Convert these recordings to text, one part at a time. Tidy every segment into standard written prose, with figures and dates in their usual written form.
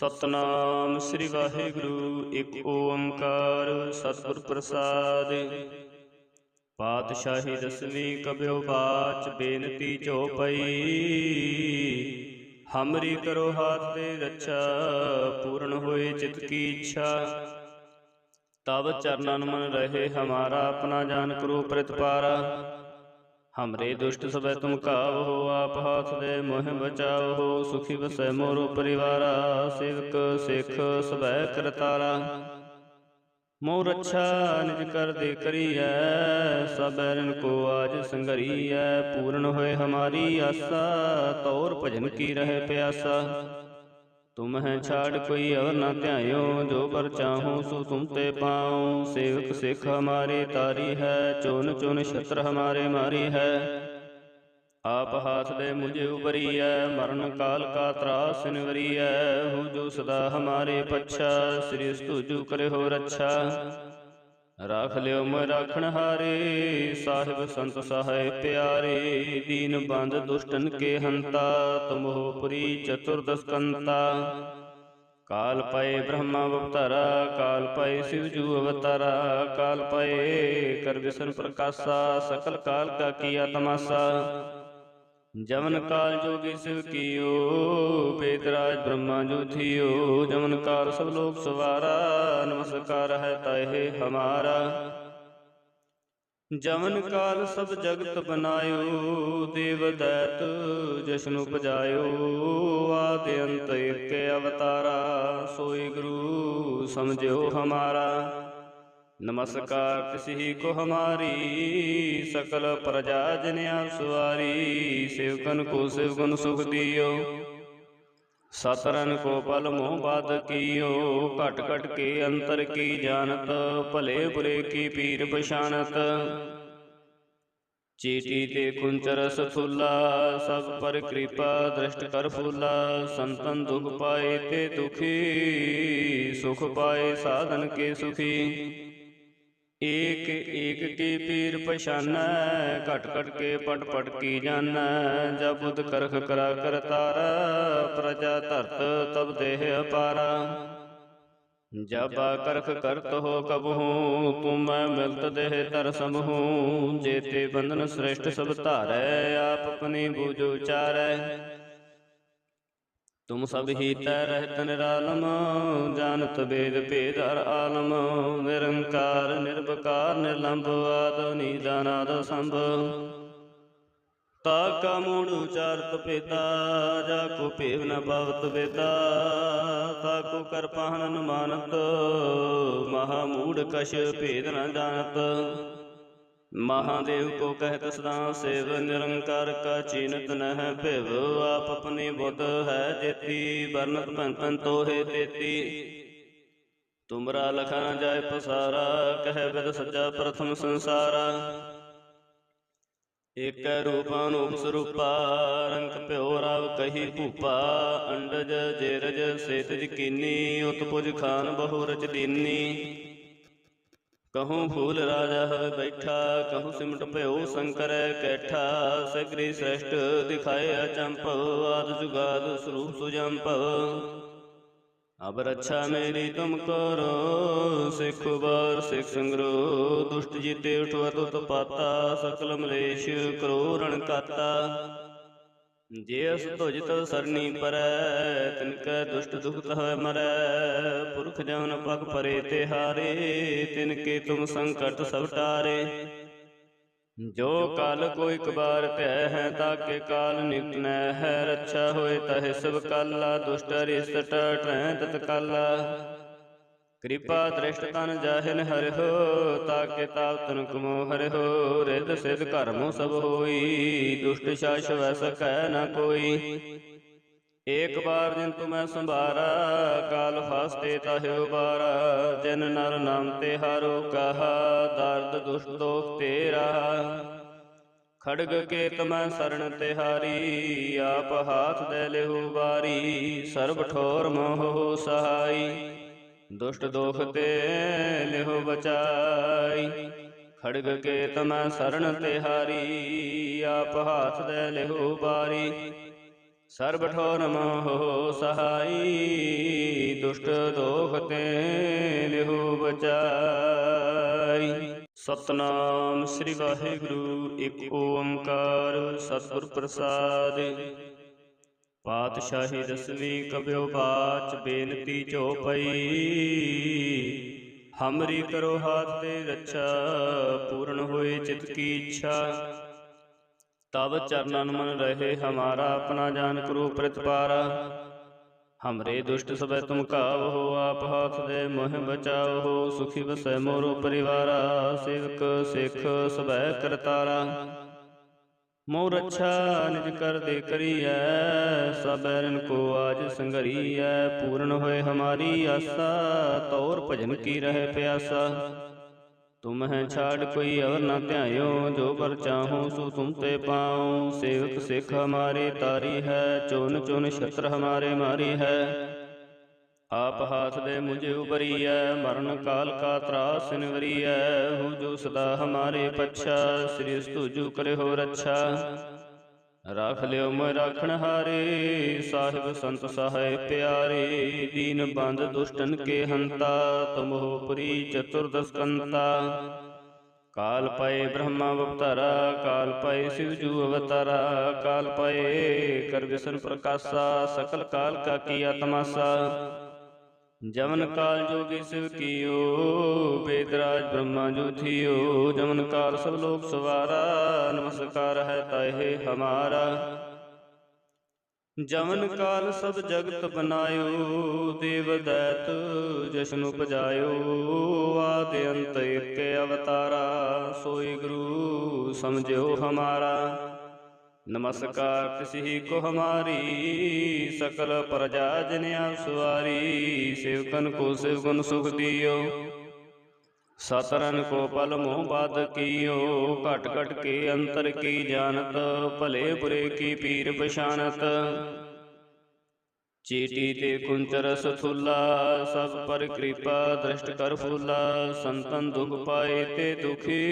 सतनाम श्री वाहिगुरु एक ओंकार सतगुर प्रसाद। पातशाही दसवीं कब्यो बाच बेनती चौपई। हमरी करो हाथ दे रक्षा पूर्ण होए चित की इच्छा। तब चरणन मन रहे हमारा अपना जान करो प्रतिपारा। हमरे दुष्ट सबै तुम कावहो आप हाथ दे मोह बचाओ। सुखी बसै मोरो परिवारा सेवक सिख सबै करतारा। मोह रक्षा निज कर दे करियै सब बैरन को आज संघरियै। पूर्ण होए हमारी आशा तौर भजन की रहे प्यासा। तुम है छाड़ कोई और न ध्यायो जो बर चाहो सो तुम ते पाओ। सेवक सिख हमारे तारी है चुन चुन छत्र हमारे मारी है। आप हाथ दे मुझे उबरी है मरण काल का त्रास निवरी है। हो जो सदा हमारे पच्छा श्री स्तुजु करे हो रक्षा। राख लियो मैं राखण हारे साहिब संत सहाय प्यारे। दीन बंद दुष्टन के हंता तुम हो पुरी चतुर्दश कंता। काल पाए ब्रह्मा अवतारा काल पाए शिवजू अवतारा। काल पाए कर विष्णु प्रकाशा सकल काल का किया तमाशा। जमन काल जोगी शिव कियो वेदराज ब्रह्मा जो थियो। जमन काल सब लोग सवारा नमस्कार है ताहे हमारा। जमन काल सब जगत बनायो देव दैत जश्नु बजायो। आदि अंत एक अवतारा सोई गुरु समझो हमारा। नमस्कार किसी को हमारी सकल प्रजा जन आप सवारी। सेवकन को शिवगुण सुख दियो सतरन को पल मोह बाध कियो। घट घट के अंतर की जानत भले बुरे की पीर पछानत। चीटी ते कुंचर सफुला सब पर कृपा दृष्ट कर फूला। संतन दुख पाए ते दुखी सुख पाए साधन के सुखी। एक एक की पीर पछाना घट घट के पट पट की जाना। जब बुध करख करा कर तारा प्रजा धरत तब देह अपारा। जब करख करत हो कब हूँ तुम मिलत देह तर सब हूँ। जेते बंधन श्रेष्ठ सब धारै आप अपनी बूझो चारै। तुम सब ही तै रहत निरालम जानत वेद भेद हर आलम। निरंकार निर्विकार निर्लंब आद निदानाद संभ। ताका मूढ़ उचारत पेता जाको पेव न पावत बेता। ताको कर पाहन न मानत महामूढ़ कश भेद न जानत। महादेव को कहत सदा सेव निरंकार का चीनत न है भिव। आप अपनी बुद्ध है जेती वर्णत पन पन तो है तेती। तुमरा लखा न जाय पसारा कह विद सज्जा प्रथम संसारा। एक रूपानुप स्वरूपा रंग प्यो राव कही भूपा। अंडज जेरज सेतज कीनी उत्पुज खान बहु रच दीनी। कहूँ फूल राजा है बैठा कहूँ सिमट भयो शंकर कैठा। सगरी श्रेष्ठ दिखाए अचंप आद जुगाद स्वरूप सुजंप। अब रक्षा मेरी तुम करो सिख बार सिख संग्रो। दुष्ट जीते उठवा तो पाता सकल मलेश करो रण काता। जे अस तुझ तव सरनी परै तिनकै दुष्ट दुख तह मरै। पुरख जवन पग परे ते हारे तिनके तुम संकट सब टारे। जो काल को एक बार तय है ताके काल निकट न है। रक्षा होए तह सब काला दुष्ट अरिष्ट टै तत्काला। कृपा दृष्ट तन जाहिन हरि हो ताके ताप तन कुमो हरि हो। रिद सिद्ध कर्मो सब होई दुष्ट शास वै सकै न कोई। एक बार जिन तुम्हें संभारा काल फास्ते ताहे उबारा। जिन नर नाम ते हारो कहा दर्द दुष्ट दोख तेरा। खड़ग के तुम्हें शरण तिहारी आप हाथ दे लेहु बारी। सर्व ठोर मोह सहाई दुष्ट दोख ते लेहो बचाई। खड़ग के तमै शरण तिहारी आप हाथ दे लेहो बारी। सर्व ठोर मोह सहाई दुष्ट दोख ते लिहु बचाई। सतनाम श्री वाहिगुरु एक ओंकार सतगुर प्रसाद। पातशाही दसवीं कबियो बाच बेनती चौपई। हमरी करो हाथ दे रक्षा पूर्ण होए चित की इच्छा। तब चरणन मन रहे हमारा अपना जान करो प्रतिपारा। हमरे दुष्ट सबे तुम कावहो आप हाथ दे मोह बचाओ। सुखी बसै मोरो परिवारा सेवक सिख सबै करतारा। मोर रक्षा निज कर दे करियै सब बैरन को आज संगरियै। पूर्ण होए हमारी आशा तौर भजन की रहे प्यासा। तुम है छाड़ कोई अवर न ध्यायो जो बर चाहो सो तुम ते पाओ। सेवक सिख हमारे तारी है चुन चुन छत्र हमारे मारी है। आप हाथ दे मुझे उबरी है मरण काल का त्रास निवरी है। हो जो सदा हमारे पच्छा श्री स्तुजु करे हो रक्षा। राख लियो मैं राखण हारे साहिब संत सहाय प्यारे। दीन बंद दुष्टन के हंता तुम हो पुरी चतुर्दश कंता। काल पाए ब्रह्मा अवतारा काल पाए शिवजू अवतारा। काल पाए कर विष्णु प्रकाशा सकल काल का किया तमाशा। जमन काल जोगी शिव कियो वेदराज ब्रह्मा जो थियो। जमन काल सब लोग सवारा नमस्कार है ताहे हमारा। जमन काल सब जगत बनायो देव दैत जशन उपजायो। आदि अंत एक अवतारा सोई गुरु समझो हमारा। नमस्कार किसी को हमारी सकल प्रजा जन सवारी। सेवकन को शिवगुण सुख दियो सतरन को पल मोह बाध कियो। घट घट के अंतर की जानत भले बुरे की पीर पछानत। चीटी ते कुंचर सथुला सब पर कृपा दृष्ट कर फूला। संतन दुख पाए ते दुखी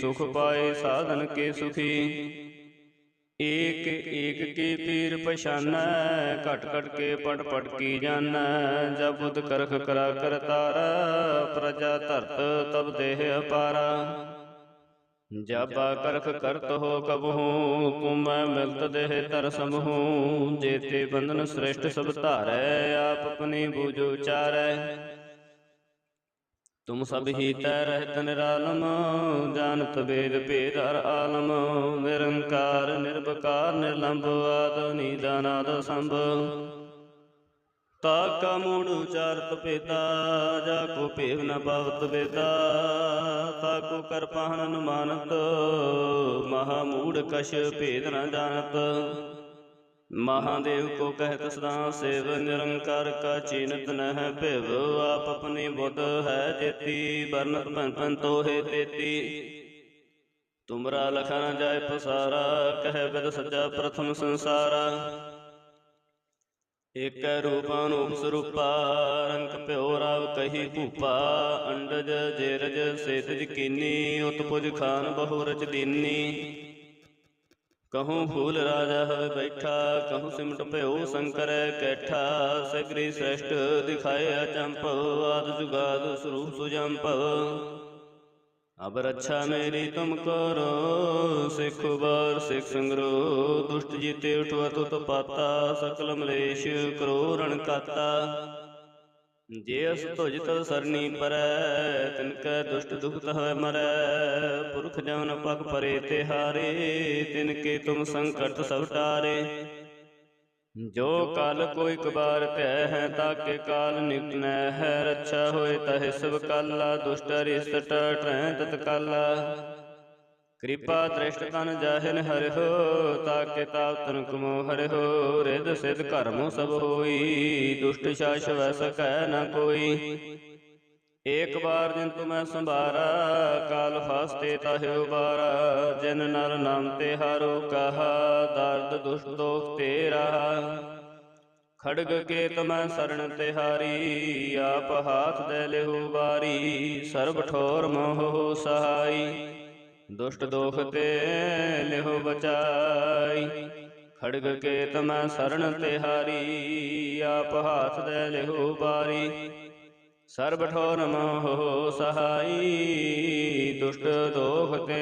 सुख पाए साधन के सुखी। एक एक की पीर पछाना घट घट के पट पट की जाना। जब बुध करख करा कर तारा प्रजा धरत तब देह अपारा। जब करख करत हो कब हो तुम मिलत देह तर सब हो। जेते बंधन श्रेष्ठ सब धारै आप अपनी बूझो चारै। तुम सब ही तै रहत निरालम जानत वेद भेद हर आलम। निरंकार निर्विकार निर्लंब आद निदानाद संभ। ताका मूढ़ उचारत पेता जाको पेव न पावत बेता। ताको कर पाहन अनुमानत महामूढ़ कश भेद न जानत। महादेव को कहत सदा सेव निरंकार का चीनत न है भिव। आप अपनी बुध है जेती बरनत पन पन तो है तेती। तुमरा लखा न जाय पसारा कह बिद सजा प्रथम संसारा। एक रूपा अनूप स्वरूपा रंग प्यो राव कही भूपा। अंडज जेरज सेतज कीनी उत्पुज खान बहु रच दीनी। कहूँ फूल राजा हवे बैठा कहूँ सिमट प्यो शंकर कैठा। सगरी श्रेष्ठ दिखाए अचंप आद जुगाद स्वरूप सुजंप। अब रक्षा मेरी तुम करो सिख बार सिख संग्रो। दुष्ट जीते उठवा तुत पाता सकल मलेश करो रण काता। जे अस तुझ तव सरनी परै तिनकै दुष्ट दुखत है मरै। पुरख जमन पग परे तिहारे तिनके तुम संकट सब टारे। जो काल कोई कबार तय है ताके काल निकट न है। रक्षा होए तहे सब काला दुष्ट अरिष्ट टै तत्काला। कृपा दृष्ट तन जाहिन हरि हो ताके ताप तन कुमो हरि हो। रिद सिद्ध कर्मो सब होई दुष्ट शास वै सकै न कोई। एक बार जिन तुम्हें संभारा काल फास्ते ताहे उबारा। जिन नर नाम तिहारो कहा दर्द दुष्ट दोख तेरा। खड़ग के तुम्हें शरण तिहारी आप हाथ दे लेहु बारी। सर्ब ठोर मोह सहाई दुष्ट दोख ते लेहो बचाई। खड़ग के तमै शरण तिहारी आप हाथ दे लेहु बारी। सर्ब ठोर मोह सहाई, दुष्ट दोख ते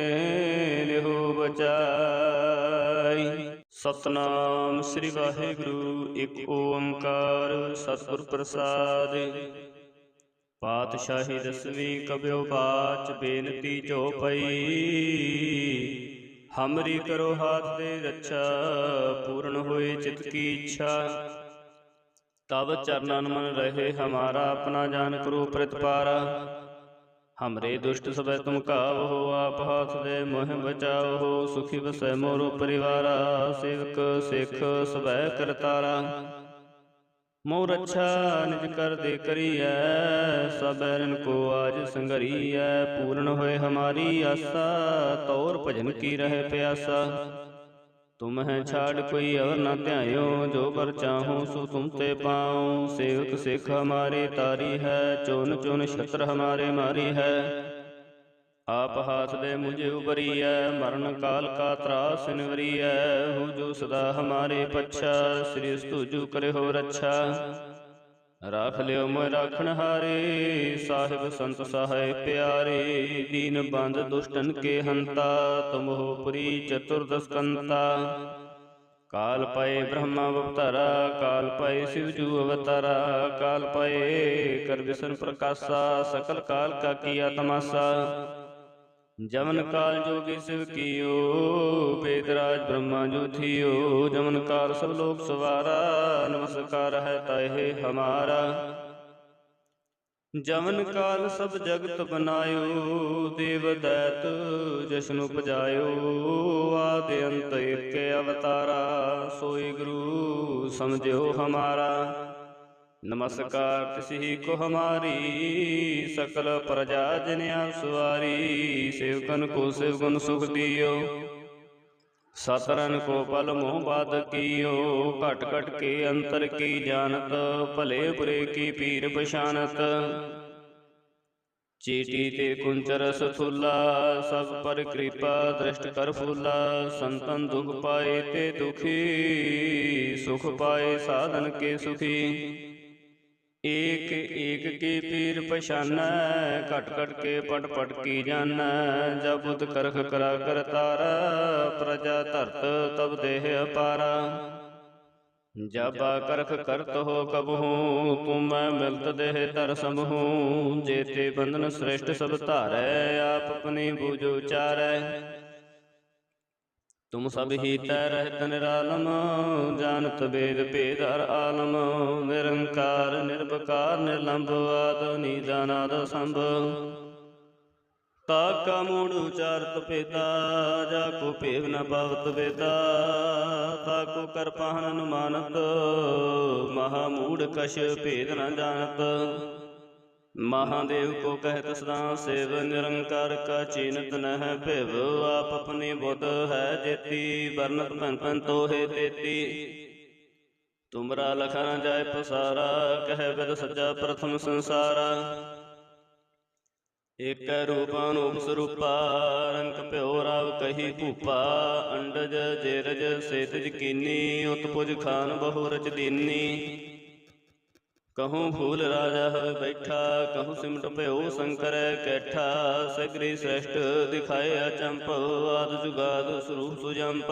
लेहु बचाई। सतनाम श्री वाहिगुरु एक ओंकार सतगुर प्रसाद। पातशाही दसवीं कब्यो बाच बेनती जो पई। हमरी करो हाथ दे रक्षा, पूर्ण होए चित की इच्छा। तब चरणन मन रहे हमारा, अपना जान करो प्रतिपारा। हमरे दुष्ट सबै तुम कावहो, आप हाथ दे मोह बचाओ। सुखी बसै मोरो परिवारा, सेवक सिख सबै करतारा। मोर अच्छा निज कर दे करियै, सब बैरन को आज संगरियै। पूर्ण होए हमारी आशा, तौर भजन की रहे प्यासा। तुम है छाड़ कोई और न ध्यायो, जो बर चाहो सो तुम ते पाओ। सेवक सिख हमारे तारी है, चुन चुन छत्र हमारे मारी है। आप हाथ दे मुझे उबरियै, मरण काल का त्रास निवरियै। हो जो सदा हमारे पच्छा, श्री स्तुजु करे हो रक्षा। राख लियो मोय राखण हारे, साहिब संत सहाय प्यारे। दीन बंद दुष्टन के हंता, तुम हो पुरी चतुर्दश कंता। काल पाए ब्रह्मा अवतारा, काल पाए शिवजू अवतारा। काल पाए कर विष्णु प्रकाशा, सकल काल का किया तमाशा। जमन काल जोगी शिव कियो, वेदराज ब्रह्मा जो थियो। जमन काल सब लोग सवारा, नमस्कार है ताहे हमारा। जमन काल सब जगत बनायो, देव दैत जश्न उपजायो। आदि अंत एक अवतारा, सोई गुरु समझो हमारा। नमस्कार तिसही को हमारी, सकल प्रजा जन आप सवारी। सेवकन को सेवगुण सुख दियो, सतरन को पल मोह बाध कियो। घट घट के अंतर की जानत, भले बुरे की पीर पछानत। चीटी ते कुंचर सथुला, सब पर कृपा दृष्ट कर फूला। संतन दुख पाए ते दुखी, सुख पाए साधन के सुखी। एक एक की पीर पछाना, घट घट के पट पट की जाना। जब बुध करख करा कर तारा, प्रजा धरत तब देह अपारा। जब करख करत हो कबहू, तुम मिलत देह तर समहू। जेते बंधन श्रेष्ठ सब धारै, आप अपनी बूझो चारै। तुम सब ही तै रहत निरालम, जानत वेद भेद हर आलम। निरंकार निर्विकार निर्लंब, आद निदानाद संभ। ताका मूढ़ उचारत पेता, जाको पेव न पावत बेता। ताको कर पाहन अनुमानत, महामूढ़ कश भेद न जानत। महादेव को कहत सदा सेव, निरंकार का चीनत न है भिव। आप अपनी बुध है जेती, वर्णत पन पन तो है तेती। तुमरा लखा न जाय पसारा, कह विद सज्जा प्रथम संसारा। एक रूप अनूप स्वरूपा, रंग प्यो राव कही भूपा। अंडज जेरज सेतज कीनी, उत्पुज खान बहु रच दीनी। कहूँ फूल राजा है बैठा, कहूँ सिमट प्यो शंकर कैठा। सगरी श्रेष्ठ दिखाए अचंप, आद जुगाद स्वरूप सुजंप।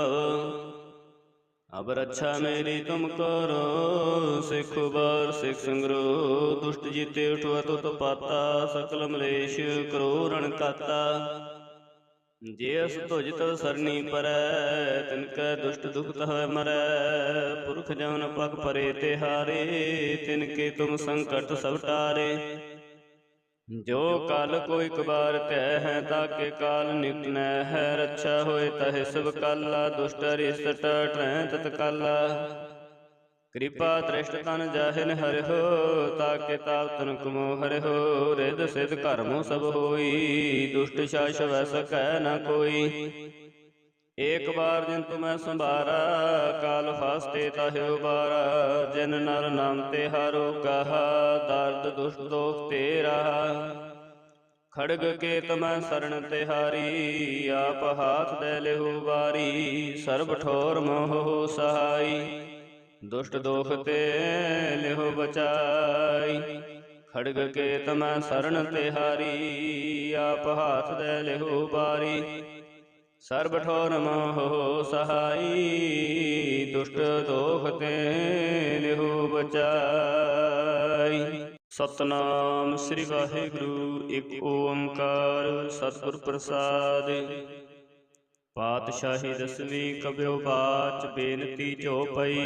अब रक्षा मेरी तुम करो, सिख बार सिख संग्रो। दुष्ट जीते उठवा तुत पाता, सकल मलेश करो रण काता। जे अस तुझ तव सरनी परै, तिनकै दुष्ट दुख तह मरै। पुरख जमन पग परे तिहारे, तिनके तुम संकट सब टारे। जो काल को एक बार तय है, ताके काल नित न है। रक्षा होए तह सब काला, दुष्ट अरिष्ट टरै तत्काला। कृपा दृष्ट तन जाहिन हरि हो, ताके ताप तन कुमो हरि हो। रिद सिद्ध कर्मो सब होई, दुष्ट शास वै सकै न कोई। एक बार जिन तुम्हें संभारा, काल फास्ते ताहि उबारा। जिन नर नाम तिहारो कहा, दार्द दुष्ट दोख तेरा। खड़ग के तमै शरण तिहारी, आप हाथ दे लेहु बारी। सर्ब ठोर मोह सहाई, दुष्ट दोख ते लिहो बचाई। खड़ग के तमै शरण तिहारी, आप हाथ दे लिहो बारी। सर्ब ठोर मोह सहाई, दुष्ट दोख ते लिहो बचाई। सतनाम श्री वाहिगुरु एक ओंकार सतਿਗੁਰ प्रसाद। पातशाही दसवीं कब्यो बाच बेनती जो पई।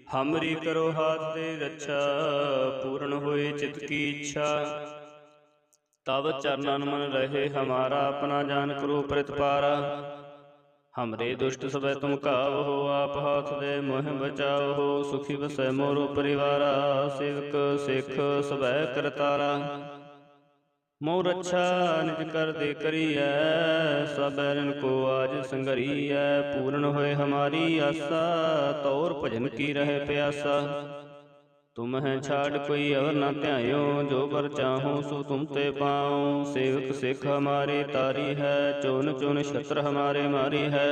हमरी करो हाथ दे रक्षा, पूर्ण होए चित की इच्छा। तब चरणन मन रहे हमारा, अपना जान करो प्रतिपारा। हमरे दुष्ट सबै तुम कावहो, आप हाथ दे मोह बचाओ। सुखी बसै मोरो परिवारा, सेवक सिख सबै करतारा। मोह रक्षा निज कर दे करियै, सब बैरन को आज संगरियै। पूर्ण होए हमारी आशा, तौर भजन की रहे प्यासा। तुम है छाड़ कोई अवर न ध्यायो, जो बर चाहो सो तुम ते पाओ। सेवक सिख हमारे तारी है, चुन चुन छत्र हमारे मारी है।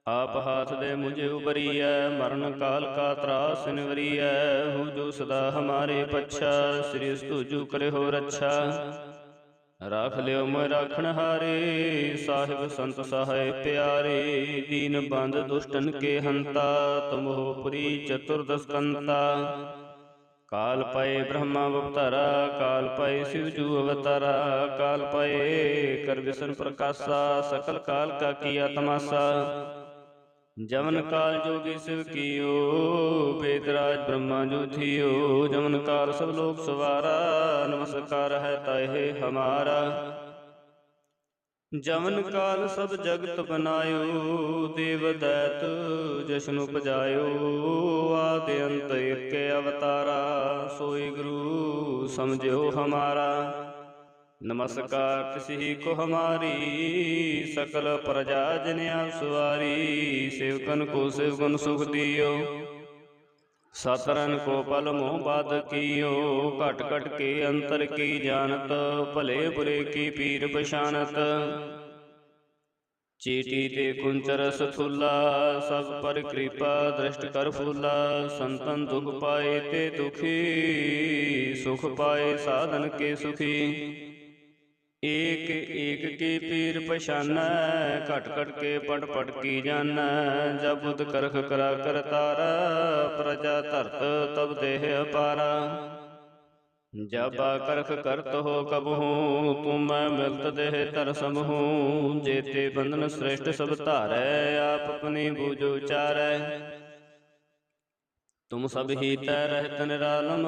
आप हाथ दे मुझे उबरी है, मरण काल का त्रास निवरी है। हो जो सदा हमारे पच्छा, श्री स्तुजु करे हो रक्षा। राख लियो मोय राखण हारे, साहिब संत सहाय प्यारे। दीन बंद दुष्टन के हंता, तुम हो पुरी चतुर्दश कंता। काल पाए ब्रह्मा अवतारा, काल पाए शिवजू अवतारा। काल पाए कर विष्णु प्रकाशा, सकल काल का किया तमाशा। जमन काल जोगी शिव कियो, वेदराज ब्रह्मा जो थियो। जमन काल सब लोक सवारा, नमस्कार है ताहे हमारा। जमन काल सब जगत बनायो, देव दैत जशन उपजायो। आदि अंत एक अवतारा, सोई गुरु समझो हमारा। नमस्कार तिसि को हमारी, सकल प्रजा जन सवारी। सेवकन को सेवकन सुख दियो, सतरन को पल मोह बाध कियो। घट घट के अंतर की जानत, भले बुरे की पीर पछानत। चीटी ते कुंचर सथुला, सब पर कृपा दृष्ट कर फूला। संतन दुख पाए ते दुखी, सुख पाए साधन के सुखी। एक एक की पीर पछाना, घट घट के पट पट की जाना। जब बुध करख करा कर तारा, प्रजा धरत तब देह अपारा। जब करख करत हो कब हूँ, तुम मैं मिलत देह तर सब हूँ। जेते बंधन श्रेष्ठ सब धारै, आप अपनी बूझो चारै। तुम सब ही तै रहत निरालम,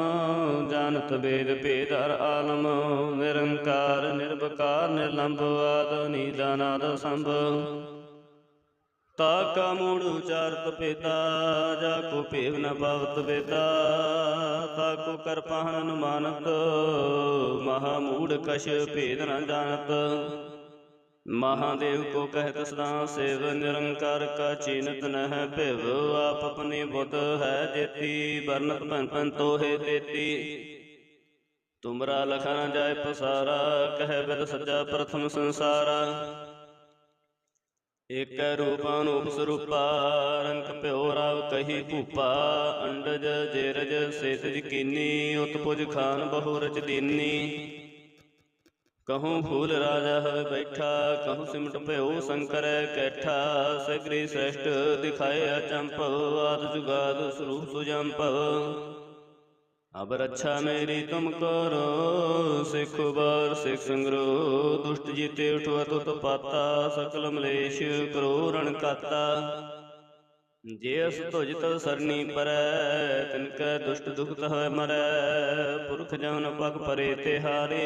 जानत वेद भेद हर आलम। निरंकार निर्विकार निर्लंब, आद नीदानाद संभ। ताका मूढ़ उचारत पेता, जाको पेव न पावत बेता। ताको कर पाहन अनुमानत, महामूढ़ कश भेद न जानत। महादेव को कहत सदा सेव, निरंकार का चीनत न है भिव। आप अपनी बुध है जेती, बरनत भन भन तो है देती। तुमरा लखा न जाय पसारा, कह बिद सज्जा प्रथम संसारा। एक रूप अनूप स्वरूपा, रंग प्यो राव कही भूपा। अंडज जेरज सेतज कीनी, उत्पुज खान बहु रच दीनी। कहूँ फूल राजा हवे बैठा, कहूँ सिमट भयो शंकर कैठा। सगरी श्रेष्ठ दिखाए अचंपव, आद जुगाद स्वरूप सुजंपव। अब रक्षा मेरी तुम करो, सिख बार सिख संग्रो। दुष्ट जीते उठो तुत पाता, सकल मलेश करो रण काता। जे अस तुझ तव सरनी परै, तिनकै दुष्ट दुख तह मरै। पुरख जमन पग परे तिहारे,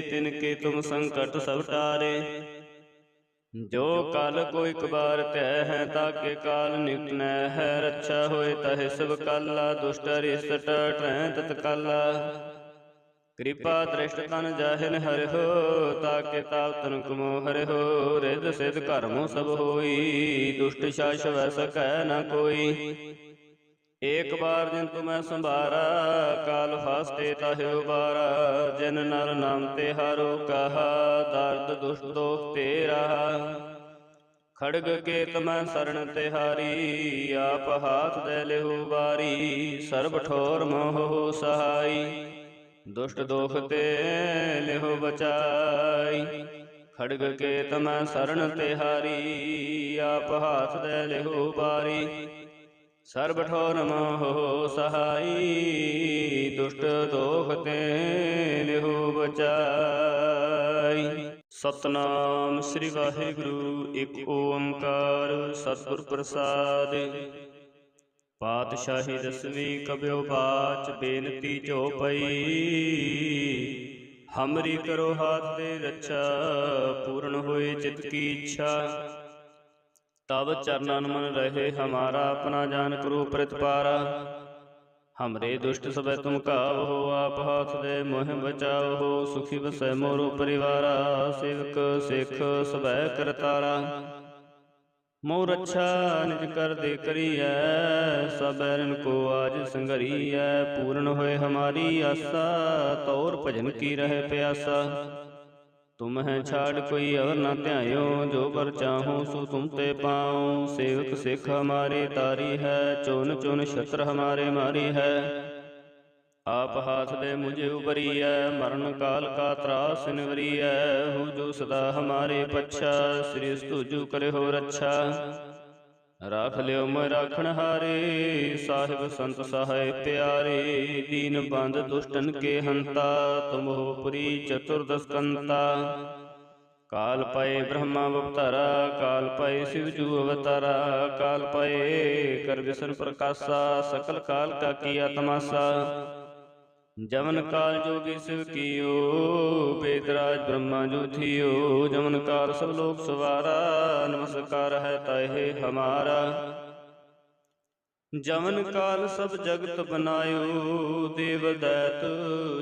तिनके तुम संकट सब टारे। जो काल को एक बार तय है, ताके काल निकट न है। रक्षा होए तहे सब काला, दुष्ट अरिष्ट टटै तत्काला। कृपा दृष्ट तन जाहिन हरि हो, ताके ताप तन कुमो हरि हो। रिद सिद्ध कर्मो सब होई, दुष्ट शास वै सकै न कोई। एक बार जिन तुम्हें संभारा, काल फास्ते ताहि उबारा। जिन नर नाम तिहारो कहा, दर्द दुष्ट दोख ते रहा। ਖੜਗ ਕੇਤ ਮੈਂ ਸਰਣ ਤਿਹਾਰੀ, ਆਪ ਹਾਥ ਦੇ ਲਿਹੁ ਬਾਰੀ। ਸਰਬ ਠੋਰ ਮੋਹ ਸਹਾਈ, ਦੁਸ਼ਟ ਦੋਖ ਤੇ ਲਿਹੁ ਬਚਾਈ। ਖੜਗ ਕੇਤ ਮੈਂ ਸਰਣ ਤਿਹਾਰੀ, ਆਪ ਹਾਥ ਦੇ ਲਿਹੁ ਬਾਰੀ। ਸਰਬ ਠੋਰ ਮੋਹ ਸਹਾਈ, ਦੁਸ਼ਟ ਦੋਖ ਤੇ ਲਿਹੁ ਬਚਾਈ। ਸਤਨਾਮ ਸ੍ਰੀ ਵਾਹਿਗੁਰੂ, ਇੱਕ ਓੰਕਾਰ ਸਤਿਗੁਰ ਪ੍ਰਸਾਦਿ। ਪਾਤਸ਼ਾਹੀ ਦਸਵੀਂ ਕਬਿਓ ਬਾਚ, ਬੇਨਤੀ ਝੋ ਪਈ। ਹਮਰੀ ਕਰੋ ਹਾਥ ਦੇ ਰੱਛਾ, ਪੂਰਨ ਹੋਏ ਚਿਤ ਕੀ ਇੱਛਾ। ਤਬ ਚਰਨਨ ਮਨ ਰਹੇ ਹਮਾਰਾ, ਆਪਣਾ ਜਾਨ ਕਰੋ ਪ੍ਰਤਪਾਰਾ। ਹਮਰੇ ਦੁਸ਼ਟ ਸਭੈ ਤੁਮ ਕਾਵਹੋ, ਆਪ ਹਾਥ ਦੇ ਮੋਹਿ ਬਚਾਵਹੋ। ਸੁਖੀ ਵਸੈ ਮੋਰੋ ਪਰਿਵਾਰਾ, ਸੇਵਕ ਸਿੱਖ ਸਭੈ ਕਰਤਾਰਾ। ਮੋਹ ਰੱਛਾ ਨਿਜ ਕਰ ਦੇ ਕਰੀਐ, ਸਭ ਬੈਰਨ ਕੋ ਆਜ ਸੰਘਰੀਐ। ਪੂਰਨ ਹੋਏ ਹਮਾਰੀ ਆਸਾ, ਤੌਰ ਭਜਨ ਕੀ ਰਹਿ ਪਿਆਸਾ। ਤੁਮ ਹੈ ਛਾੜ ਕੋਈ ਅਵਰ ਨਾ ਧਿਆਇਓ, ਜੋ ਬਰ ਚਾਹੋ ਸੋ ਤੁਮ ਤੇ ਪਾਉ। ਸੇਵਕ ਸਿੱਖ ਹਮਾਰੇ ਤਾਰੀ ਹੈ, ਚੁਨ ਚੁਨ ਛਤਰ ਹਮਾਰੇ ਮਾਰੀ ਹੈ। ਆਪ ਹਾਥ ਦੇ ਮੁਝੇ ਉਬਰੀਐ, ਮਰਨ ਕਾਲ ਕਾ ਤਰਾਸ ਨਿਵਰੀਐ। ਹੋ ਜੋ ਸਦਾ ਹਮਾਰੇ ਪੱਛਾ, ਸ੍ਰੀ ਤੁਜੂ ਕਰੇ ਹੋ ਰੱਛਾ। ਰਾਖ ਲਿਓ ਮੈਂ ਰਾਖਣ ਹਾਰੇ, ਸਾਹਿਬ ਸੰਤ ਸਹਾਇ ਪਿਆਰੇ। ਦੀਨ ਬੰਦ ਦੁਸ਼ਟਨ ਕੇ ਹੰਤਾ, ਤੁਮ ਹੋ ਪੁਰੀ ਚਤੁਰਦਸ ਕੰਤਾ। ਕਾਲ ਪਏ ਬ੍ਰਹਮਾ ਅਵਤਾਰਾ, ਕਾਲ ਪਏ ਸਿਵ ਜੂ ਅਵਤਾਰਾ। ਕਾਲ ਪਏ ਕਰ ਵਿਸ਼ਨ ਪ੍ਰਕਾਸ਼ਾ, ਸਕਲ ਕਾਲ ਕਾ ਕੀਆ ਤਮਾਸਾ। ਜਮਨ ਕਾਲ ਜੋਗੀ ਸਿਵ ਕੀਓ, ਬੇਦਰਾਜ ਬ੍ਰਹਮਾ ਜੋ ਥੀਓ। ਜਮਨ ਕਾਲ ਸਭ ਲੋਕ ਸਵਾਰਾ, ਨਮਸਕਾਰ ਹੈ ਤਾਹੇ ਹਮਾਰਾ। ਜਮਨ ਕਾਲ ਸਭ ਜਗਤ ਬਨਾਇਓ, ਦੇਵ ਦੈਤ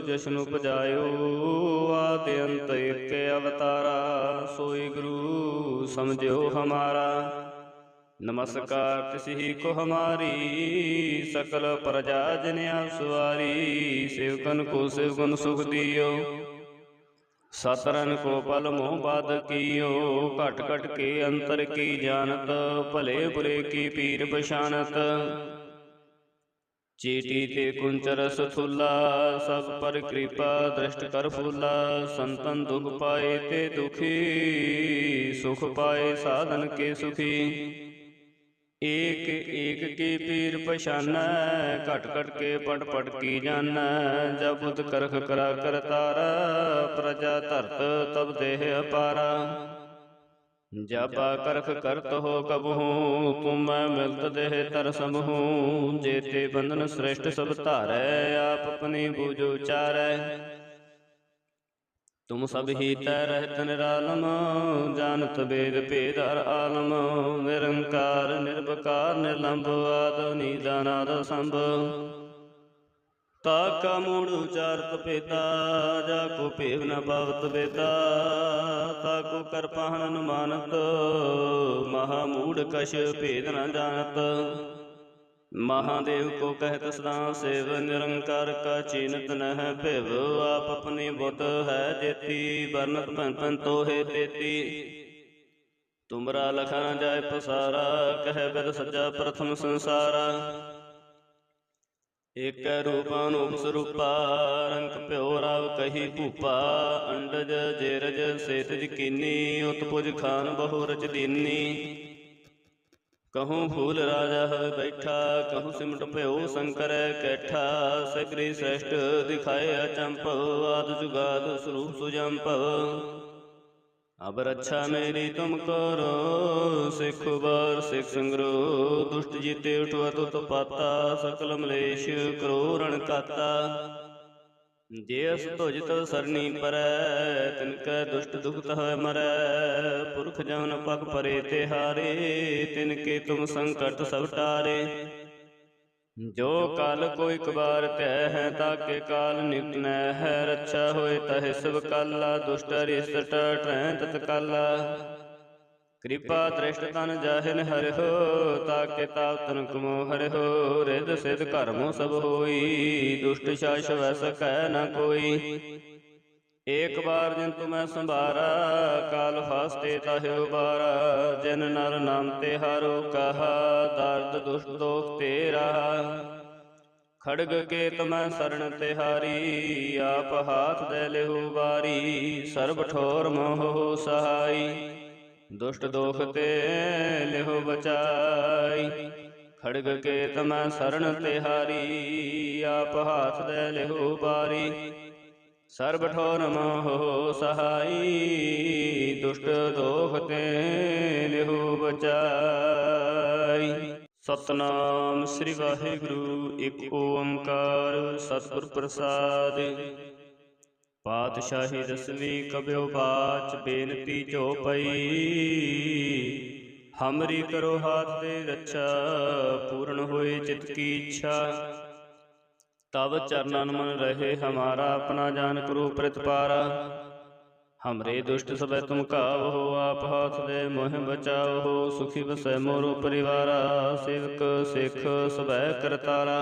ਜਸ਼ਨ ਉਪਜਾਇਓ। ਆਦਿ ਅੰਤ ਏਕ ਅਵਤਾਰਾ, ਸੋਈ ਗੁਰੂ ਸਮਝਿਓ ਹਮਾਰਾ। ਨਮਸਕਾਰ ਤਿਸਹੀ ਕੋ ਹਮਾਰੀ, ਸਕਲ ਪ੍ਰਜਾ ਜਨ ਆਪ ਸਵਾਰੀ। ਸੇਵਕਨ ਕੋ ਸੇਵਗੁਣ ਸੁਖ ਦਿਓ, ਸਤਰਨ ਕੋ ਪਲ ਮੋਹ ਬਾਧ ਕੀਓ। ਘਟ ਘਟ ਕੇ ਅੰਤਰ ਕੀ ਜਾਨਤ, ਭਲੇ ਬੁਰੇ ਕੀ ਪੀਰ ਪਛਾਨਤ। ਚੀਟੀ ਤੇ ਕੁੰਚਰ ਸਥੂਲਾ, ਸਭ ਪਰ ਕਿਰਪਾ ਦ੍ਰਿਸ਼ਟ ਕਰ ਫੂਲਾ। ਸੰਤਨ ਦੁਖ ਪਾਏ ਤੇ ਦੁਖੀ, ਸੁਖ ਪਾਏ ਸਾਧਨ ਕੇ ਸੁਖੀ। ਏਕ ਏਕ ਕੀ ਪੀਰ ਪਛਾਨੈ, ਘਟ ਘਟ ਕੇ ਪਟ ਪਟ ਕੀ ਜਾਨੈ। ਜਬ ਬੁਧ ਕਰਖ ਕਰਾ ਕਰਤਾਰਾ, ਪ੍ਰਜਾ ਧਰਤ ਤਬ ਦੇਹ ਅਪਾਰਾ। ਜਾਬਾ ਕਰਖ ਕਰਤ ਹੋ ਕਬਹੂ, ਤੁਮੈ ਮਿਲਤ ਦੇਹ ਤਰ ਸਮਹੂ। ਜੇਤੇ ਬੰਧਨ ਸ੍ਰੇਸ਼ਟ ਸਭ ਧਾਰੈ, ਆਪ ਆਪਣੀ ਬੂਝ ਉਚਾਰੈ। ਤੁਮ ਸਭ ਹੀ ਤੈ ਰਹਿਤ ਨਿਰਾਲਮ, ਜਾਨਤ ਬੇਦ ਭੇਦ ਹਰ ਆਲਮ। ਨਿਰੰਕਾਰ ਨਿਰਵਕਾਰ ਨਿਰਲੰਭ, ਆਦ ਨੀਦ ਅਨਾਦ ਸੰਭ। ਤਾ ਕਾ ਮੂੜ ਉਚਾਰਤ ਭੇਦਾ, ਜਾ ਕੋ ਭੇਵ ਨ ਪਾਵਤ ਬੇਦਾ। ਤਾ ਕੋ ਕਰ ਪਾਹਣ ਅਨੁਮਾਨਤ, ਮਹਾ ਮੂੜ ਕਛ ਭੇਦ ਨ ਜਾਨਤ। ਮਹਾਦੇਵ ਕੋ ਕਹਿਤ ਸਦਾ ਸੇਵ, ਨਿਰੰਕਾਰ ਕਾ ਚੀਨਤ ਨਹਿ ਭਿਵ। ਆਪ ਆਪਣੀ ਬੁੱਧ ਹੈ ਜੇਤੀ, ਬਰਨਤ ਭਨ ਭਨ ਤੋਹੇ ਤੇਤੀ। ਤੁਮਰਾ ਲਖਾ ਨ ਜਾਇ ਪਸਾਰਾ, ਕਹਿ ਬਿਦ ਸੱਜਾ ਪ੍ਰਥਮ ਸੰਸਾਰਾ। ਏਕੈ ਰੂਪ ਅਨੂਪ ਸਰੂਪਾ, ਰੰਗ ਭਿਓ ਰਾਵ ਕਹੀ ਭੂਪਾ। ਅੰਡਜ ਜੇਰਜ ਸੇਤਜ ਕੀਨੀ, ਉਤ ਪੁਜ ਖਾਨ ਬਹੁ ਰਚ ਦੀਨੀ। ਕਹੂੰ ਫੂਲ ਰਾਜਾ ਹੋਇ ਬੈਠਾ, ਕਹੂੰ ਸਿਮਟ ਭਇਓ ਸ਼ੰਕਰ ਕੈਠਾ। ਸਗਰੀ ਸ੍ਰੇਸ਼ਟ ਦਿਖਾਏ ਅਚੰਪ, ਆਦਿ ਜੁਗਾਦ ਸਰੂਪ ਸੁਜੰਪ। ਅਬ ਰੱਛਾ ਮੇਰੀ ਤੁਮ ਕਰੋ, ਸਿੱਖ ਉਬਾਰ ਸਿੱਖ ਸੰਗਰੋ। ਦੁਸ਼ਟ ਜੀਤੇ ਉਠਵਤ ਉਤਪਾਤਾ, ਸਕਲ ਮਲੇਸ਼ ਕਰੋ ਰਣ ਕਾਤਾ। ਜੇ ਅਸ ਤੁਜ ਤਵ ਸਰਣੀ ਪਰੈ, ਤਿਨ ਕੈ ਦੁਸ਼ਟ ਦੁਖਤ ਹੈ ਮਰੈ। ਪੁਰਖ ਜਮਨ ਪਗ ਪਰੇ ਤੇ ਹਾਰੇ, ਤਿਨ ਕੇ ਤੁਮ ਸੰਕਟ ਸਭ ਟਾਰੇ। ਜੋ ਕਲ ਕੋ ਇਕ ਬਾਰ ਧਿਆ ਹੈ, ਤਾਕੇ ਕਾਲ ਨਿਤ ਨੈ ਹੈ। ਰੱਛਾ ਹੋਏ ਤਹਿ ਸਭ ਕਾਲਾ, ਦੁਸ਼ਟ ਅਰਿਸ਼ਟ ਟਰੈ ਤਤ ਕਾਲਾ। ਕਿਰਪਾ ਦ੍ਰਿਸ਼ਟ ਤਨ ਜਾਹਿਨ ਹਰਿਓ, ਤਾਕੇ ਤਾਪ ਤਨ ਕਮੋ ਹਰਿਓ। ਰਿੱਧ ਸਿੱਧ ਘਰਮੋ ਸਭ ਹੋਈ, ਦੁਸ਼ਟ ਸ਼ਾਸ ਵੈ ਸਕੈ ਨ ਕੋਈ। ਏਕ ਬਾਰ ਜਿਨ ਤੁਮੈ ਸੰਭਾਰਾ, ਕਾਲ ਫਾਸਤੇ ਤਾਹਿ ਉਬਾਰਾ। ਜਿਨ ਨਰ ਨਾਮ ਤੇ ਹਾਰੋ ਕਹਾ, ਦਰਦ ਦੁਸ਼ਟ ਦੋਖ ਤੇ ਰਹਾ। ਖੜਗ ਕੇਤ ਮੈਂ ਸਰਣ ਤਿਹਾਰੀ, ਆਪ ਹਾਥ ਦੇ ਲਿਹੂ ਬਾਰੀ। ਸਰਬ ਠੋਰ ਮੋਹ ਸਹਾਈ, ਦੁਸ਼ਟ ਦੋਖ ਤੇ ਲਿਹੂ ਬਚਾਈ। ਖੜਗ ਕੇਤ ਮੈਂ ਸਰਣ ਤਿਹਾਰੀ, ਆਪ ਹਾਥ ਦੇ ਲਿਹੂ ਬਾਰੀ। ਸਰਬ ਠੋਰ ਮੋਹ ਸਹਾਈ, ਦੁਸ਼ਟ ਦੋਖ ਤੇ ਲਿਹੂ ਬਚਾਈ। ਸਤਨਾਮ ਸ੍ਰੀ ਵਾਹਿਗੁਰੂ, ਇੱਕ ਓੰਕਾਰ ਸਤਿਗੁਰ ਪ੍ਰਸਾਦਿ। ਪਾਤਸ਼ਾਹੀ ਦਸਵੀਂ ਕਬਿਓ ਬਾਚ, ਬੇਨਤੀ ਜੋ ਪਈ। ਹਮਰੀ ਕਰੋ ਹਾਥ ਦੇ ਰੱਛਾ, ਪੂਰਨ ਹੋਏ ਚਿਤ ਕੀ ਇੱਛਾ। ਤਬ ਚਰਨਨ ਮਨ ਰਹੇ ਹਮਾਰਾ, ਆਪਣਾ ਜਾਨ ਕਰੋ ਪ੍ਰਤਪਾਰਾ। ਹਮਰੇ ਦੁਸ਼ਟ ਸਭੈ ਤੁਮ ਕਾਵਹੋ, ਆਪ ਹਾਥ ਦੇ ਮੋਹਿ ਬਚਾਵਹੋ। ਸੁਖੀ ਵਸੈ ਮੋਰੋ ਪਰਿਵਾਰਾ, ਸੇਵਕ ਸਿੱਖ ਸਭੈ ਕਰਤਾਰਾ।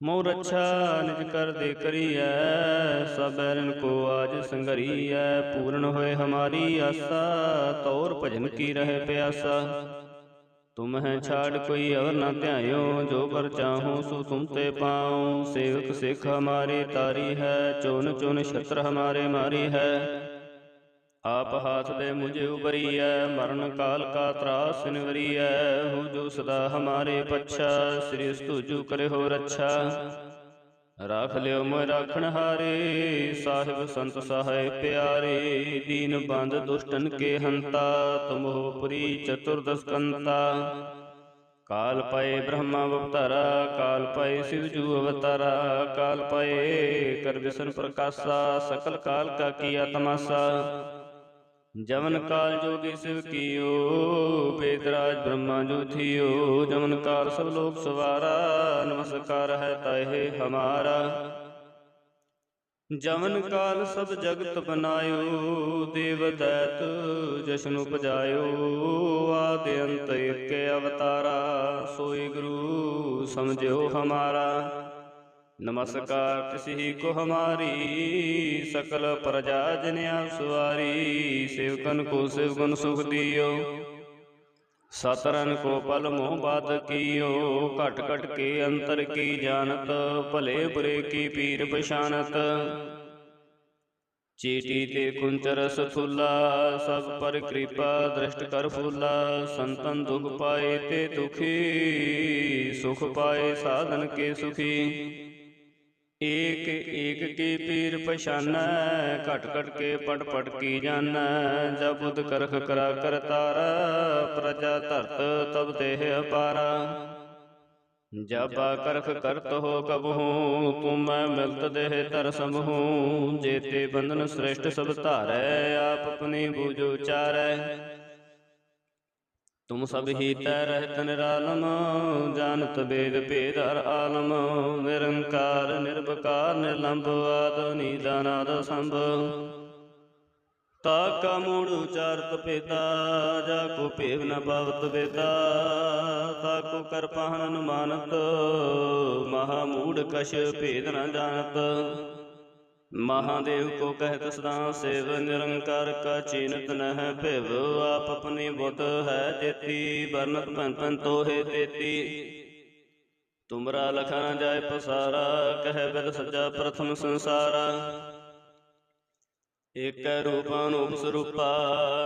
ਮੋਹ ਰੱਛਾ ਨਿਜ ਕਰ ਦੇ ਕਰੀਐ, ਸਭ ਬੈਰਨ ਕੋ ਆਜ ਸੰਗਰੀਐ। ਪੂਰਨ ਹੋਏ ਹਮਾਰੀ ਆਸਾ, ਤੌਰ ਭਜਨ ਕੀ ਰਹਿ ਪਿਆਸਾ। ਤੁਮਹਿ ਛਾੜ ਕੋਈ ਅਵਰ ਨਾ ਧਿਆਇਓ, ਜੋ ਵਰ ਚਾਹੋ ਸੋ ਤੁਮ ਤੇ ਪਾਉ। ਸੇਵਕ ਸਿੱਖ ਹਮਾਰੇ ਤਾਰੀ ਹੈ, ਚੁਨ ਚੁਨ ਛਤਰ ਹਮਾਰੇ ਮਾਰੀ ਹੈ। ਆਪ ਹਾਥ ਦੇ ਮੁਝੇ ਉਬਰੀਐ, ਮਰਨ ਕਾਲ ਕਾ ਤਰਾਸ ਨਿਵਰੀਐ। ਹੋ ਜੋ ਸਦਾ ਹਮਾਰੇ ਪੱਛਾ, ਸ੍ਰੀ ਤੁਜੂ ਕਰੇ ਹੋ ਰੱਛਾ। ਰਾਖ ਲਿਓ ਮੋਇ ਰਾਖਣ ਹਾਰੇ, ਸਾਹਿਬ ਸੰਤ ਸਹਾਇ ਪਿਆਰੇ। ਦੀਨ ਬੰਦ ਦੁਸ਼ਟਨ ਕੇ ਹੰਤਾ, ਤੁਮ ਹੋ ਪੁਰੀ ਚਤੁਰਦਸ ਕੰਤਾ। ਕਾਲ ਪਏ ਬ੍ਰਹਮਾ ਅਵਤਾਰਾ, ਕਾਲ ਪਏ ਸਿਵ ਜੂ ਅਵਤਾਰਾ। ਕਾਲ ਪਏ ਕਰ ਵਿਸ਼ਨ ਪ੍ਰਕਾਸ਼ਾ, ਸਕਲ ਕਾਲ ਕਾ ਕੀਆ ਤਮਾਸਾ। ਜਮਨ ਕਾਲ ਜੋਗੀ ਸਿਵ ਕੀਓ, ਬੇਦਰਾਜ ਬ੍ਰਹਮਾ ਜੋ ਥੀਓ। ਜਮਨ ਕਾਲ ਸਭ ਲੋਕ ਸਵਾਰਾ, ਨਮਸਕਾਰ ਹੈ ਤਾਹਿ ਹਮਾਰਾ। ਜਮਨ ਕਾਲ ਸਭ ਜਗਤ ਬਨਾਇਓ, ਦੇਵ ਦੈਤ ਜਸ਼ਨ ਉਪਜਾਇਓ। ਆਦਿ ਅੰਤ ਏਕ ਅਵਤਾਰਾ, ਸੋਈ ਗੁਰੂ ਸਮਝਿਓ ਹਮਾਰਾ। ਨਮਸਕਾਰ ਤਿਸਹੀ ਕੋ ਹਮਾਰੀ, ਸਕਲ ਪ੍ਰਜਾ ਜਨ ਆਪ ਸਵਾਰੀ। ਸੇਵਕਨ ਕੋ ਸਿਵ ਗੁਣ ਸੁਖ ਦਿਓ, ਸਤਰਨ ਕੋ ਪਲ ਮੋਹ ਬਾਧ ਕੀਓ। ਘਟ ਘਟ ਕੇ ਅੰਤਰ ਕੀ ਜਾਨਤ, ਭਲੇ ਬੁਰੇ ਕੀ ਪੀਰ ਪਛਾਨਤ। ਚੀਟੀ ਤੇ ਕੁੰਚਰ ਸਥੂਲਾ, ਸਭ ਪਰ ਕਿਰਪਾ ਦ੍ਰਿਸ਼ਟ ਕਰ ਫੂਲਾ। ਸੰਤਨ ਦੁਖ ਪਾਏ ਤੇ ਦੁਖੀ, ਸੁਖ ਪਾਏ ਸਾਧਨ ਕੇ ਸੁਖੀ। ਏਕ ਏਕ ਕੀ ਪੀਰ ਪਛਾਨੈ, ਘਟ ਘਟ ਕੇ ਪਟ ਪਟ ਕੀ ਜਾਨੈ। ਜਬ ਬੁਧ ਕਰਖ ਕਰਾ ਕਰਤਾਰਾ, ਪ੍ਰਜਾ ਧਰਤ ਤਬ ਦੇਹ ਅਪਾਰਾ। ਜਬ ਕਰਖ ਕਰਤ ਹੋ ਕਬਹੂ, ਤੁਮੈ ਮਿਲਤ ਦੇਹ ਧਰ ਸਮਹੂ। ਜੇਤੇ ਬੰਧਨ ਸ੍ਰੇਸ਼ਟ ਸਭ ਧਾਰੈ, ਆਪ ਆਪਣੀ ਬੂਝੋ ਚਾਰੈ। ਤੁਮ ਸਭ ਹੀ ਤੈ ਰਹਿਤ ਨਿਰਾਲਮ, ਜਾਨਤ ਬੇਦ ਭੇਦ ਹਰ ਆਲਮ। ਨਿਰੰਕਾਰ ਨਿਰਵਕਾਰ ਨਿਰਲੰਭ, ਆਦ ਨੀਦ ਅਨਾਦ ਸੰਭ। ਤਾ ਕਾ ਮੂੜ ਉਚਾਰਤ ਭੇਦਾ, ਜਾ ਕੋ ਭੇਵ ਨ ਪਾਵਤ ਵੇਦਾ। ਤਾ ਕੋ ਕਰ ਪਾਹਨ ਅਨੁਮਾਨਤ, ਮਹਾ ਮੂੜ ਕਛ ਭੇਦ ਨ ਜਾਨਤ। ਮਹਾਦੇਵ ਕੋ ਕਹਿਤ ਸਦਾ ਸੇਵ, ਨਿਰੰਕਾਰ ਕਾ ਚੀਨਤ ਨਹਿ ਭਿਵ। ਆਪ ਆਪਣੀ ਬੁੱਧ ਹੈ ਜੇਤੀ, ਬਰਨਤ ਭਨ ਭਨ ਤੋਹੇ ਤੇਤੀ। ਤੁਮਰਾ ਲਖਾ ਨ ਜਾਏ ਪਸਾਰਾ, ਕਹਿ ਬਿਦ ਸੱਜਾ ਪ੍ਰਥਮ ਸੰਸਾਰਾ। ਏਕੈ ਰੂਪ ਅਨੂਪ ਸਰੂਪਾ,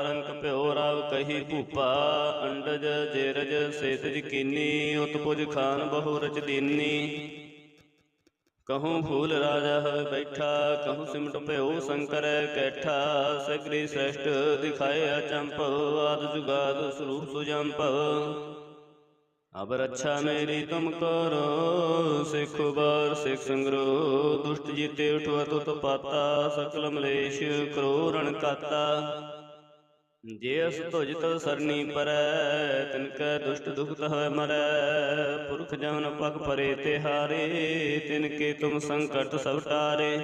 ਰੰਗ ਭਿਓ ਰਾਵ ਕਹੀ ਭੂਪਾ। ਅੰਡਜ ਜੇਰਜ ਸੇਤਜ ਕੀਨੀ, ਉਤਪੁਜ ਖਾਨ ਬਹੁ ਰਚ ਦੀਨੀ। ਕਹੂੰ ਫੂਲ ਰਾਜਾ ਹੋਇ ਬੈਠਾ, ਕਹੂੰ ਸਿਮਟ ਭਇਓ ਸ਼ੰਕਰ ਕੈਠਾ। ਸਗਰੀ ਸ੍ਰੇਸ਼ਟ ਦਿਖਾਏ ਅਚੰਭਵ, ਆਦਿ ਜੁਗਾਦ ਸਰੂਪ ਸੁਜੰਭਵ। ਅਬ ਰੱਛਾ ਮੇਰੀ ਤੁਮ ਕਰੋ, ਸਿੱਖ ਉਬਾਰ ਸਿੱਖ ਸੰਗਰੋ। ਦੁਸ਼ਟ ਜੀਤੇ ਉਠਵਤ ਉਤਪਾਤਾ, ਸਕਲ ਮਲੇਸ਼ ਕਰੋ ਰਣ ਕਾਤਾ। ਜੇ ਅਸ ਤੁਜ ਤਵ ਸਰਨੀ ਪਰੈ, ਤਿਨ ਕੈ ਦੁਸ਼ਟ ਦੁਖਤ ਹੈ ਮਰੈ। ਪੁਰਖ ਜਮਨ ਪਗ ਪਰੇ ਤਿਹਾਰੇ, ਤਿਨ ਕੇ ਤੁਮ ਸੰਕਟ ਸਭ ਟਾਰੇ।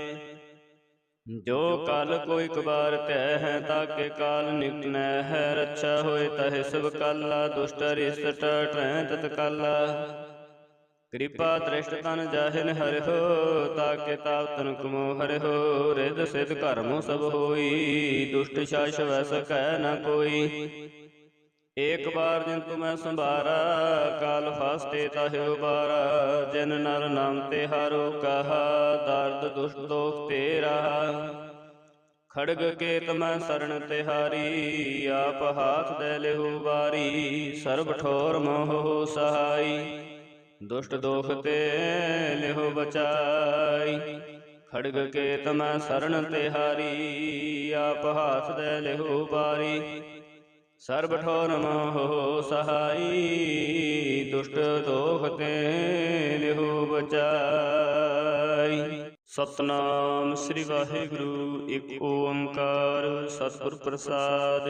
ਜੋ ਕਲ ਕੋ ਇਕ ਬਾਰ ਧੈ ਹੈ, ਤਾਕੇ ਕਾਲ ਨਿਕਟ ਨੈ ਹੈ। ਰੱਛਾ ਹੋਏ ਤਹਿ ਸਭ ਕਾਲਾ, ਦੁਸ਼ਟ ਅਰਿਸ਼ਟ ਟਰੈ ਤਤ ਕਾਲਾ। कृपा दृष्ट तन जाहिन हरिहो, ताके ताप तनक मोह हरिहो। रिद सिद्ध कर्मो सब होई, दुष्ट शास वै सकै न कोई। एक बार जिन तुम्हें संभारा, काल फास्ते ताहि उबारा। जिन नर नाम ते हारो कहा, दार्द दुष्ट दोख ते रहा। खड़ग केत मैं शरण तिहारी, आप हाथ दे लेहु बारी। सर्ब ठोर मोह सहाई, दुष्ट दोख ते लेहो बचाई। खड़ग केत मैं शरण तिहारी, आप हाथ दे लेहु बारी। सर्ब ठोर मोह सहाई, दुष्ट दोख ते लेहु बचाई। सतनाम श्री वाहिगुरु एक ओंकार सतਿਗੁਰ प्रसाद।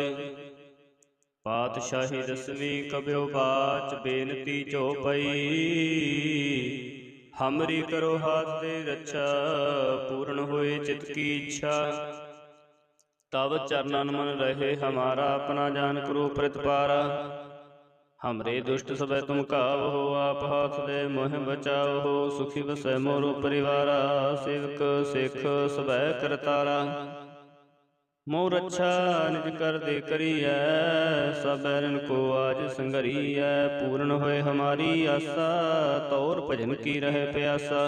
पातशाही दसवीं कब्यो बाच बेनती चौपई। हमरी करो हाथ दे रक्षा, पूर्ण होए चित की इच्छा। तब चरणन मन रहे हमारा, अपना जान करो प्रतिपारा। हमरे दुष्ट सबै तुम कावहो, आप हाथ दे मोह बचाओ। सुखी बसै मोरो परिवारा, सेवक सिख सबै करतारा। मोह रक्षा निज कर दे करियै, सब बैरन को आज संघरियै। पूर्ण होए हमारी आशा, तौर भजन की रहे प्यासा।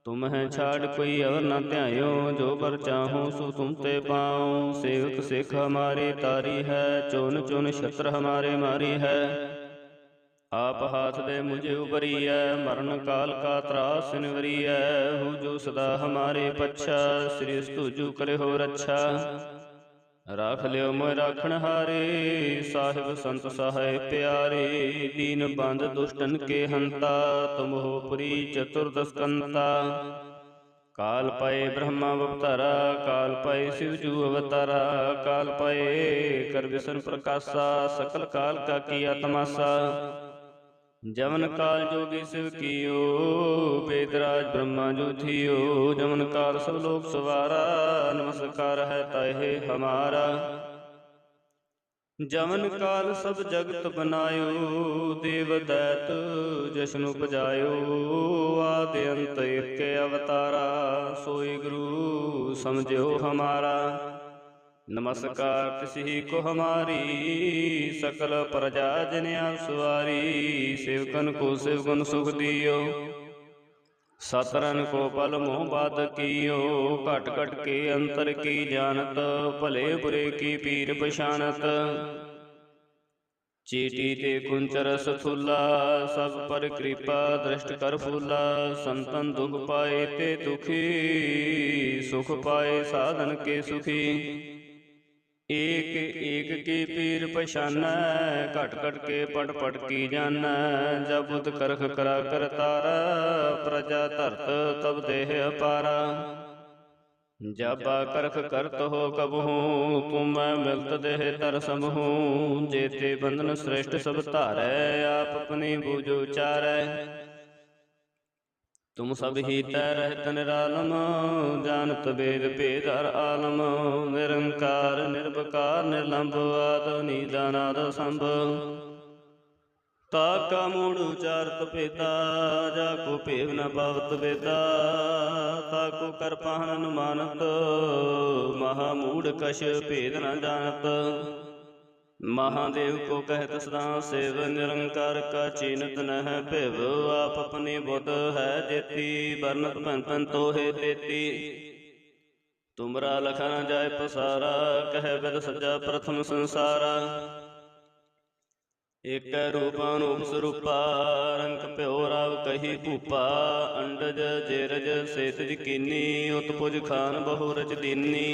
तुम है छाड़ कोई अवर न ध्यायो, जो बर चाहो सो तुम ते पाओ। सेवक सिख हमारे तारी है, चुन चुन छत्र हमारे मारी है। आप हाथ दे मुझे उबरियै, मरण काल का त्रास निवरियै। हो जो सदा हमारे पच्छा, श्री तुझु करे हो रक्षा। राख लियो मोय राखण हारे, साहिब संत सहाय प्यारे। दीन बंद दुष्टन के हंता, तुम हो पुरी चतुर्दस्कंता। काल पाए ब्रह्मा अवतारा, काल पाए शिवजू अवतारा। काल पाए कर विष्णु प्रकाशा, सकल काल का किया तमाशा। जमन काल जोगी शिव कियो, वेदराज ब्रह्मा जो थियो। जमन काल सब लोक सवारा, नमस्कार है ताहे हमारा। जमन काल सब जगत बनायो, देव दैत जश्न उपजायो। आदि अंत एक अवतारा, सोई गुरु समझो हमारा। नमस्कार तिसही को हमारी, सकल प्रजा जन सवारी। सेवकन को सेवगुण सुख दियो, सतरन को पल मोह बाध कियो। घट घट के अंतर की जानत, भले बुरे की पीर पछानत। चीटी ते कुंचर सथुला, सब पर कृपा दृष्ट कर फूला। संतन दुख पाए ते दुखी, सुख पाए साधन के सुखी। एक एक की पीर पछाना, घट घट के पट पट की जाना। जब बुद्ध करख करा कर तारा, प्रजा धरत तब देह अपारा। जब करख करत हो कबहू, तुम मिलत देह तर समहू। जेते बंधन श्रेष्ठ सब धारै, आप अपनी बूझो चारै। तुम सब ही तै रहत निरालम, जानत वेद भेद हर आलम। निरंकार निर्विकार निर्लंब, आद नीदानाद संभ। ताका मूढ़ उचारत भेदा, जाको भेव न पावत वेदा। ताको कर पाहन अनुमानत, महामूढ़ कछ भेद न जानत। महादेव को कहत सदा सेव, निरंकार का चीनत न है भिव। आप अपनी बुध है जेती, बरनत पन पन तो है तेती। तुमरा लखा न जाय पसारा, कह विद सजा प्रथम संसारा। एक रूप अनूप स्वरूपा, रंग प्यो राव कही भूपा। अंडज जेरज सेतज कीनी, उत्पुज खान बहु रच दीनी।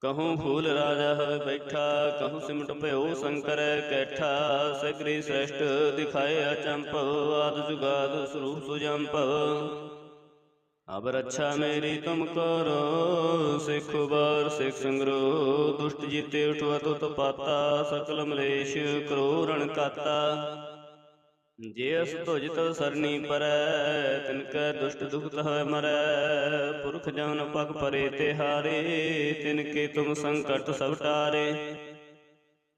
कहूँ फूल राजा हवे बैठा, कहूँ सिमट भयो शंकर कैठा। सगरी श्रेष्ठ दिखाए अचंप, आद जुगाद स्वरूप सुजंप। अब रक्षा मेरी तुम करो, सिख बार सिख संग्रो। दुष्ट जीते उठवा तो पाता, सकल मलेश करो रण काता। जे अस तुझ तव सरनी परै, तिनकै दुष्ट दुखत है मरै। पुरख जमन पग परे तिहारे, तिनके तुम संकट सब टारे।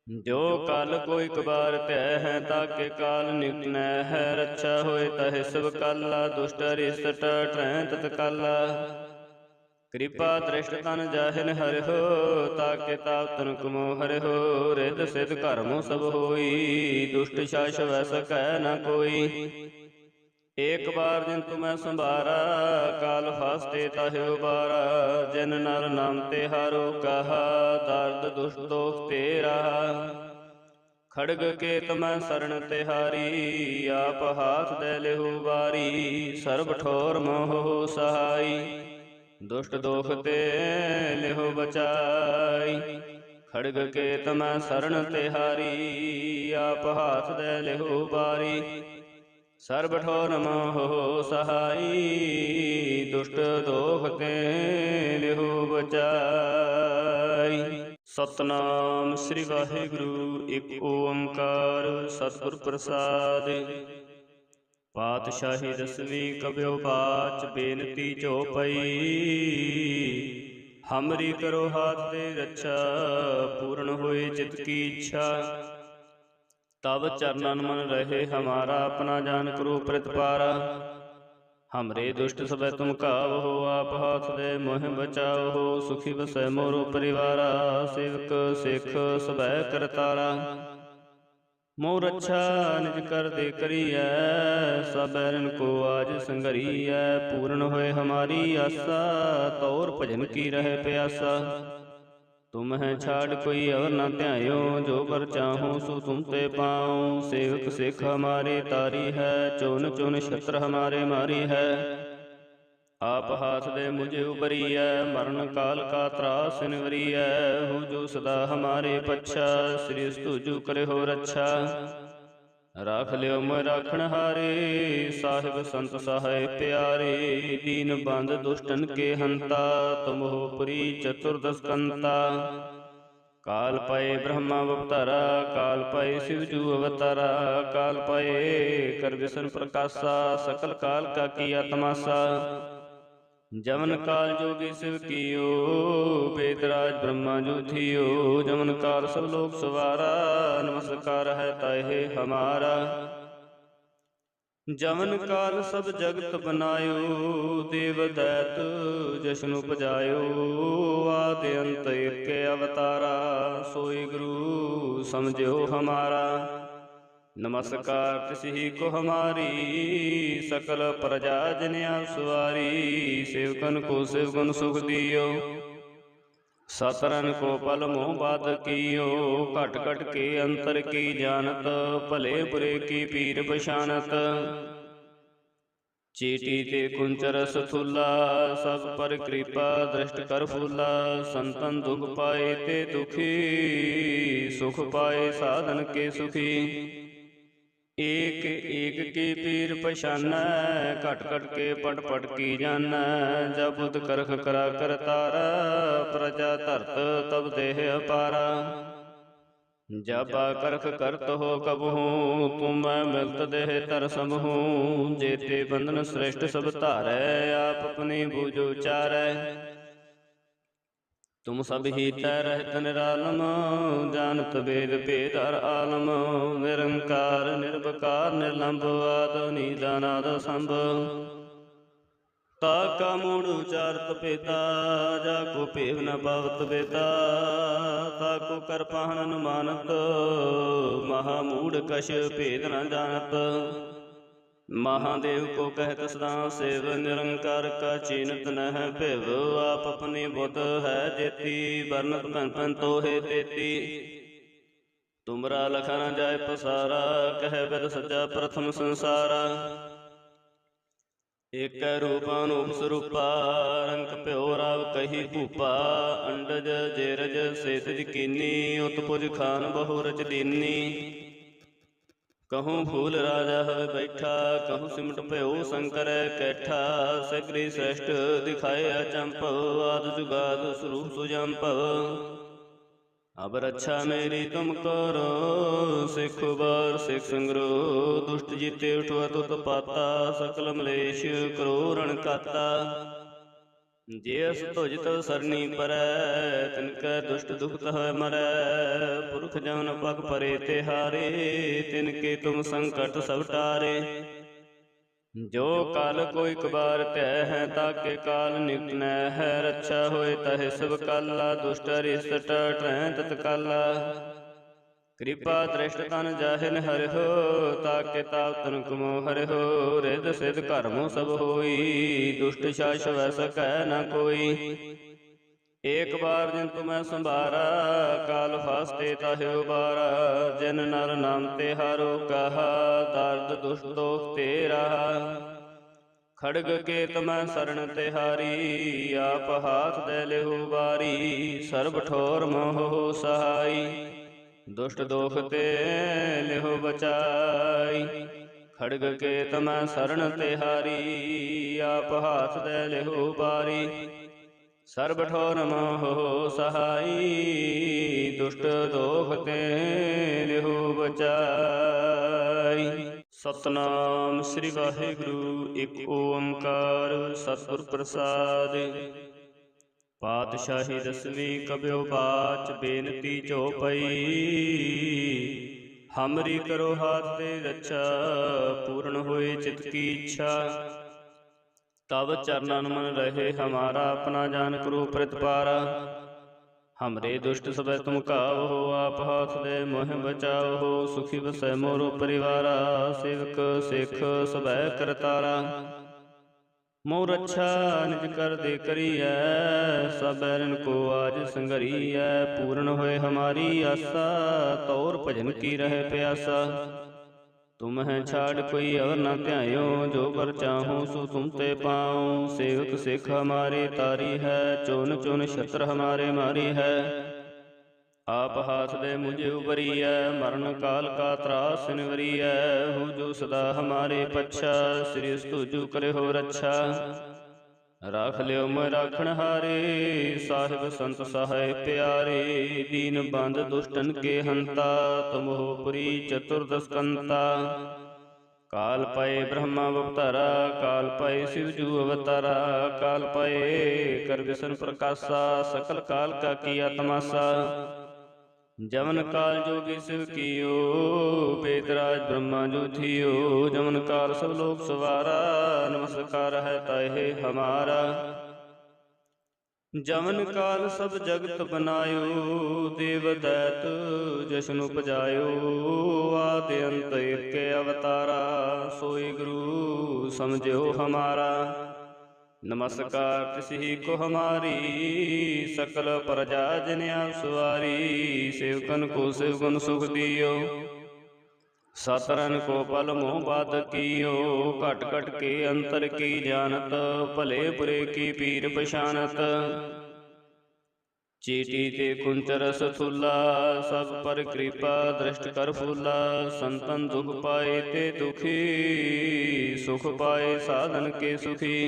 ਜੋ ਕਲ ਕੋਈ ਕਬਾਰ ਧੈ ਹੈ, ਤਾਕੇ ਕਾਲ ਨਿਕਨੈ ਹੈ। ਰੱਛਾ ਹੋਏ ਤਹਿ ਸਭ ਕਾਲਾ, ਦੁਸ਼ਟ ਅਰਿਸ਼ਟ ਟਰੈ ਤਤ ਕਾਲਾ। ਕਿਰਪਾ ਦ੍ਰਿਸ਼ਟ ਤਨ ਜਾਹਿਨ ਹਰਿਓ, ਤਾਕੇ ਤਾਪ ਤਨ ਕਮੋ ਹਰਿਓ। ਰਿੱਧ ਸਿੱਧ ਕਰਮੁ ਸਭ ਹੋਈ, ਦੁਸ਼ਟ ਸ਼ਾਸ ਵੈ ਸਕੈ ਨ ਕੋਈ। ਏਕ ਬਾਰ ਜਿਨ ਤੁਮੈ ਸੰਭਾਰਾ, ਕਾਲ ਫਾਸਤੇ ਤਾਹਿ ਉਬਾਰਾ। ਜਿਨ ਨਰ ਨਾਮ ਤੇ ਹਾਰੋ ਕਹਾ, ਦਰਦ ਦੁਸ਼ਟ ਦੋਖ ਤੇ ਰਾਹਾ। ਖੜਗ ਕੇਤ ਮੈਂ ਸਰਣ ਤਿਹਾਰੀ, ਆਪ ਹਾਥ ਦੇ ਲਿਹੂ ਵਾਰੀ। ਸਰਬ ਠੋਰ ਮੋਹ ਸਹਾਈ, ਦੁਸ਼ਟ ਦੋਖ ਤੇ ਲਿਹੋ ਬਚਾਈ। ਖੜਗ ਕੇਤ ਮੈਂ ਸਰਣ ਤਿਹਾਰੀ, ਆਪ ਹਾਥ ਦੇ ਲਿਹੂ ਵਾਰੀ। ਸਰਬ ਠੋਰ ਮੋਹ ਸਹਾਈ, ਦੁਸ਼ਟ ਦੋਖ ਤੇ ਲਿਹੋ ਬਚਾਈ। ਸਤਨਾਮ ਸ੍ਰੀ ਵਾਹਿਗੁਰੂ। ਇੱਕ ਓੰਕਾਰ ਸਤਿਗੁਰ ਪ੍ਰਸਾਦਿ। ਪਾਤਸ਼ਾਹੀ ਦਸਵੀਂ ਕਬਿਓ ਬਾਚ, ਬੇਨਤੀ ਝੋਪਈ। ਹਮਰੀ ਕਰੋ ਹਾਥ ਦੇ ਰੱਛਾ, ਪੂਰਨ ਹੋਏ ਚਿਤ ਕੀ ਇੱਛਾ। ਤਬ ਚਰਨਨ ਮਨ ਰਹੇ ਹਮਾਰਾ, ਆਪਣਾ ਜਾਨ ਕਰੋ ਪ੍ਰਤਪਾਰਾ। ਹਮਰੇ ਦੁਸ਼ਟ ਸਭੈ ਤੁਮ ਕਾਵਹੋ, ਆਪ ਹਾਥ ਦੇ ਮੋਹਿ ਬਚਾਵਹੋ। ਸੁਖੀ ਵਸੈ ਮੋਰੋ ਪਰਿਵਾਰਾ, ਸੇਵਕ ਸਿੱਖ ਸਭੈ ਕਰਤਾਰਾ। ਮੋਹ ਰੱਛਾ ਨਿਜ ਕਰ ਦੇ ਕਰੀਐ, ਸਭ ਬੈਰਨ ਕੋ ਆਜ ਸੰਘਰੀਐ। ਪੂਰਨ ਹੋਏ ਹਮਾਰੀ ਆਸਾ, ਤੌਰ ਭਜਨ ਕੀ ਰਹਿ ਪਿਆਸਾ। ਤੁਮ ਹੈ ਛਾੜ ਕੋਈ ਅਵਰ ਨ ਧਿਆਇਓ, ਜੋ ਬਰ ਚਾਹੋ ਸੋ ਤੁਮ ਤੇ ਪਾਉ। ਸੇਵਕ ਸਿੱਖ ਹਮਾਰੇ ਤਾਰੀ ਹੈ, ਚੁਨ ਚੁਨ ਛਤਰ ਹਮਾਰੇ ਮਾਰੀ ਹੈ। ਆਪ ਹਾਥ ਦੇ ਮੁਝ ਉਬਰੀਐ, ਮਰਨ ਕਾਲ ਕਾ ਤਰਾਸ ਨਿਵਰੀਐ। ਹੋ ਜੋ ਸਦਾ ਹਮਾਰੇ ਪੱਛਾ, ਸ੍ਰੀ ਤੁਜੁ ਕਰਿਓ ਰੱਛਾ। ਰਾਖ ਲਿਓ ਮੋਇ ਰਾਖਣ ਹਾਰੇ, ਸਾਹਿਬ ਸੰਤ ਸਹਾਇ ਪਿਆਰੇ। ਦੀਨ ਬੰਧ ਦੁਸ਼ਟਨ ਕੇ ਹੰਤਾ, ਤੁਮ ਹੋ ਪੁਰੀ ਚਤੁਰਦਸ ਕੰਤਾ। ਕਾਲ ਪਏ ਬ੍ਰਹਮਾ ਅਵਤਾਰਾ, ਕਾਲ ਪਏ ਸਿਵ ਜੂ ਅਵਤਾਰਾ। ਕਾਲ ਪਏ ਕਰ ਵਿਸ਼ਨ ਪ੍ਰਕਾਸ਼ਾ, ਸਕਲ ਕਾਲ ਕਾ ਕੀਆ ਤਮਾਸਾ। ਜਮਨ ਕਾਲ ਜੋਗੀ ਸਿਵ ਕੀਓ, ਬੇਦਰਾਜ ਬ੍ਰਹਮਾ ਜੂ ਥੀਓ। ਜਮਨ ਕਾਲ ਸਭ ਲੋਕ ਸਵਾਰਾ, ਨਮਸਕਾਰ ਹੈ ਤਾਹਿ ਹਮਾਰਾ। ਜਮਨ ਕਾਲ ਸਭ ਜਗਤ ਬਨਾਇਓ, ਦੇਵ ਦੈਤ ਜਸ਼ਨ ਉਪਜਾਇਓ। ਆਦਿ ਅੰਤ ਏਕ ਅਵਤਾਰਾ, ਸੋਈ ਗੁਰੂ ਸਮਝਿਓ ਹਮਾਰਾ। ਨਮਸਕਾਰ ਤਿਸਹੀ ਕੋ ਹਮਾਰੀ, ਸਕਲ ਪ੍ਰਜਾ ਜਨ ਆਪ ਸਵਾਰੀ। ਸੇਵਕਨ ਕੋ ਸਿਵਗੁਣ ਸੁਖ ਦਿਓ, ਸਤਰਨ ਕੋ ਪਲ ਮੋਹ ਬਾਧ ਕੀਓ। ਘਟ ਘਟ ਕੇ ਅੰਤਰ ਕੀ ਜਾਨਤ, ਭਲੇ ਬੁਰੇ ਕੀ ਪੀਰ ਪਛਾਨਤ। ਚੀਟੀ ਤੇ ਕੁੰਚਰ ਸਥੂਲਾ, ਸਭ ਪਰ ਕਿਰਪਾ ਦ੍ਰਿਸ਼ਟ ਕਰ ਫੂਲਾ। ਸੰਤਨ ਦੁਖ ਪਾਏ ਤੇ ਦੁਖੀ, ਸੁਖ ਪਾਏ ਸਾਧਨ ਕੇ ਸੁਖੀ। ਏਕ ਏਕ ਕੀ ਪੀਰ ਪਛਾਨੈ, ਘਟ ਘਟ ਕੇ ਪਟ ਪਟ ਕੀ ਜਾਨੈ। ਜਬ ਬੁਧ ਕਰਖ ਕਰਾ ਕਰਤਾਰਾ, ਪ੍ਰਜਾ ਧਰਤ ਤਬ ਦੇਹ ਅਪਾਰਾ। ਜਬ ਕਰਖ ਕਰਤ ਹੋ ਕਬਹੂ, ਤੁਮੈ ਮਿਲਤ ਦੇਹ ਧਰ ਸਮਹੂ। ਜੇਤੇ ਬੰਧਨ ਸ੍ਰਿਸ਼ਟ ਸਭ ਧਾਰੈ, ਆਪ ਆਪਣੀ ਬੂਝ ਉਚਾਰੈ। ਤੁਮ ਸਭ ਹੀ ਤੈ ਰਹਿਤ ਨਿਰਾਲਮ, ਜਾਨਤ ਵੇਦ ਭੇਦ ਹਰ ਆਲਮ। ਨਿਰੰਕਾਰ ਨਿਰਵਕਾਰ ਨਿਰਲੰਭ, ਆਦ ਨੀਲ ਅਨਾਦ ਸੰਭ। ਤਾ ਕਾ ਮੂੜ ਉਚਾਰਤ ਭੇਦਾ, ਜਾ ਕੋ ਭੇਵ ਨ ਪਾਵਤ ਵੇਦਾ। ਤਾ ਕੋ ਕਰ ਪਾਹਣ ਅਨੁਮਾਨਤ, ਮਹਾ ਮੂੜ ਕਛ ਭੇਦ ਨ ਜਾਣਤ। ਮਹਾਦੇਵ ਕੋ ਕਹਿਤ ਸਦਾ ਸੇਵ, ਨਿਰੰਕਾਰ ਕਾ ਚੀਨਤ ਨਹਿ ਭਿਵ। ਆਪ ਆਪਣੀ ਬੁੱਧ ਹੈ ਜੇਤੀ, ਵਰਨਤ ਭੈਨ ਭੈਨ ਤੋਹੇ ਤੇਤੀ। ਤੁਮਰਾ ਲਖਾ ਨ ਜਾਇ ਪਸਾਰਾ, ਕਹਿ ਬਿਦ ਸੱਚਾ ਪ੍ਰਥਮ ਸੰਸਾਰਾ। ਏਕੈ ਰੂਪ ਅਨੂਪ ਸਰੂਪਾ, ਰੰਗ ਭਿਓ ਰਾਵ ਕਹੀ ਭੂਪਾ। ਅੰਡਜ ਜੇਰਜ ਸੇਤਿਜ ਕੀਨੀ, ਉਤ ਪੁਜ ਖਾਨ ਬਹੁ ਰਚ ਦੀਨੀ। ਕਹੂੰ ਫੂਲ ਰਾਜਾ ਹੋਇ ਬੈਠਾ, ਕਹੂੰ ਸਿਮਟ ਭਇਓ ਸ਼ੰਕਰ ਕੈਠਾ। ਸਗਰੀ ਸ੍ਰੇਸ਼ਟ ਦਿਖਾਏ ਅਚੰਭਵ, ਆਦਿ ਜੁਗਾਦ ਸਰੂਪ ਸੁਜੰਭਵ। ਅਬ ਰੱਛਾ ਮੇਰੀ ਤੁਮ ਕਰੋ, ਸਿੱਖ ਉਬਾਰ ਸਿੱਖ ਸੰਗਰੋ। ਦੁਸ਼ਟ ਜੀਤੇ ਉਠਵਤ ਉਤਪਾਤਾ, ਸਕਲ ਮਲੇਸ਼ ਕਰੋ ਰਣ ਘਾਤਾ। जे अस तुझ तव सरनी परै, तिनकै दुष्ट दुखत है मरै। पुरख जमन पग परे तिहारे, तिनके तुम संकट सब टारे। जो काल कोई कबार तय है, ताके काल निकट न है। रक्षा होए तहे सब काला, दुष्ट अरिष्ट टटै तत्काला। कृपा दृष्ट तन जाहिन हरि हो, ताके ताप तन कुमो हरि हो। रिद सिद्ध कर्मो सब होई, दुष्ट शास वै सकै न कोई। एक बार जिन तुम्हें संभारा, काल फास्ते ताहे उबारा। जिन नर नाम तिहारो कहा, दर्द दुष्ट दोख ते रहा। खड़ग केत मैं शरण तिहारी, आप हाथ दे लेहु बारी। सर्ब ठोर मोह सहाई, दुष्ट दोख ते लेहो बचाई। खड़ग केत मैं शरण तिहारी, आप हाथ दे लेहो बारी। सर्ब ठोर मोह सहाई, दुष्ट दोख ते लेहो बचाई। सतनाम श्री वाहिगुरु एक ओंकार सतगुर प्रसाद। पातशाही दसवीं कब्यो बाच बेनती चौपई। हमरी करो हाथ दे रक्षा, पूर्ण होए चित की इच्छा। तब चरणन मन रहे हमारा, अपना जान करो प्रतिपारा। हमरे दुष्ट सबै तुम काव हो, आप हाथ दे मोह बचाओ हो। सुखी बसै मोरो परिवारा, सेवक सिख सबै करतारा। मोर रक्षा निज कर दे करियै, सब बैरन को आज संघरियै। पूर्ण होए हमारी आशा, तौर भजन की रहे प्यासा। तुम्हें छाड़ कोई और न ध्यायो, जो बर चाहो सो तुम ते पाओ। सेवक सिख हमारे तारी है, चुन चुन छत्र हमारे मारी है। आप हाथ दे मुझे उबरियै, मरण काल का त्रास निवरियै। हो जो सदा हमारे पच्छा, श्री स्तुजु करे हो रक्षा। राख लियो मैं राखण हारे, साहिब संत सहाय प्यारे। दीन बंद दुष्टन के हंता, तुम हो पुरी चतुर्दश कंता। काल पाए ब्रह्मा अवतारा, काल पाए शिवजू अवतारा। काल पाए कर विष्णु प्रकाशा, सकल काल का किया तमाशा। जमन काल जोगी शिव कियो, बेदराज ब्रह्मा जो थियो। जमन काल सब लोग सवारा, नमस्कार है ताहे हमारा। जमन काल सब जगत बनायो, देव दैत जशन उपजायो। आदि अंत एक अवतारा, सोई गुरु समझो हमारा। नमस्कार तिसही को हमारी, सकल प्रजा जन आप सवारी। सेवकन को सेवगुण सुख दियो, सतरन को पल मोह बात कियो। घट घट के अंतर की जानत, भले बुरे की पीर पछानत। चीटी ते कुंचर सथुला, सब पर कृपा दृष्ट कर फूला। संतन दुख पाए ते दुखी, सुख पाए साधन के सुखी।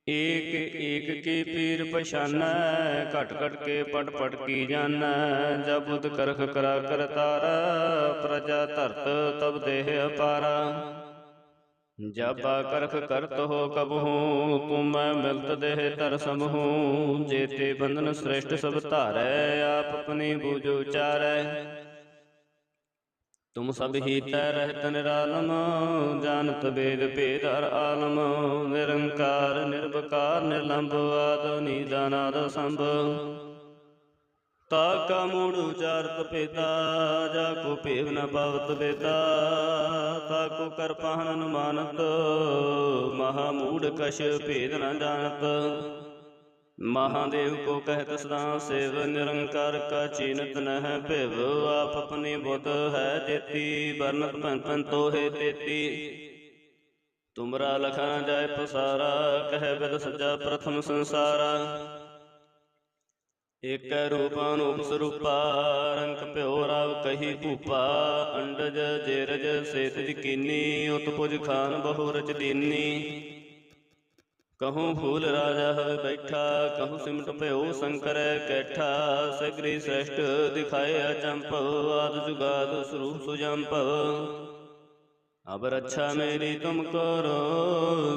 एक एक की पीर पछाना, घट घट के पट पट की जाना। जब बुध करख करा कर तारा, प्रजा धरत तब देह अपारा। जब करख करत हो कबहू, तुम मिलत देह तर समहू। जेते बंधन श्रेष्ठ सब धारै, आप अपनी बूझो चारै। तुम सब ही तै रहत निरालम, जानत वेद भेद हर आलम। निरंकार निर्विकार निर्लंब, आद निदानाद संभ। ताका मूढ़ उचारत पेता, जाको पेव न पावत बेता। ताको कर पाहन अनुमानत, महामूढ़ कश भेद न जानत। महादेव को कहत सदा सेव, निरंकार का चीनत न है भिव। आप अपनी बुद्ध है जेती, बरनत पन पन तो है तेती। तुमरा लखा न जाय पसारा, कह बिद सजा प्रथम संसारा। एक रूप अनूप स्वरूपा, रंग प्यो राव कही भूपा। अंडज जेरज सेतज कीनी, उत्पुज खान बहु रच दीनी। कहूँ फूल राजा है बैठा, कहूँ सिमट भयो शंकर कैठा। सगरी श्रेष्ठ दिखाए अचंपव, आद जुगाद स्वरूप सुजंपव। अब रक्षा मेरी तुम करो,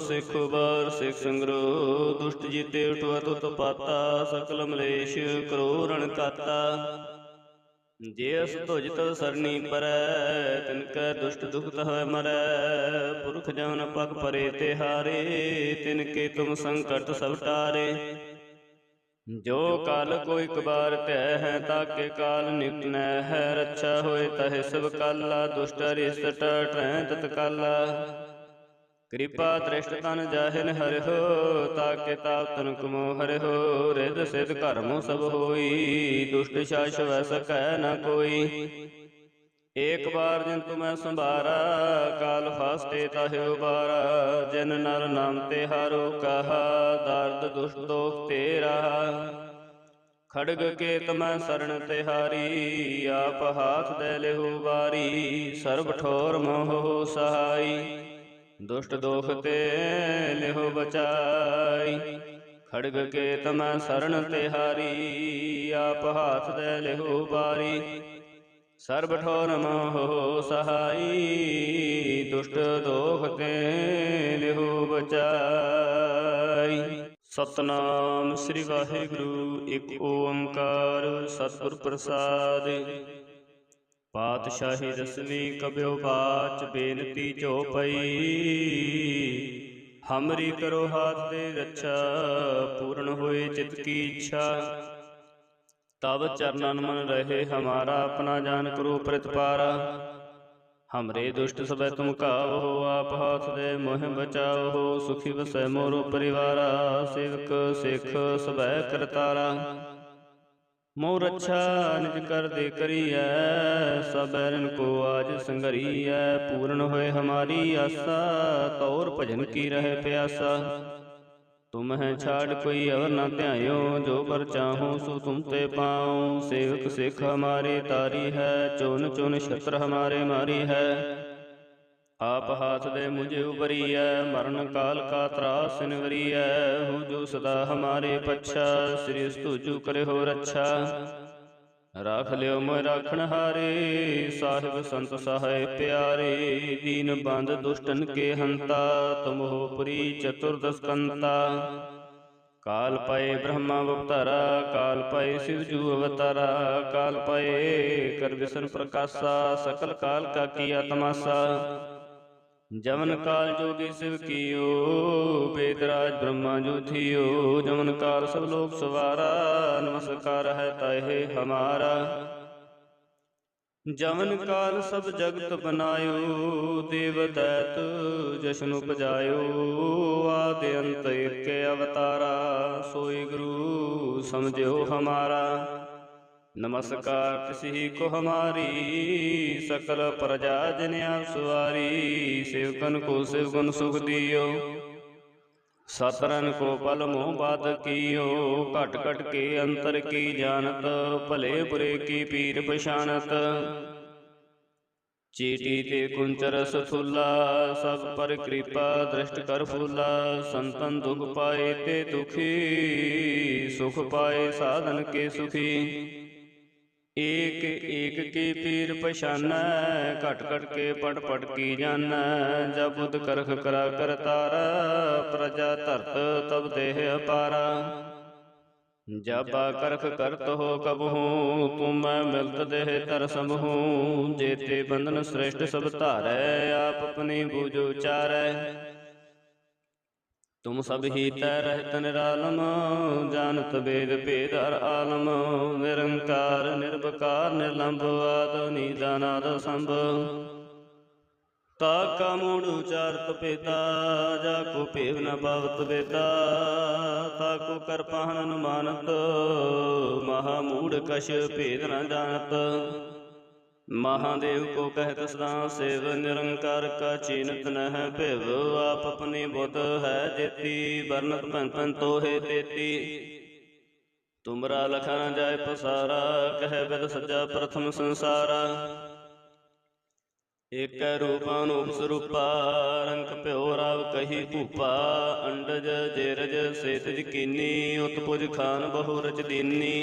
सिख बार सिख संग्रो। दुष्ट जीते उठवत उत्पाता, सकल मलेश करो रण काता। जे अस तुझ तव सरनी परै, तिनकै दुष्ट दुखत है मरै। पुरख जमन पग परे तिहारे, तिनके तुम संकट सब टारे। जो काल कोई कबार तै है, ताके काल निकट न है। रक्षा होए तहे सब काला, दुष्ट अरिष्ट टटरै तत्काला। कृपा दृष्ट तन जाहिन हरि हो, ताके ताप तनक मोह हरि हो। रिद सिद्ध कर्म सब होई, दुष्ट शास वै सकै न कोई। एक बार जिन तुम्हें संभारा, काल फास्ते ताहि उबारा। जिन नर नाम तिहारो कहा, दार्द दुष्ट दोख तेरा। खड़ग के तमै शरण तिहारी, आप हाथ दे लेहु बारी। सर्ब ठोर मोह सहाई, दुष्ट दोख ते लेहो बचाई। खड़ग के तमै शरण तिहारी, आप हाथ दे लेहो बारी। सर्ब ठोर मोह सहाई, दुष्ट दोख ते लेहो बचाई। सतनाम श्री वाहिगुरु, एक ओंकार सतਿਗੁਰ प्रसाद। पातशाही दसवीं कब्यो बाच, बेनती चौपई। हमरी करो हाथ दे रक्षा, पूर्ण होए चित की इच्छा। तब चरणन मन रहे हमारा, अपना जान करो प्रतिपारा। हमरे दुष्ट सबै तुम कावहो, आप हाथ दे मोह बचाओ। सुखी वसै मोरो परिवारा, सेवक सिख सबै करतारा। मोह रक्षा निज कर दे करियै, सब बैरन को आज संघरियै। पूर्ण होए हमारी आशा, तौर भजन की रहे प्यासा। तुम है छाड़ कोई अवर न ध्यायो, जो बर चाहो सो तुम ते पाओ। सेवक सिख हमारे तारी है, चुन चुन छत्र हमारे मारी है। आप हाथ दे मुझे उबरियै, मरण काल का त्रास निवरियै। हो जो सदा हमारे पच्छा, श्री तुझु करे हो रक्षा। राख लियो मोय राखण हारे, साहिब संत सहाय प्यारे। दीन बंद दुष्टन के हंता, तुम हो पुरी चतुर्दश कंता। काल पाए ब्रह्मा अवतारा, काल पाए शिवजू अवतारा। काल पाए कर विष्णु प्रकाशा, सकल काल का किया तमाशा। जमन काल जोगी शिव कियो, वेदराज ब्रह्मा जो थियो। जमन काल सब लोग सवारा, नमस्कार है ताहे हमारा। जमन काल सब जगत बनायो, देव दैत जशन उपजायो। आदि अंत एक अवतारा, सोई गुरु समझो हमारा। नमस्कार तिसि को हमारी, सकल प्रजा जन आप सवारी। सेवकन को शिवगुण सुख दियो, सतरन को पल मोह बात कियो। घट घट के अंतर की जानत, भले बुरे की पीर पछानत। चीटी ते कुंचर सथुला, सब पर कृपा दृष्ट कर फूला। संतन दुख पाए ते दुखी, सुख पाए साधन के सुखी। एक एक की पीर पछानै, घट घट के पट पट की जानै। जब बुध करख करा कर तारा, प्रजा धरत तब देह अपारा। जब करख करत हो कबहू, तुम मिलत देह तर सबहू। जेते बंधन श्रेष्ठ सब धारै, आप अपनी बूझो चारै। तुम सब ही तै रहत निरालम, जानत वेद भेद हर आलम। निरंकार निर्विकार निर्लंभ, आद निदानाद संभ। ताका मूढ़ उचारत पेता, जाको पेव न पावत बेता। ताको कर पाहन अनुमानत, महामूढ़ कश भेद न जानत। महादेव को कहत सदा सेव, निरंकार का चीनत न है भिव। आप अपनी बुध है जेती, बरनत पन पन तो है तेती। तुमरा लखा न जाय पसारा, कह विद सज्जा प्रथम संसारा। एक रूप अनूप स्वरूपा, रंग प्यो राव कही भूपा। अंडज जेरज सेतज कीनी, उत्पुज खान बहु रच दीनी।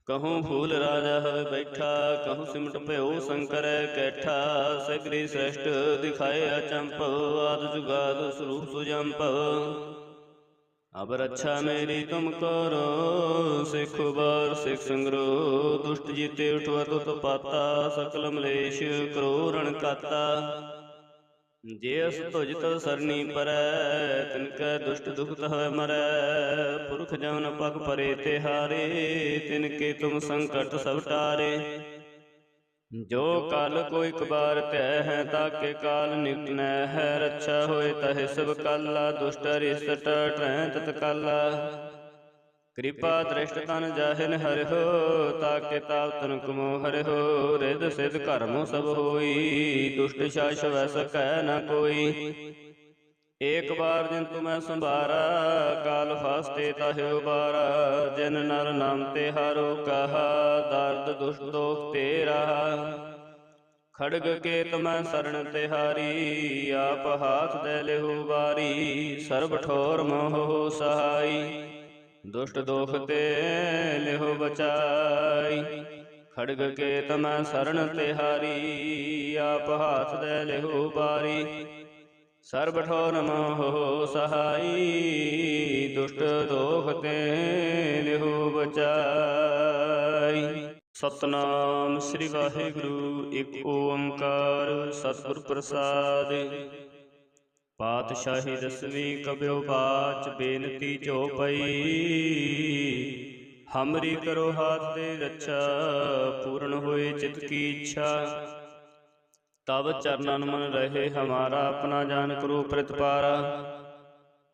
कहूँ फूल राजा हवे बैठा, कहूँ सिमट भयो शंकर कैठा। सगरी श्रेष्ठ दिखाए अचंप, आद जुगाद स्वरूप सुजंप। अब रक्षा मेरी तुम करो, सिख बार सिख संग्रो। दुष्ट जीते उठवा तो पाता, सकल मलेश करो रण काता। जे अस तुझ तव सरनी परै, तिनकै दुष्ट दुखत हवै मरै। पुरख जमन पग परे तिहारे, तिनके तुम संकट सब टारे। जो काल को एक बार तय है, ताके काल निकट न है। रक्षा होए तहे सब काला, दुष्ट अरिष्ट टरै तत्काला। कृपा दृष्ट तन जाहिन हरि हो, ताके ताप तन कुमो हरि हो। रिद सिद्ध कर्मो सब होई, दुष्ट शास वै सकै न कोई। एक बार जिन तुम्हें संभारा, काल फास्ते ताहि उबारा। जिन नर नाम तिहारो कहा, दर्द दुष्ट दोख ते रहा। खड़ग के तुम्हें शरण तिहारी, आप हाथ दे लेहु बारी। सर्ब ठोर मोह सहाई, दुष्ट दोख ते लेहो बचाई। खड़ग के तमै शरण तिहारी, आप हाथ दे लेहो बारी। सर्ब ठोर मोह सहाई, दुष्ट दोख ते लेहो बचाई। सतनाम श्री वाहिगुरु एक ओंकार सतगुर प्रसाद। पातशाही दसवीं कब्यो बाच बेनती जो पई। हमरी करो हाथ दे रक्षा, पूर्ण होए चित की इच्छा। तब चरणन मन रहे हमारा, अपना जान करो प्रतिपारा।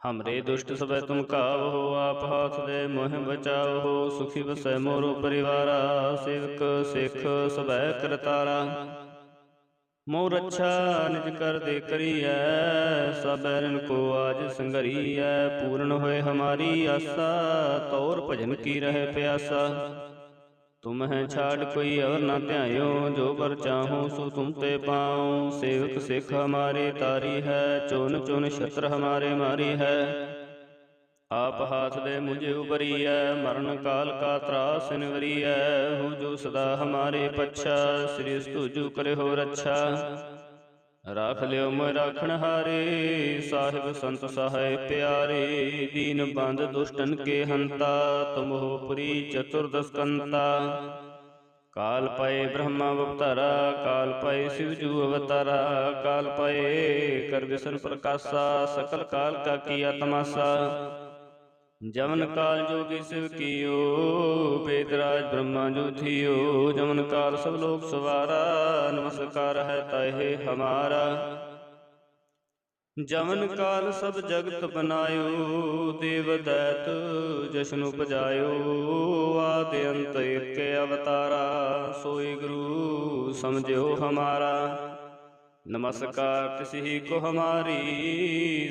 हमरे दुष्ट सब तुम कावहो, आप हाथ दे मोह बचाओ हो। सुखी बसै मोरो परिवारा, सेवक सिख सब करतारा। मोर रक्षा निज कर दे करिय, सब बैरन को आज संगरिय। पूर्ण होए हमारी आशा, तौर भजन की रहे प्यासा। तुम्हें छाड़ कोई और न ध्यायो, जो बर चाहो सो तुम ते पाओ। सेवक सिख हमारे तारी है, चुन चुन शस्त्र हमारे मारी है। आप हाथ दे मुझे उबरिय, मरण काल का त्रास निवरिय। हो जो सदा हमारे पच्छा, श्री स्तुजु करे हो रक्षा। राख लियो मोय राखण हारे, साहिब संत सहाय प्यारे। दीन बंद दुष्टन के हंता, तुम हो पुरी चतुर्दश कंता। काल पाए ब्रह्मा अवतारा, काल पाए शिवजू अवतारा। काल पाए कर विष्णु प्रकाशा, सकल काल का किया तमाशा। जमन काल जोगी शिव कियो, वेदराज ब्रह्मा जो थियो। जमन काल सब लोग सवारा, नमस्कार है ताहे हमारा। जमन काल सब जगत बनायो, देव दैत जशन उपजायो। आदि अंत एक अवतारा, सोई गुरु समझो हमारा। नमस्कार तिसही को हमारी,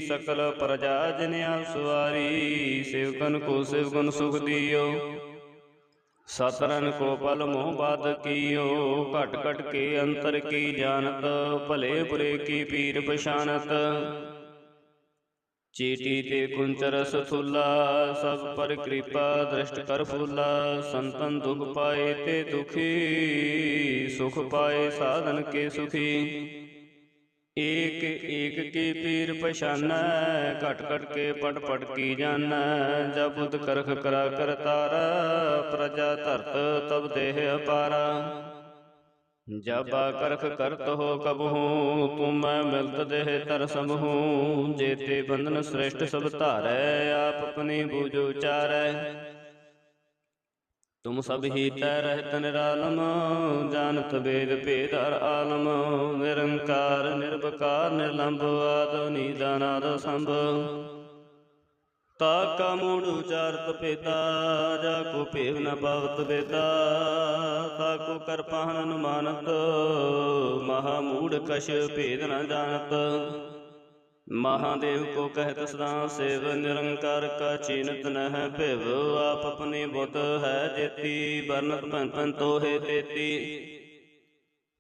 सकल प्रजा जन सवारी। सेवकन को सेवगुण सुख दियो, सतरन को पल मोह बात कियो। घट घट के अंतर की जानत, भले बुरे की पीर पछानत। चीटी ते कुंचर सथुला, सब पर कृपा दृष्ट कर फूला। संतन दुख पाए ते दुखी, सुख पाए साधन के सुखी। एक एक की पीर पछाना, घट घट के पट पट की जाना। जब बुध करख करा कर तारा, प्रजा धरत तब देह अपारा। जब करख करत हो कबहू, तुम मिलत देह तर सबहू। जेते बंधन श्रेष्ठ सब धारै, आप अपनी बूझो चारै। तुम सब ही तै रहत निरालम, जानत वेद भेद हर आलम। निरंकार निर्विकार निर्लंब, आद नीदानाद संभ। ताका मूढ़ उचारत पेता, जाको पेव न पावत बेता। ताको कर पाहन अनुमानत, महामूढ़ कश भेद न जानत। महादेव को कहत सदा सेव, निरंकार का चीनत न है भिव। आप अपनी बुत है जेती, बरनत पन पन तो है तेती।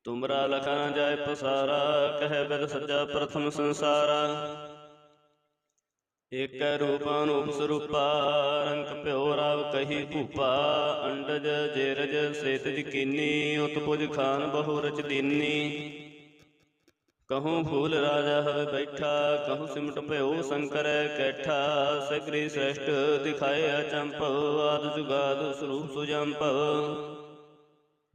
तुमरा लखा न जाय पसारा, कह बिद सज्जा प्रथम संसारा। ਏਕੈ ਰੂਪ ਅਨੂਪ ਸਰੂਪਾ ਰੰਗ ਭਿਓ ਰਾਵ ਕਹੀ ਭੂਪਾ ਅੰਡਜ ਜੇਰਜ ਸੇਤਜ ਕੀਨੀ ਉਤ ਪੁਜ ਖਾਨ ਬਹੁ ਰਚ ਦੀਨੀ ਕਹੂੰ ਫੂਲ ਰਾਜਾ ਹਵੇ ਬੈਠਾ ਕਹੂੰ ਸਿਮਟ ਭਇਓ ਸ਼ੰਕਰੈ ਕੈਠਾ ਸਗਰੀ ਸ੍ਰੇਸ਼ਟ ਦਿਖਾਏ ਅਚੰਭਵ ਆਦ ਜੁਗਾਦ ਸਰੂਪ ਸੁਜੰਭਵ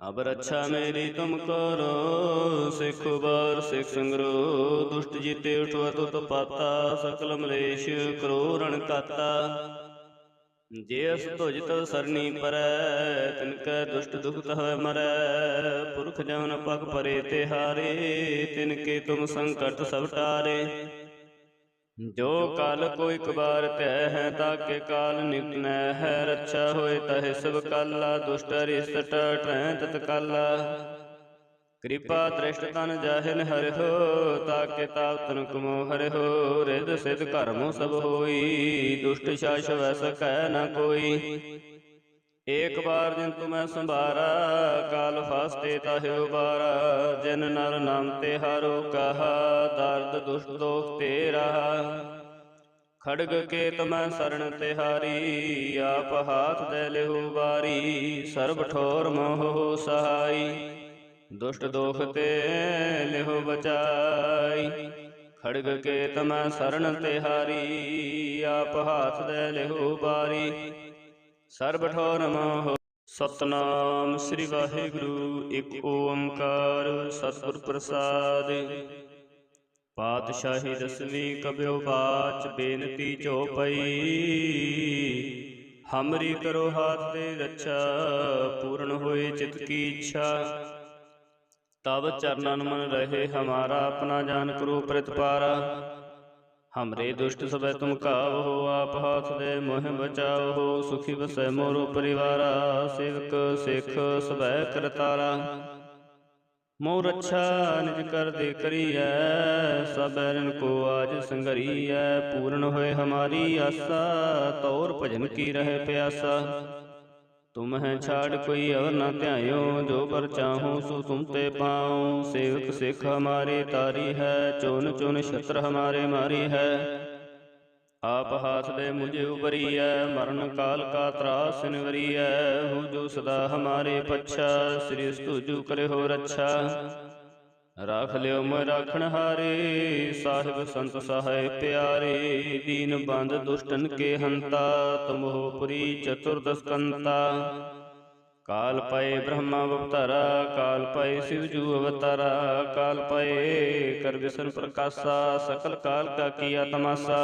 ਅਬ ਰੱਛਾ ਮੇਰੀ ਤੁਮ ਕਰੋ ਸਿੱਖ ਬਾਰ ਸਿੱਖ ਸੰਗਰੋ ਦੁਸ਼ਟ ਜੀਤੇ ਉਠਵਾ ਤੁਤ ਪਾਤਾ ਸਕਲ ਮਲੇਸ਼ ਕਰੋ ਰਣ ਕਾਤਾ ਜੇ ਅਸ ਤੁਜ ਤਵ ਸਰਣੀ ਪਰੈ ਤਿਨ ਕੈ ਦੁਸ਼ਟ ਦੁਖਤ ਹੋਇ ਮਰੈ ਪੁਰਖ ਜਮਨ ਪਗ ਪਰੇ ਤੇ ਹਾਰੇ ਤਿਨ ਕੇ ਤੁਮ ਸੰਕਟ ਸਭ ਟਾਰੇ ਜੋ ਕਲ ਕੋ ਇਕ ਬਾਰ ਧੈ ਹੈ ਤਾਕੇ ਕਾਲ ਨਿਕਨੈ ਹੈ ਰੱਛਾ ਹੋਏ ਤਹਿ ਸਭ ਕਾਲਾ ਦੁਸ਼ਟ ਰਿਸ਼ਟ ਟਰੈ ਤਤ ਕਾਲਾ ਕਿਰਪਾ ਦ੍ਰਿਸ਼ਟ ਤਨ ਜਾਹਿਨ ਹਰਿਓ ਤਾਕੇ ਤਾਪ ਤਨ ਕਮੋ ਹਰਿਓ ਰਿਦ ਸਿਧ ਕਰਮੋ ਸਭ ਹੋਈ ਦੁਸ਼ਟ ਸ਼ਾਸ ਵੈ ਸਕੈ ਨ ਕੋਈ ਏਕ ਬਾਰ ਜਿਨ ਤੁਮੈ ਸੰਭਾਰਾ ਕਾਲ ਫਾਸਤੇ ਤਾਹਿ ਉਬਾਰਾ ਜਿਨ ਨਰ ਨਾਮ ਤੇ ਹਾਰੋ ਕਹਾ ਦਰਦ ਦੁਸ਼ਟ ਦੋਖ ਤੇ ਰਹਾ ਖੜਗ ਕੇ ਤੁਮੈ ਸਰਣ ਤਿਹਾਰੀ ਆਪ ਹਾਥ ਦੇ ਲਿਹੁ ਬਾਰੀ ਸਰਬ ਠੋਰ ਮੋਹ ਸਹਾਈ ਦੁਸ਼ਟ ਦੋਖ ਤੇ ਲਿਹੁ ਬਚਾਈ ਖੜਗ ਕੇ ਤਮੈ ਸਰਣ ਤਿਹਾਰੀ ਆਪ ਹਾਥ ਦੇ ਲਿਹੁ ਬਾਰੀ ਸਰਬ ਠੋਰ ਮੋਹ ਸਤਨਾਮ ਸ੍ਰੀ ਵਾਹਿਗੁਰੂ ਇੱਕ ਓੰਕਾਰ ਸਤਿਗੁਰ ਪ੍ਰਸਾਦਿ ਪਾਤਸ਼ਾਹੀ ਦਸਵੀਂ ਕਬਿਓ ਬਾਚ ਬੇਨਤੀ ਚਉਪਈ ਹਮਰੀ ਕਰੋ ਹਾਥ ਦੇ ਰੱਛਾ ਪੂਰਨ ਹੋਏ ਚਿਤ ਕੀ ਇੱਛਾ ਤਬ ਚਰਨਨ ਮਨ ਰਹੇ ਹਮਾਰਾ ਆਪਣਾ ਜਾਨ ਕਰੋ ਪ੍ਰਤਪਾਰਾ ਹਮਰੇ ਦੁਸ਼ਟ ਸਭੈ ਤੁਮ ਕਾਵੋ ਆਪ ਹਾਥ ਦੇ ਮੋਹਿ ਬਚਾਵੋ ਸੁਖੀ ਵਸੈ ਮੋਰੋ ਪਰਿਵਾਰਾ ਸੇਵਕ ਸਿੱਖ ਸਭੈ ਕਰਤਾਰਾ ਮੋਹ ਰੱਛਾ ਨਿਜ ਕਰ ਦੇ ਕਰੀਐ ਸਭ ਐਰਨ ਕੋ ਆਜ ਸੰਗਰੀਐ ਪੂਰਨ ਹੋਏ ਹਮਾਰੀ ਆਸਾ ਤੌਰ ਭਜਨ ਕੀ ਰਹਿ ਪਿਆਸਾ ਤੁਮ ਹੈ ਛਾੜ ਕੋਈ ਅਵਰ ਨਾ ਧਿਆਇਓ ਜੋ ਪਰ ਚਾਹੋ ਸੋ ਤੁਮ ਤੇ ਪਾਉ ਸੇਵਕ ਸਿੱਖ ਹਮਾਰੇ ਤਾਰੀ ਹੈ ਚੁਨ ਚੁਨ ਛਤਰ ਹਮਾਰੇ ਮਾਰੀ ਹੈ ਆਪ ਹਾਥ ਦੇ ਮੁਝੇ ਉਬਰੀਐ ਮਰਨ ਕਾਲ ਕਾ ਤਰਾਸ ਨਿਵਰੀਐ ਹੋ ਜੋ ਸਦਾ ਹਮਾਰੇ ਪੱਛਾ ਸ੍ਰੀ ਤੁਜੂ ਕਰੇ ਹੋ ਰੱਛਾ ਰਾਖ ਲਿਓ ਮੈਂ ਰਾਖਣ ਹਾਰੇ ਸਾਹਿਬ ਸੰਤ ਸਹਾਇ ਪਿਆਰੇ ਦੀਨ ਬੰਦ ਦੁਸ਼ਟਨ ਕੇ ਹੰਤਾ ਤੁਮਹੁ ਪੁਰੀ ਚਤੁਰਦਸ ਕੰਤਾ ਕਾਲ ਪਏ ਬ੍ਰਹਮਾ ਅਵਤਾਰਾ ਕਾਲ ਪਏ ਸਿਵ ਜੂ ਅਵਤਾਰਾ ਕਾਲ ਪਏ ਕਰ ਵਿਸ਼ਨ ਪ੍ਰਕਾਸ਼ਾ ਸਕਲ ਕਾਲ ਕਾ ਕੀਆ ਤਮਾਸਾ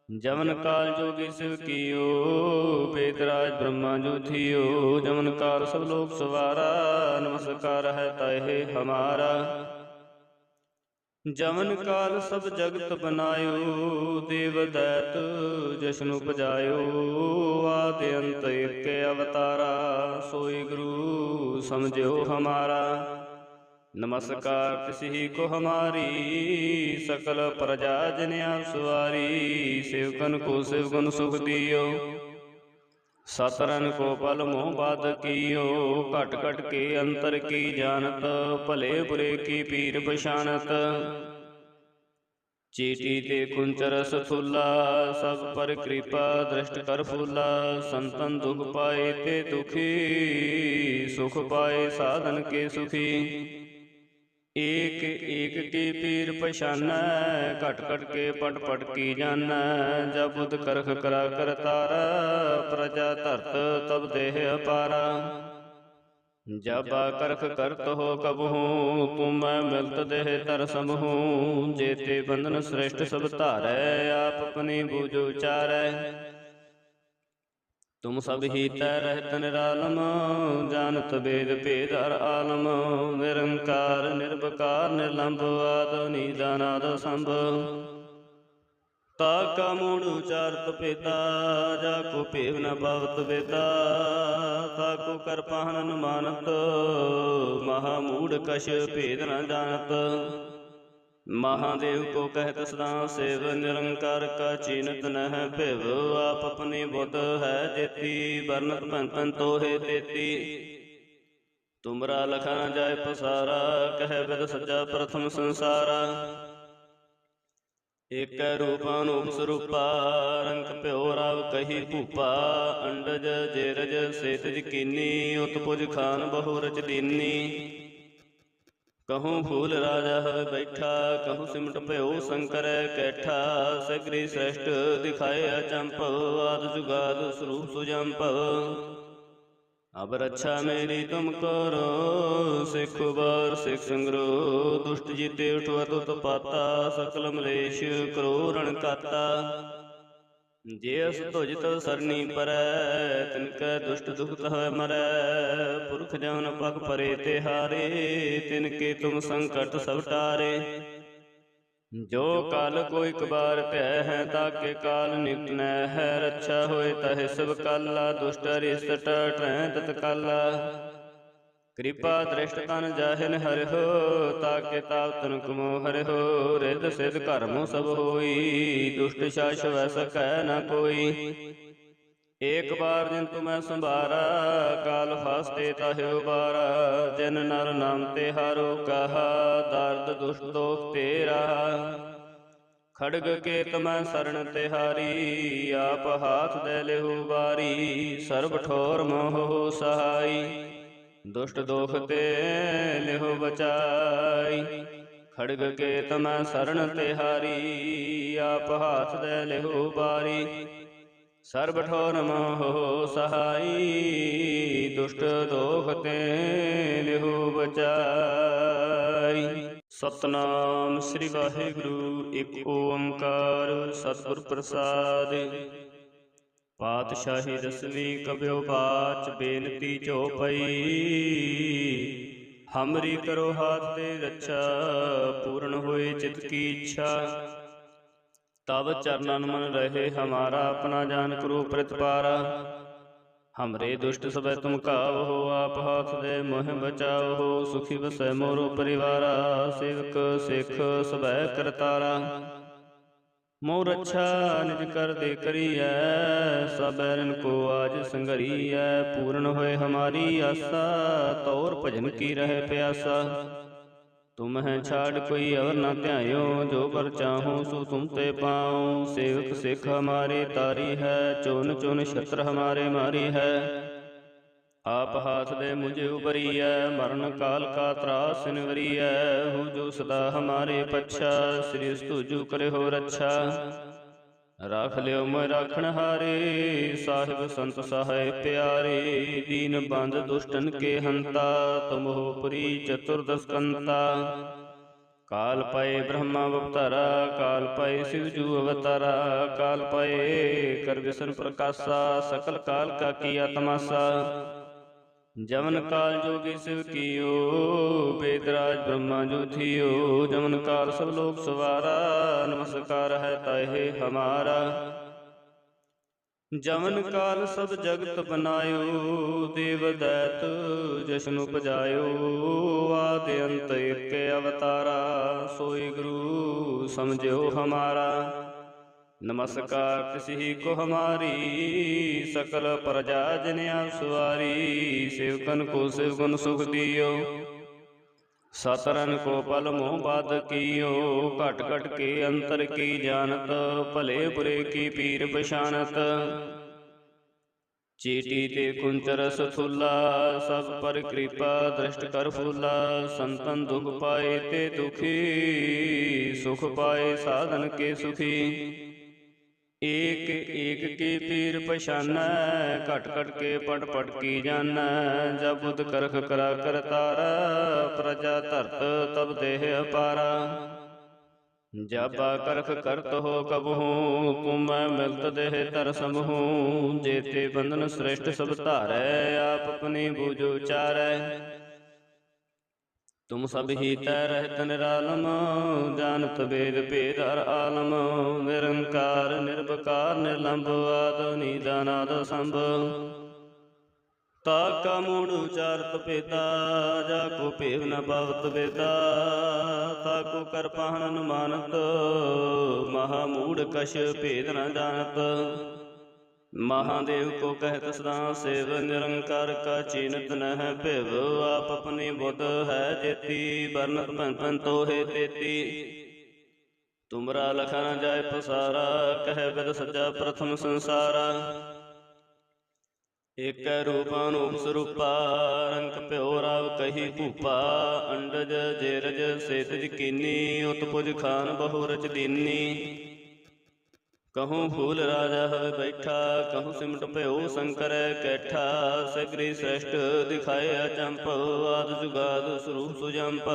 ਜਮਨ ਕਾਲ ਜੋਗੀ ਸਿਵ ਕੀਓ ਬੇਦਰਾਜ ਬ੍ਰਹਮਾ ਜੋ ਥਿਓ ਜਮਨ ਕਾਲ ਸਭ ਲੋਕ ਸਵਾਰਾ ਨਮਸਕਾਰ ਹੈ ਤਾਹਿ ਹਮਾਰਾ ਜਮਨ ਕਾਲ ਸਭ ਜਗਤ ਬਨਾਇਓ ਦੇਵ ਦੈਤ ਜਸ਼ਨ ਉਪਜਾਇਓ ਆਦਿ ਅੰਤ ਏਕ ਅਵਤਾਰਾ ਸੋਈ ਗੁਰੂ ਸਮਝਿਓ ਹਮਾਰਾ ਨਮਸਕਾਰ ਤਿਸਹੀ ਕੋ ਹਮਾਰੀ ਸਕਲ ਪ੍ਰਜਾ ਜਨ ਆਪ ਸਵਾਰੀ ਸੇਵਕਨ ਕੋ ਸਿਵਗੁਣ ਸੁਖ ਦਿਓ ਸਤਰਨ ਕੋ ਪਲ ਮੋਹ ਬਾਧ ਕੀਓ ਘਟ ਘਟ ਕੇ ਅੰਤਰ ਕੀ ਜਾਣਤ ਭਲੇ ਬੁਰੇ ਕੀ ਪੀਰ ਪਛਾਨਤ ਚੀਟੀ ਤੇ ਕੁੰਚਰ ਸਥੂਲਾ ਸਭ ਪਰ ਕਿਰਪਾ ਦ੍ਰਿਸ਼ਟ ਕਰ ਫੂਲਾ ਸੰਤਨ ਦੁਖ ਪਾਏ ਤੇ ਦੁਖੀ ਸੁਖ ਪਾਏ ਸਾਧਨ ਕੇ ਸੁਖੀ ਏਕ ਏਕ ਕੀ ਪੀਰ ਪਛਾਨੈ ਘਟ ਘਟ ਕੇ ਪਟ ਪਟ ਕੀ ਜਾਨੈ ਜਬ ਬੁਧ ਕਰਖ ਕਰਾ ਕਰਤਾਰਾ ਪ੍ਰਜਾ ਧਰਤ ਤਬ ਦੇਹ ਅਪਾਰਾ ਜਬ ਕਰਖ ਕਰਤ ਹੋ ਕਬਹੂ ਤੁਮੈ ਮਿਲਤ ਦੇਹ ਧਰ ਸਮਹੂ ਜੇਤੇ ਬੰਧਨ ਸ੍ਰੇਸ਼ਟ ਸਭ ਧਾਰੈ ਆਪ ਆਪਣੀ ਬੂਝ ਉਚਾਰੈ ਤੁਮ ਸਭ ਹੀ ਤੈ ਰਹਿਤ ਨਿਰਾਲਮ ਜਾਨਤ ਬੇਦ ਭੇਦ ਹਰ ਆਲਮ ਨਿਰੰਕਾਰ ਨਿਰਵਕਾਰ ਨਿਰਲੰਭ ਆਦ ਨੀਦਾਨਾਦ ਸੰਭ ਤਾ ਕਾ ਮੂੜ ਉਚਾਰਤ ਪੇਤਾ ਜਾ ਕੋ ਭੇਵ ਨ ਪਾਵਤ ਵੇਤਾ ਤਾ ਕੋ ਕਰ ਪਾਹਨ ਨ ਮਾਨਤ ਮਹਾ ਮੂੜ ਕਛ ਭੇਦ ਨ ਜਾਣਤ महादेव को कहत सदा सेव निरंकार का चीनत न है भिव आप अपनी बुद्ध है जेती वर्णत पंतन तो है तेती तुमरा लखा न जाय पसारा कह विद सज्जा प्रथम संसारा ਏਕੈ ਰੂਪ ਅਨੂਪ ਸਰੂਪਾ ਰੰਗ ਭਿਓ ਰਾਵ ਕਹੀ ਭੂਪਾ ਅੰਡਜ ਜੇਰਜ ਸੇਤਜ ਕੀਨੀ ਉਤ ਪੁਜ ਖਾਨ ਬਹੁ ਰਚ ਦੀਨੀ ਕਹੂੰ ਫੂਲ ਰਾਜਾ ਹਵੇ ਬੈਠਾ ਕਹੂੰ ਸਿਮਟ ਭਇਓ ਸ਼ੰਕਰੈ ਕੈਠਾ ਸਗਰੀ ਸ੍ਰੇਸ਼ਟ ਦਿਖਾਏ ਅਚੰਭਵ ਆਦਿ ਜੁਗਾਦ ਸਰੂਪ ਸੁਜੰਭਵ ਅਬ ਰੱਛਾ ਮੇਰੀ ਤੁਮ ਕਰੋ ਸਿੱਖ ਬਾਰ ਸਿੱਖ ਸੰਗਰੋ ਦੁਸ਼ਟ ਜੀਤੇ ਉਠਵਾ ਤੁਤ ਪਾਤਾ ਸਕਲ ਮਲੇਸ਼ ਕਰੋ ਰਣ ਕਾਤਾ ਜੇ ਅਸ ਤੁਜ ਤਵ ਸਰਨੀ ਪਰੈ ਤਿਨ ਕੈ ਦੁਸ਼ਟ ਦੁਖ ਤਹ ਮਰੈ ਪੁਰਖ ਜਨ ਪਗ ਪਰੇ ਤੇ ਹਾਰੇ ਤਿਨ ਕੇ ਤੁਮ ਸੰਕਟ ਸਭ ਟਾਰੇ ਜੋ ਕਲ ਕੋ ਇਕ ਬਾਰ ਧੈ ਹੈ ਤਾਕੇ ਕਾਲ ਨਿਕਟ ਨੈ ਹੈ ਰੱਛਾ ਹੋਏ ਤਹਿ ਸਭ ਕਾਲਾ ਦੁਸ਼ਟ ਅਰਿਸ਼ਟ ਟਰੈ ਤਤ ਕਾਲਾ ਕਿਰਪਾ ਦ੍ਰਿਸ਼ਟ ਤਨ ਜਾਹਿਨ ਹਰਿਓ ਤਾਕੇ ਤਾਪ ਤਨ ਕਮੋ ਹਰਿਓ ਰਿਦ ਸਿਧ ਕਰਮੁ ਸਭ ਹੋਈ ਦੁਸ਼ਟ ਸ਼ਾਸ ਵੈ ਸਕੈ ਨ ਕੋਈ ਏਕ ਬਾਰ ਜਿਨ ਤੁਮੈ ਸੰਭਾਰਾ ਕਾਲ ਫਾਸਤੇ ਤਾਹਿਓ ਬਾਰਾ ਜਿਨ ਨਰ ਨਾਮ ਤੇ ਹਾਰੋ ਕਹਾ ਦਰਦ ਦੁਸ਼ਟ ਦੋਖ ਤੇਰਾ ਖੜਗ ਕੇ ਤਮੈ ਸਰਣ ਤਿਹਾਰੀ ਆਪ ਹਾਥ ਦੇ ਲਿਹੁ ਬਾਰੀ ਸਰਬ ਠੋਰ ਮੋਹ ਸਹਾਈ ਦੁਸ਼ਟ ਦੋਖ ਤੇ ਲਿਹੁ ਬਚਾਈ ਖੜਗ ਕੇ ਤਮੈ ਸਰਣ ਤਿਹਾਰੀ ਆਪ ਹਾਥ ਦੇ ਲਿਹੁ ਬਾਰੀ ਸਰਬ ਠੋਰ ਮੋਹ ਸਹਾਈ ਦੁਸ਼ਟ ਦੋਖ ਤੇ ਲਿਹੁ ਬਚਾਈ। ਸਤਨਾਮ ਸ੍ਰੀ ਵਾਹਿਗੁਰੂ ਇੱਕ ਓੰਕਾਰ ਸਤਿਗੁਰ ਪ੍ਰਸਾਦਿ। ਪਾਤਸ਼ਾਹੀ ਦਸਵੀਂ ਕਬਿਓ ਬਾਚ ਬੇਨਤੀ ਚਉਪਈ ਹਮਰੀ ਕਰੋ ਹਾਥ ਤੇ ਰੱਛਾ ਪੂਰਨ ਹੋਏ ਚਿਤ ਕੀ ਇੱਛਾ ਤਬ ਚਰਨਨ ਮਨ ਰਹੇ ਹਮਾਰਾ ਆਪਣਾ ਜਾਨ ਕਰੋ ਪ੍ਰਤਪਾਰਾ ਹਮਰੇ ਦੁਸ਼ਟ ਸਭੈ ਤੁਮ ਕਾਵਹੋ ਆਪ ਹਾਥ ਦੇ ਮੋਹਿ ਬਚਾਵਹੋ ਸੁਖੀ ਵਸੈ ਮੋਰੋ ਪਰਿਵਾਰਾ ਸੇਵਕ ਸਿੱਖ ਸਭੈ ਕਰਤਾਰਾ ਮੋਹ ਰੱਛਾ ਨਿਜ ਕਰ ਦੇ ਕਰੀਐ ਸਭ ਬੈਰਨ ਕੋ ਆਜ ਸੰਘਰੀਐ ਪੂਰਨ ਹੋਏ ਹਮਾਰੀ ਆਸਾ ਤੌਰ ਭਜਨ ਕੀ ਰਹਿ ਪਿਆਸਾ ਤੁਮਹਿ ਛਾੜ ਕੋਈ ਅਵਰ ਨਾ ਧਿਆਇਓ ਜੋ ਪਰ ਚਾਹੂੰ ਸੋ ਤੁਮ ਤੇ ਪਾਉ ਸੇਵਕ ਸਿੱਖ ਹਮਾਰੇ ਤਾਰੀ ਹੈ ਚੁਨ ਚੁਨ ਛਤਰ ਹਮਾਰੇ ਮਾਰੀ ਹੈ ਆਪ ਹਾਥ ਦੇ ਮੁਝੇ ਉਬਰੀਐ ਮਰਨ ਕਾਲ ਕਾ ਤਰਾਸ ਨਿਵਰੀਐ ਹੂ ਜੋ ਸਦਾ ਹਮਾਰੇ ਪੱਛਾ ਸ੍ਰੀ ਤੁਜੂ ਕਰੇ ਹੋ ਰੱਛਾ ਰਾਖ ਲਿਓ ਮੈਂ ਰਾਖਣ ਹਾਰੇ ਸਾਹਿਬ ਸੰਤ ਸਹਾਇ ਪਿਆਰੇ ਦੀਨ ਬੰਦ ਦੁਸ਼ਟਨ ਕੇ ਹੰਤਾ ਤੁਮ ਹੋ ਪੁਰੀ ਚਤੁਰਦਸ ਕੰਤਾ ਕਾਲ ਪਏ ਬ੍ਰਹਮਾ ਅਵਤਾਰਾ ਕਾਲ ਪਏ ਸਿਵ ਜੂ ਅਵਤਾਰਾ ਕਾਲ ਪਏ ਕਰ ਵਿਸ਼ਨ ਪ੍ਰਕਾਸ਼ਾ ਸਕਲ ਕਾਲ ਕਾ ਕੀਆ ਤਮਾਸਾ ਜਮਨ ਕਾਲ ਜੋਗੀ ਸਿਵ ਕੀਓ ਬੇਦਰਾਜ ਬ੍ਰਹਮਾ ਜੋ ਥੀਓ ਜਮਨ ਕਾਲ ਸਭ ਲੋਕ ਸਵਾਰਾ ਨਮਸਕਾਰ ਹੈ ਤਾਹੇ ਹਮਾਰਾ ਜਮਨ ਕਾਲ ਸਭ ਜਗਤ ਬਨਾਇਓ ਦੇਵ ਦੈਤ ਜਸ਼ਨ ਉਪਜਾਇਓ ਆਦਿ ਅੰਤ ਏਕ ਅਵਤਾਰਾ ਸੋਈ ਗੁਰੂ ਸਮਝਿਓ ਹਮਾਰਾ नमस्कार तिसि को हमारी सकल प्रजा जनिया सुवारी सेवकन को सेवगुण सुख दियो सतरन को पल मोह बाध कियो घट घट के अंतर की जानत भले बुरे की पीर पछानत चीटी ते कुंचर सथुला सब पर कृपा दृष्ट कर फूला संतन दुख पाए ते दुखी सुख पाए साधन के सुखी एक एक के पीर पछाना घट घट के पट पट की जाना जब बुद्ध करख करा कर तारा प्रजा धरत तब देह अपारा जब करख करत हो कबहू तुम मिलत देह तर समहू जेते बंधन श्रेष्ठ सब धारै आप अपनी बूझो चारै तुम सब ही तै रहत निरालम जानत वेद भेद हर आलम निरंकार निर्विकार निर्लंब आद निदानाद संभ ताका मूढ़ उचारत भेदा जाको भेव न पावत वेदा ताको कर पाहन अनुमानत महामूढ़ कश भेद न जानत महादेव को कहत सदा सेव निरंकार का चीनत न है भिव आप अपनी बुद्ध है जेती बरनत भन भन तो है तेती ਤੁਮਰਾ ਲਖਾ ਨ ਜਾਏ ਪਸਾਰਾ, ਕਹਿ ਬਿਦ ਸੱਜਾ ਪ੍ਰਥਮ ਸੰਸਾਰਾ। ਏਕੈ ਰੂਪ ਅਨੂਪ ਸਰੂਪਾ, ਰੰਗ ਭਿਓ ਰਾਵ ਕਹੀ ਭੂਪਾ। ਅੰਡਜ ਜੇਰਜ ਸੇਤਜ ਕੀਨੀ, ਉਤ ਪੁਜ ਖਾਨ ਬਹੁ ਰਚ ਦੀਨੀ। ਕਹੂੰ ਫੂਲ ਰਾਜਾ ਹਵੇ ਬੈਠਾ, ਕਹੂੰ ਸਿਮਟ ਭਿਓ ਸ਼ੰਕਰ ਕੈਠਾ। ਸਗਰੀ ਸ੍ਰੇਸ਼ਟ ਦਿਖਾਏ ਅਚੰਪ, ਆਦ ਜੁਗਾਦ ਸਰੂਪ ਸੁਜੰਪ।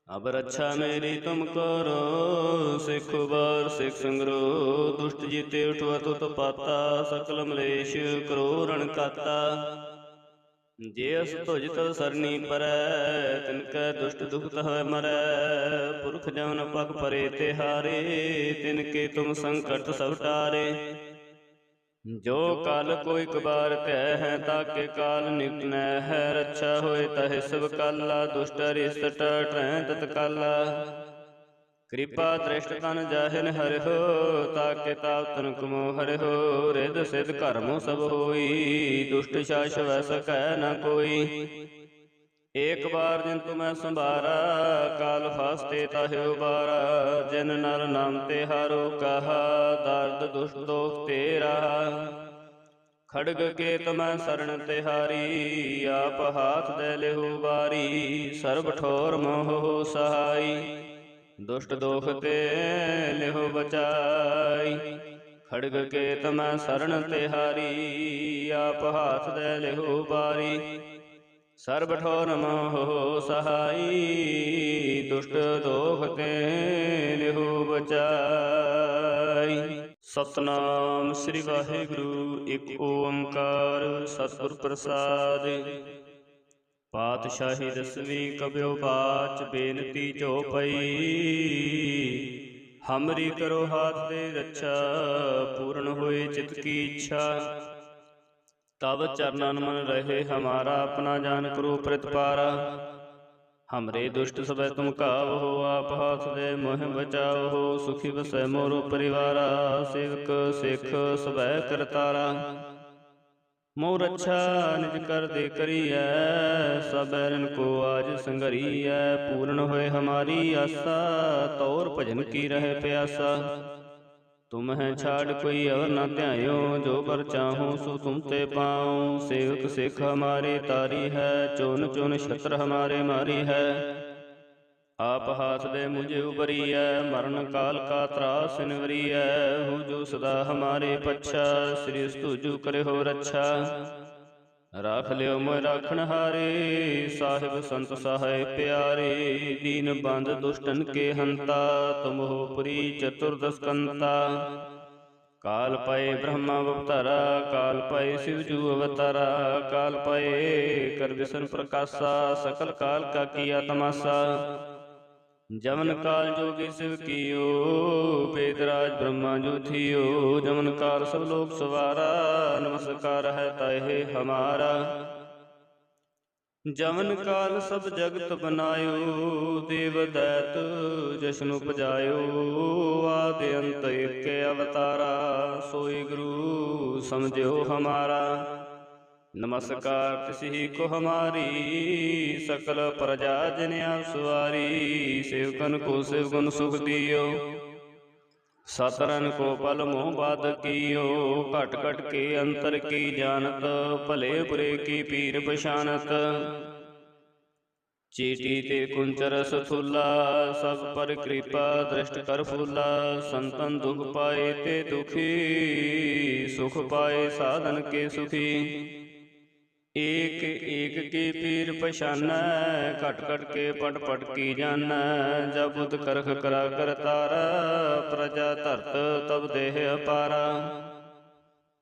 ਅਬ ਰੱਛਾ ਮੇਰੀ ਤੁਮ ਕਰੋ, ਸਿੱਖ ਉਬਾਰ ਸਿੱਖ ਸੰਗਰੋ। ਦੁਸ਼ਟ ਜੀਤੇ ਉਠਵਾ ਤੁਤ ਪਾਤਾ, ਸਕਲ ਮਲੇਸ਼ ਕਰੋ ਰਣ ਕਾਤਾ। ਜੇ ਅਸ ਤੁਜ ਤਵ ਸਰਨੀ ਪਰੈ, ਤਿਨਕੈ ਦੁਸ਼ਟ ਦੁਖਤ ਹੋਇ ਮਰੈ। ਪੁਰਖ ਜਮਨ ਪਗ ਪਰੇ ਤਿਹਾਰੇ, ਤਿਨਕੇ ਤੁਮ ਸੰਕਟ ਸਭ ਟਾਰੇ। ਜੋ ਕਲ ਕੋਈ ਕਬਾਰ ਧੈ ਹੈ, ਤਾਕੇ ਕਾਲ ਨਿਕਟਨੈ ਹੈ। ਰੱਛਾ ਹੋਏ ਤਹਿ ਸਭ ਕਾਲਾ, ਦੁਸ਼ਟ ਅਰਿਸ਼ਟ ਟਰੈ ਤਤਕਾਲਾ। ਕਿਰਪਾ ਦ੍ਰਿਸ਼ਟ ਤਨ ਜਾਹਿਨ ਹਰਿਓ, ਤਾਕੇ ਤਾਪ ਤਨਕ ਮੋਹ ਹਰਿਓ। ਰਿੱਧ ਸਿੱਧ ਕਰਮੁ ਸਭ ਹੋਈ, ਦੁਸ਼ਟ ਸ਼ਾਸ ਵੈ ਸਕੈ ਨ ਕੋਈ। ਏਕ ਬਾਰ ਜਿਨ ਤੁਮੈ ਸੰਭਾਰਾ, ਕਾਲ ਫਾਸਤੇ ਤਾਹਿ ਉਬਾਰਾ। ਜਿਨ ਨਰ ਨਾਮ ਤਿਹਾਰੋ ਕਹਾ, ਦਰਦ ਦੁਸ਼ਟ ਦੋਖ ਤੇ ਰਾਹਾ। ਖੜਗ ਕੇ ਤਮੈ ਸਰਣ ਤਿਹਾਰੀ, ਆਪ ਹਾਥ ਦੇ ਲਿਹੁ ਬਾਰੀ। ਸਰਬ ਠੋਰ ਮੋਹ ਸਹਾਈ, ਦੁਸ਼ਟ ਦੋਖ ਤੇ ਲਿਹੁ ਬਚਾਈ। ਖੜਗ ਕੇ ਤਮੈ ਸਰਣ ਤਿਹਾਰੀ, ਆਪ ਹਾਥ ਦੇ ਲਿਹੁ ਬਾਰੀ। ਸਰਬ ਠੋਰ ਮੋਹ ਸਹਾਈ, ਦੁਸ਼ਟ ਦੋਖ ਤੇ ਲਿਹੁ ਬਚਾਈ। ਸਤਿਨਾਮ ਸ੍ਰੀ ਵਾਹਿਗੁਰੂ, ਇਕ ਓੰਕਾਰ ਸਤਿਗੁਰ ਪ੍ਰਸਾਦਿ। ਪਾਤਸ਼ਾਹੀ ਦਸਵੀਂ ਕਬਿਓ ਬਾਚ, ਬੇਨਤੀ ਚਉਪਈ। ਹਮਰੀ ਕਰੋ ਹਾਥ ਦੇ ਰੱਛਾ, ਪੂਰਨ ਹੋਏ ਚਿਤ ਕੀ ਇੱਛਾ। ਤਬ ਚਰਨਨ ਮਨ ਰਹੇ ਹਮਾਰਾ, ਆਪਣਾ ਜਾਨ ਕਰੋ ਪ੍ਰਤਪਾਰਾ। ਹਮਰੇ ਦੁਸ਼ਟ ਸਭੈ ਤੁਮ ਕਾਵਹੋ, ਆਪ ਹਾਥ ਦੇ ਮੋਹਿ ਬਚਾਵਹੋ। ਸੁਖੀ ਵਸੈ ਮੋਰੋ ਪਰਿਵਾਰਾ, ਸੇਵਕ ਸਿੱਖ ਸਭੈ ਕਰਤਾਰਾ। ਮੋਹ ਰੱਛਾ ਨਿਜ ਕਰ ਦੇ ਕਰੀਐ, ਸਭ ਬੈਰਨ ਕੋ ਆਜ ਸੰਘਰੀਐ। ਪੂਰਨ ਹੋਏ ਹਮਾਰੀ ਆਸਾ, ਤੌਰ ਭਜਨ ਕੀ ਰਹਿ ਪਿਆਸਾ। ਤੁਮਹਿ ਛਾੜ ਕੋਈ ਅਵਰ ਨ ਧਿਆਇਓ, ਜੋ ਬਰ ਚਾਹੋ ਸੋ ਤੁਮ ਤੇ ਪਾਉ। ਸੇਵਕ ਸਿੱਖ ਹਮਾਰੇ ਤਾਰੀ ਹੈ, ਚੁਨ ਚੁਨ ਛਤਰ ਹਮਾਰੇ ਮਾਰੀ ਹੈ। ਆਪ ਹਾਥ ਦੇ ਮੁਝੇ ਉਬਰੀਐ, ਮਰਨ ਕਾਲ ਕਾ ਤਰਾਸ ਨਿਵਰੀਐ। ਹੋ ਜੋ ਸਦਾ ਹਮਾਰੇ ਪੱਛਾ, ਸ੍ਰੀ ਤੁਜੁ ਕਰਿਓ ਰੱਛਾ। ਰਾਖ ਲਿਓ ਮੋਇ ਰਾਖਣ ਹਾਰੇ, ਸਾਹਿਬ ਸੰਤ ਸਹਾਇ ਪਿਆਰੇ। ਦੀਨ ਬੰਧ ਦੁਸ਼ਟਨ ਕੇ ਹੰਤਾ, ਤੁਮ ਹੋ ਪੁਰੀ ਚਤੁਰਦਸ ਕੰਤਾ। ਕਾਲ ਪਏ ਬ੍ਰਹਮਾ ਅਵਤਾਰਾ, ਕਾਲ ਪਏ ਸਿਵ ਜੂ ਅਵਤਾਰਾ। ਕਾਲ ਪਏ ਕਰ ਵਿਸ਼ਨ ਪ੍ਰਕਾਸ਼ਾ, ਸਕਲ ਕਾਲ ਕਾ ਕੀਆ ਤਮਾਸਾ। ਜਮਨ ਕਾਲ ਜੋਗੀ ਸਿਵ ਕੀਓ, ਬੇਦਰਾਜ ਬ੍ਰਹਮਾ ਜੋ ਥੀਓ। ਜਮਨ ਕਾਲ ਸਭ ਲੋਕ ਸਵਾਰਾ, ਨਮਸਕਾਰ ਹੈ ਤਾਹਿ ਹਮਾਰਾ। ਜਮਨ ਕਾਲ ਸਭ ਜਗਤ ਬਨਾਇਓ, ਦੇਵ ਦੈਤ ਜਸ਼ਨ ਉਪਜਾਇਓ। ਆਦਿ ਅੰਤ ਏਕ ਅਵਤਾਰਾ, ਸੋਈ ਗੁਰੂ ਸਮਝਿਓ ਹਮਾਰਾ। ਨਮਸਕਾਰ ਤਿਸਹੀ ਕੋ ਹਮਾਰੀ, ਸਕਲ ਪ੍ਰਜਾ ਜਿਨ ਆਪ ਸਵਾਰੀ। ਸੇਵਕਨ ਕੋ ਸਿਵ ਗੁਣ ਸੁਖ ਦਿਓ, ਸਤਰਨ ਕੋ ਪਲ ਮੋਹ ਬਾਧ ਕੀਓ। ਘਟ ਘਟ ਕੇ ਅੰਤਰ ਕੀ ਜਾਨਤ, ਭਲੇ ਬੁਰੇ ਕੀ ਪੀਰ ਪਛਾਨਤ। ਚੀਟੀ ਤੇ ਕੁੰਚਰ ਸਥੂਲਾ, ਸਭ ਪਰ ਕਿਰਪਾ ਦ੍ਰਿਸ਼ਟ ਕਰ ਫੂਲਾ। ਸੰਤਨ ਦੁਖ ਪਾਏ ਤੇ ਦੁਖੀ, ਸੁਖ ਪਾਏ ਸਾਧਨ ਕੇ ਸੁਖੀ। ਏਕ ਏਕ ਕੀ ਪੀਰ ਪਛਾਨੈ, ਘਟ ਘਟ ਕੇ ਪਟ ਪਟ ਕੀ ਜਾਨੈ। ਜਬ ਬੁਧ ਕਰਖ ਕਰਾ ਕਰਤਾਰਾ, ਪ੍ਰਜਾ ਧਰਤ ਤਬ ਦੇਹ ਅਪਾਰਾ।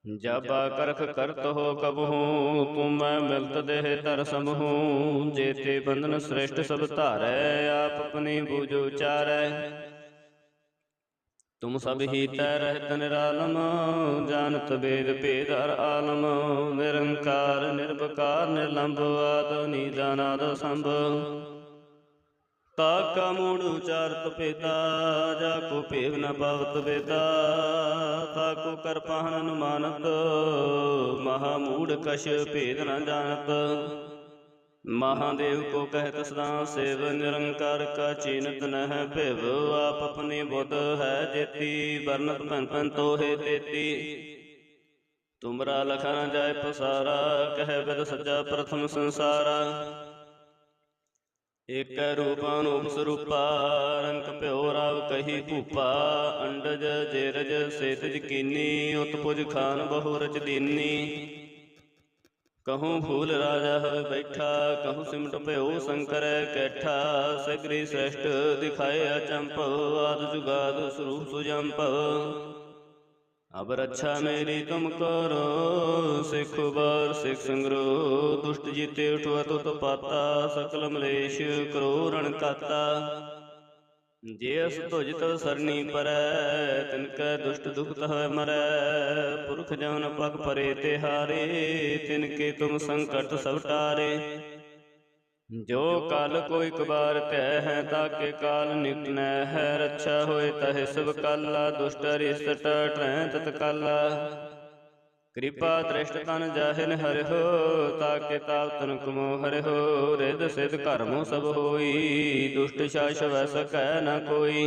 ਜਬ ਕਰਖ ਕਰਤ ਹੋ ਕਬਹੂ, ਤੁਮੈ ਮਿਲਤ ਦੇਹ ਧਰ ਸਮਹੂ। ਜੇਤੇ ਬੰਧਨ ਸ੍ਰੇਸ਼ਟ ਸਭ ਧਾਰੈ, ਆਪ ਆਪਣੀ ਬੂਝ ਉਚਾਰੈ। ਤੁਮ ਸਭ ਹੀ ਤੈ ਰਹਿਤ ਨਿਰਾਲਮ, ਜਾਨਤ ਬੇਦ ਭੇਦ ਹਰ ਆਲਮ। ਨਿਰੰਕਾਰ ਨਿਰਭਕਾਰ ਨਿਰਲੰਭ, ਆਦਿ ਨੀਦ ਅਨਾਦ ਸੰਭ। ਤਾਕਾ ਮੂੜ ਉਚਾਰਤ ਭੇਦਾ, ਜਾ ਕੋ ਭੇਵ ਨ ਪਾਵਤ ਵੇਦਾ। ਤਾਕੋ ਕਰ ਪਾਹਣ ਅਨੁਮਾਨਤ, ਮਹਾ ਮੂੜ ਕਛ ਭੇਦ ਨ ਜਾਣਤ। महादेव को कहत सदा सेव, निरंकार का चीनत नह भिव। आप अपनी बुध है जेती, बरनत पन पन तोहे तेती। तुमरा लखा न जाय पसारा, कह बिद सज्जा प्रथम संसारा। एक रूप अनूप स्वरूपा, रंग प्यो राव कही भूपा। अंडज जेरज सेतज कीनी, उत्पुज खान बहु रच दीनी। कहूँ फूल राजा हवे बैठा, कहूँ सिमट प्यो शंकर कैठा। सगरी श्रेष्ठ दिखाए अचंपव, आद जुगाद स्वरूप सुजंपव। अब रक्षा मेरी तुम करो, सिख बार सिख संग्रो। दुष्ट जीते उठवत उत्पाता, सकल मलेश करो रण काता। जे अस तुझ तव सरनी परै, तिनकै दुष्ट दुख तह मरै। पुरख जवन पग परे तिहारे, तिनके तुम संकट सब टारे। जो काल को एक बार तय है, ताके काल निकट न है। रक्षा होए तह सब काला, दुष्ट अरिष्ट टटरै तत्काला। कृपा दृष्ट तन जाहिन हरि हो, ताके ताप तन कुमो हरि हो। रिद सिद्ध कर्मो सब होई, दुष्ट शास वै सकै न कोई।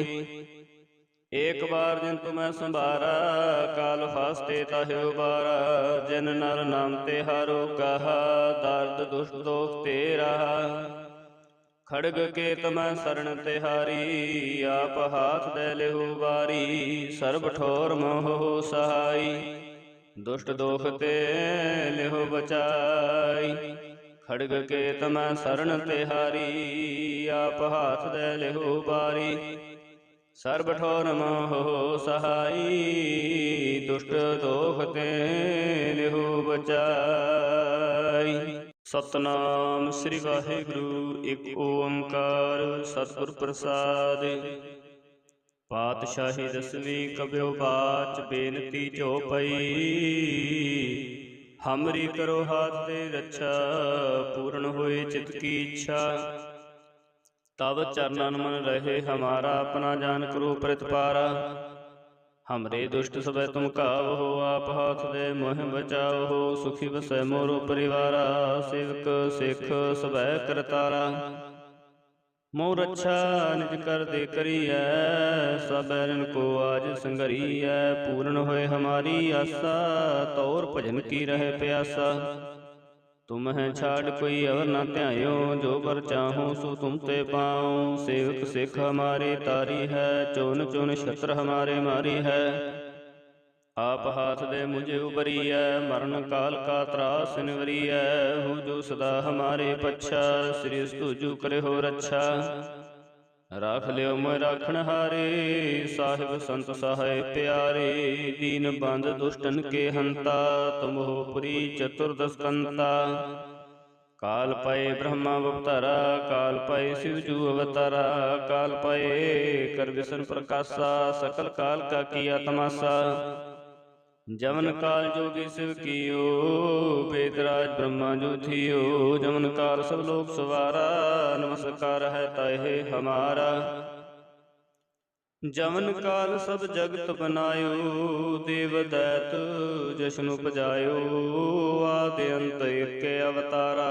एक बार जिन तुम्हें संभारा, काल फास्ते ताहि उबारा। जिन नर नाम तिहारो कहा, दर्द दुष्ट दोख ते रहा। खड़ग के तमह शरण तिहारी, आप हाथ दे लेहु बारी। सर्ब ठोर मोह सहाई, दुष्ट दोख ते लेहो बचाई। खड़ग के तमह शरण तिहारी, आप हाथ दे लेहो बारी। सर्ब ठोर मोह सहाई, दुष्ट दोख ते लेहो बचाई। सतनाम श्री वाहिगुरु, एक ओंकार सतगुर प्रसाद। पातशाही दसवीं कब्यो बाच, बेनती जो पई। हमरी करो हाथ दे रक्षा, पूर्ण होए चित की इच्छा। तब चरणन मन रहे हमारा, अपना जान करो प्रतिपारा। हमरे दुष्ट सबे तुम काव हो, आप हाथ दे मोह बचाओ हो। सुखी बसै मोरो परिवारा, सेवक सिख सबे करतारा। मोह रक्षा निज कर दे करिय, सब बैरन को आज संगरिय। पूर्ण होए हमारी आशा, तौर भजन की रहे प्यासा। तुम्हें छाड़ कोई और न ध्यायो, जो बर चाहो सो तुम ते पाओ। सेवक सिख हमारे तारी है, चुन चुन छत्र हमारे मारी है। आप हाथ दे मुझे उबरिय, मरण काल का त्रास निवरिय। हो जो सदा हमारे पच्छा, श्री तुझु करे हो रक्षा। राख लियो मैं राखण हारे, साहिब संत सहाय प्यारे। दीन बंद दुष्टन के हंता, तुम हो पुरी चतुर्दश कंता। काल पाए ब्रह्मा अवतारा, काल पाए शिवजू अवतारा। काल पाए कर विष्णु प्रकाशा, सकल काल का किया तमाशा। जमन काल जोगी शिव कियो, वेदराज ब्रह्मा जो थियो। जमन काल सब लोग सवारा, नमस्कार है ताहे हमारा। जमन काल सब जगत बनायो, देव दैत जशन उपजायो। आदि अंत एक अवतारा,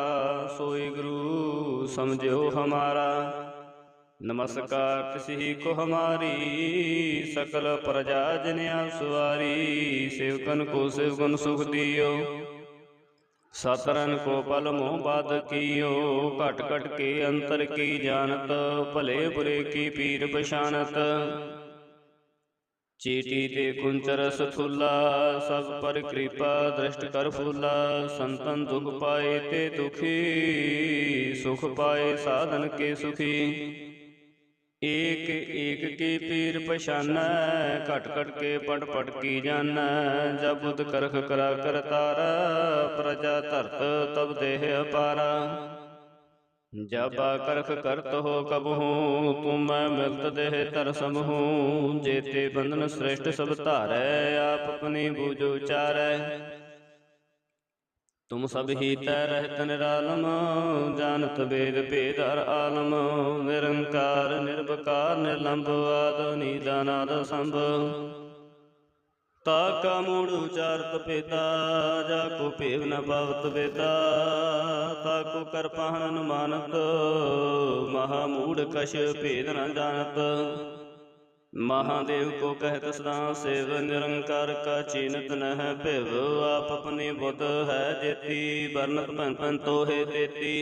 सोई गुरु समझो हमारा। नमस्कार तिसही को हमारी, सकल प्रजा जन सवारी। सेवकन को सेवकन सुख दियो, सतरन को पल मोह बाध कियो। घट घट के अंतर की जानत, भले बुरे की पीर पछानत। चीटी ते कुंचर सथुला, सब पर कृपा दृष्ट कर फूला। संतन दुख पाए ते दुखी, सुख पाए साधन के सुखी। एक एक की पीर पछाना, घट घट के पट पट की जाना। जब बुध करख करा कर तारा, प्रजा धरत तब देह अपारा। जब करख करत हो कब हो, तुम मिलत देह तर सब हो। जेते बंधन श्रेष्ठ सब धारै, आप अपनी बूझो चारै। तुम सब ही तै रहत निरालम, जानत वेद भेद हर आलम। निरंकार निर्विकार निर्लंब, आद नीला नाद संभ। ताका मूढ़ उचारत पेता, जाको पेव न पावत बेता। ताको कर पाहन न मानत, महामूढ़ कश भेद न जानत। महादेव को कहत सदा सेव, निरंकार का चीनत न है भिव। आप अपनी बुध है जेती, बरनत पन पन तो है तेती।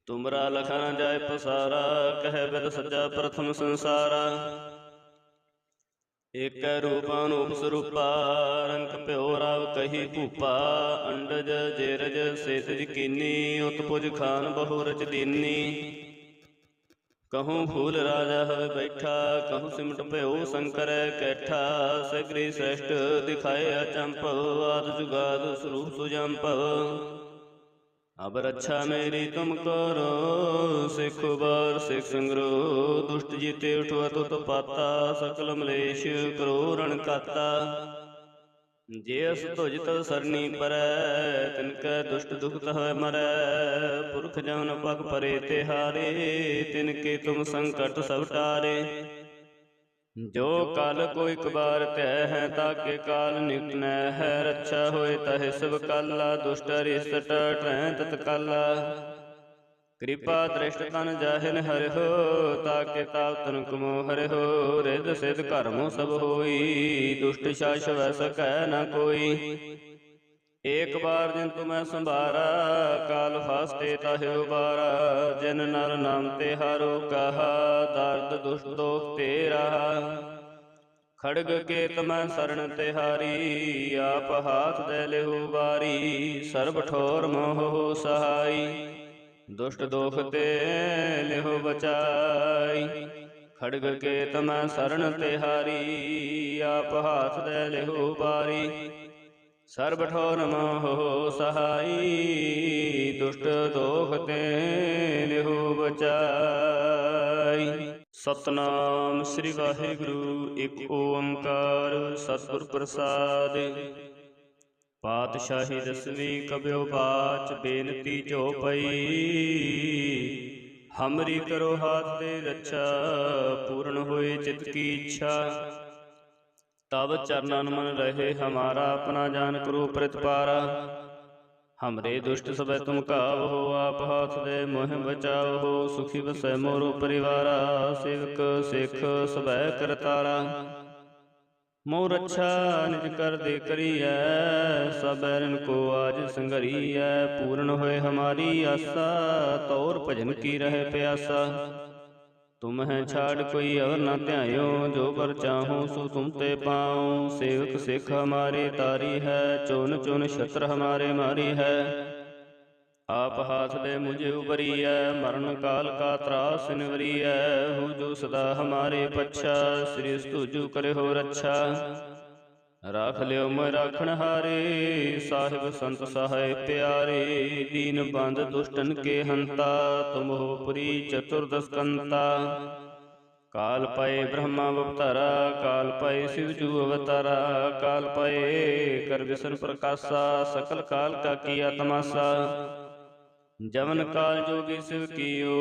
तुमरा लखा न जाय पसारा, कह बिद सजा प्रथम संसारा। एक रूप अनूप स्वरूपा, रंग प्यो राव कही भूपा। अंडज जेरज सेतज कीनी, उत्पुज खान बहु रच दीनी। कहूँ फूल राजा हवे बैठा, कहूँ सिमट प्यो शंकर कैठा। सगरी श्रेष्ठ दिखाए अचंपव, आद जुगाद स्वरूप सुजंपव। अब रक्षा मेरी तुम करो, सिख बार सिख संग्रो। दुष्ट जीते उठवा तुत पाता, सकल मलेश करो रण काता। जे अस तुझ तव सरनी परै, तिनकै दुष्ट दुख तह मरै। पुरख जमन पग परे तिहारे, तिनके तुम संकट सब टारे। जो काल को एक बार तय है, ताके काल निकट न है। रक्षा होए तहे सब काला, दुष्ट अरिष्ट टरै तत्काला। कृपा दृष्ट तन जाहिन हरि हो, ताके ताप तन कुमो हरि हो। रिद सिद्ध कर्मो सब होई, दुष्ट शास वै सकै न कोई। एक बार जिन तुम्हें संभारा, काल फास्ते ताहे उबारा। जिन नर नाम तिहारो कहा, दार्द दुष्ट दोख तेरा। खड़ग के तमह शरण तिहारी, आप हाथ दे लेहु बारी। सर्ब ठोर मोह सहाई, दुष्ट दोख ते लेहु बचाई। खड़ग के तमह शरण तिहारी, आप हाथ दे लेहु बारी। सर्ब ठोर मोह सहाई, दुष्ट दोख ते लेहु बचाई। सतनाम श्री वाहिगुरु, एक ओंकार सतगुर प्रसाद। पातशाही दसवीं कब्यो बाच, बेनती चौपई। हमरी करो हाथ दे रक्षा, पूर्ण होए चित की इच्छा। तब चरणन मन रहे हमारा, अपना जान करो प्रतिपारा। हमरे दुष्ट सबे तुम कावहो, आप हाथ दे मोह बचाओ। सुखी बसै मोरो परिवारा, सेवक सिख सबे करतारा। मोर रक्षा निज कर दे करियै, सब बैरन को आज संघरियै। पूर्ण होए हमारी आशा, तौर भजन की रहे प्यासा। तुम्हें छाड़ कोई और न ध्यायो, जो बर चाहो सो तुम ते पाओ। सेवक सिख हमारे तारी है, चुन चुन शस्त्र हमारे मारी है। आप हाथ दे मुझे उबरी है, मरण काल का त्रास निवरी है। हो जो सदा हमारे पच्छा, श्री स्तुजु करे हो रक्षा। राख लियो मैं राखण हारे, साहिब संत सहाय प्यारे। दीन बंद दुष्टन के हंता, तुम हो पुरी चतुर्दश कंता। काल पाए ब्रह्मा अवतारा, काल पाए शिवजू अवतारा। काल पाए कर विष्णु प्रकाशा, सकल काल का किया तमाशा। जमन काल जोगी शिव कियो,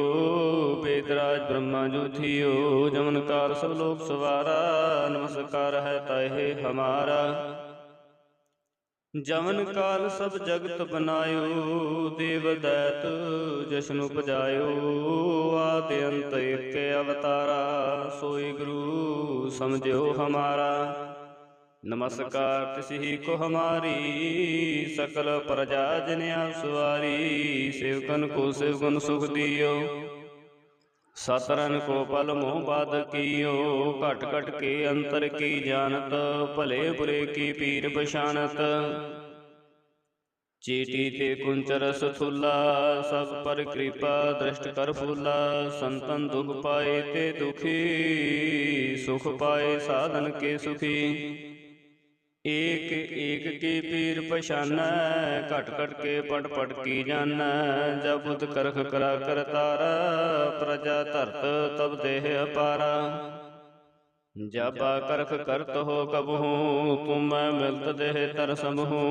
वेदराज ब्रह्मा जो थियो। जमन काल सब लोग सवारा, नमस्कार है ताहे हमारा। जमन काल सब जगत बनायो, देव दैत जश्न उपजायो। आदि अंत एक अवतारा, सोई गुरु समझो हमारा। नमस्कार तिसही को हमारी, सकल प्रजा जन सवारी। सेवकन को सेवगुण सुख दियो, सतरन को पल मोह बाध कियो। घट घट के अंतर की जानत, भले बुरे की पीर बशानत। चीटी ते कुंचर सुथुला, सब पर कृपा दृष्ट कर फूला। संतन दुख पाए ते दुखी, सुख पाए साधन के सुखी। एक एक की पीर पशाना, घट घट के पट पट की जाना। जब बुद्ध करख करा कर तारा, प्रजा धरत तब देह अपारा। जब करख करत हो कबहू, तुम मिलत देह तर समहू।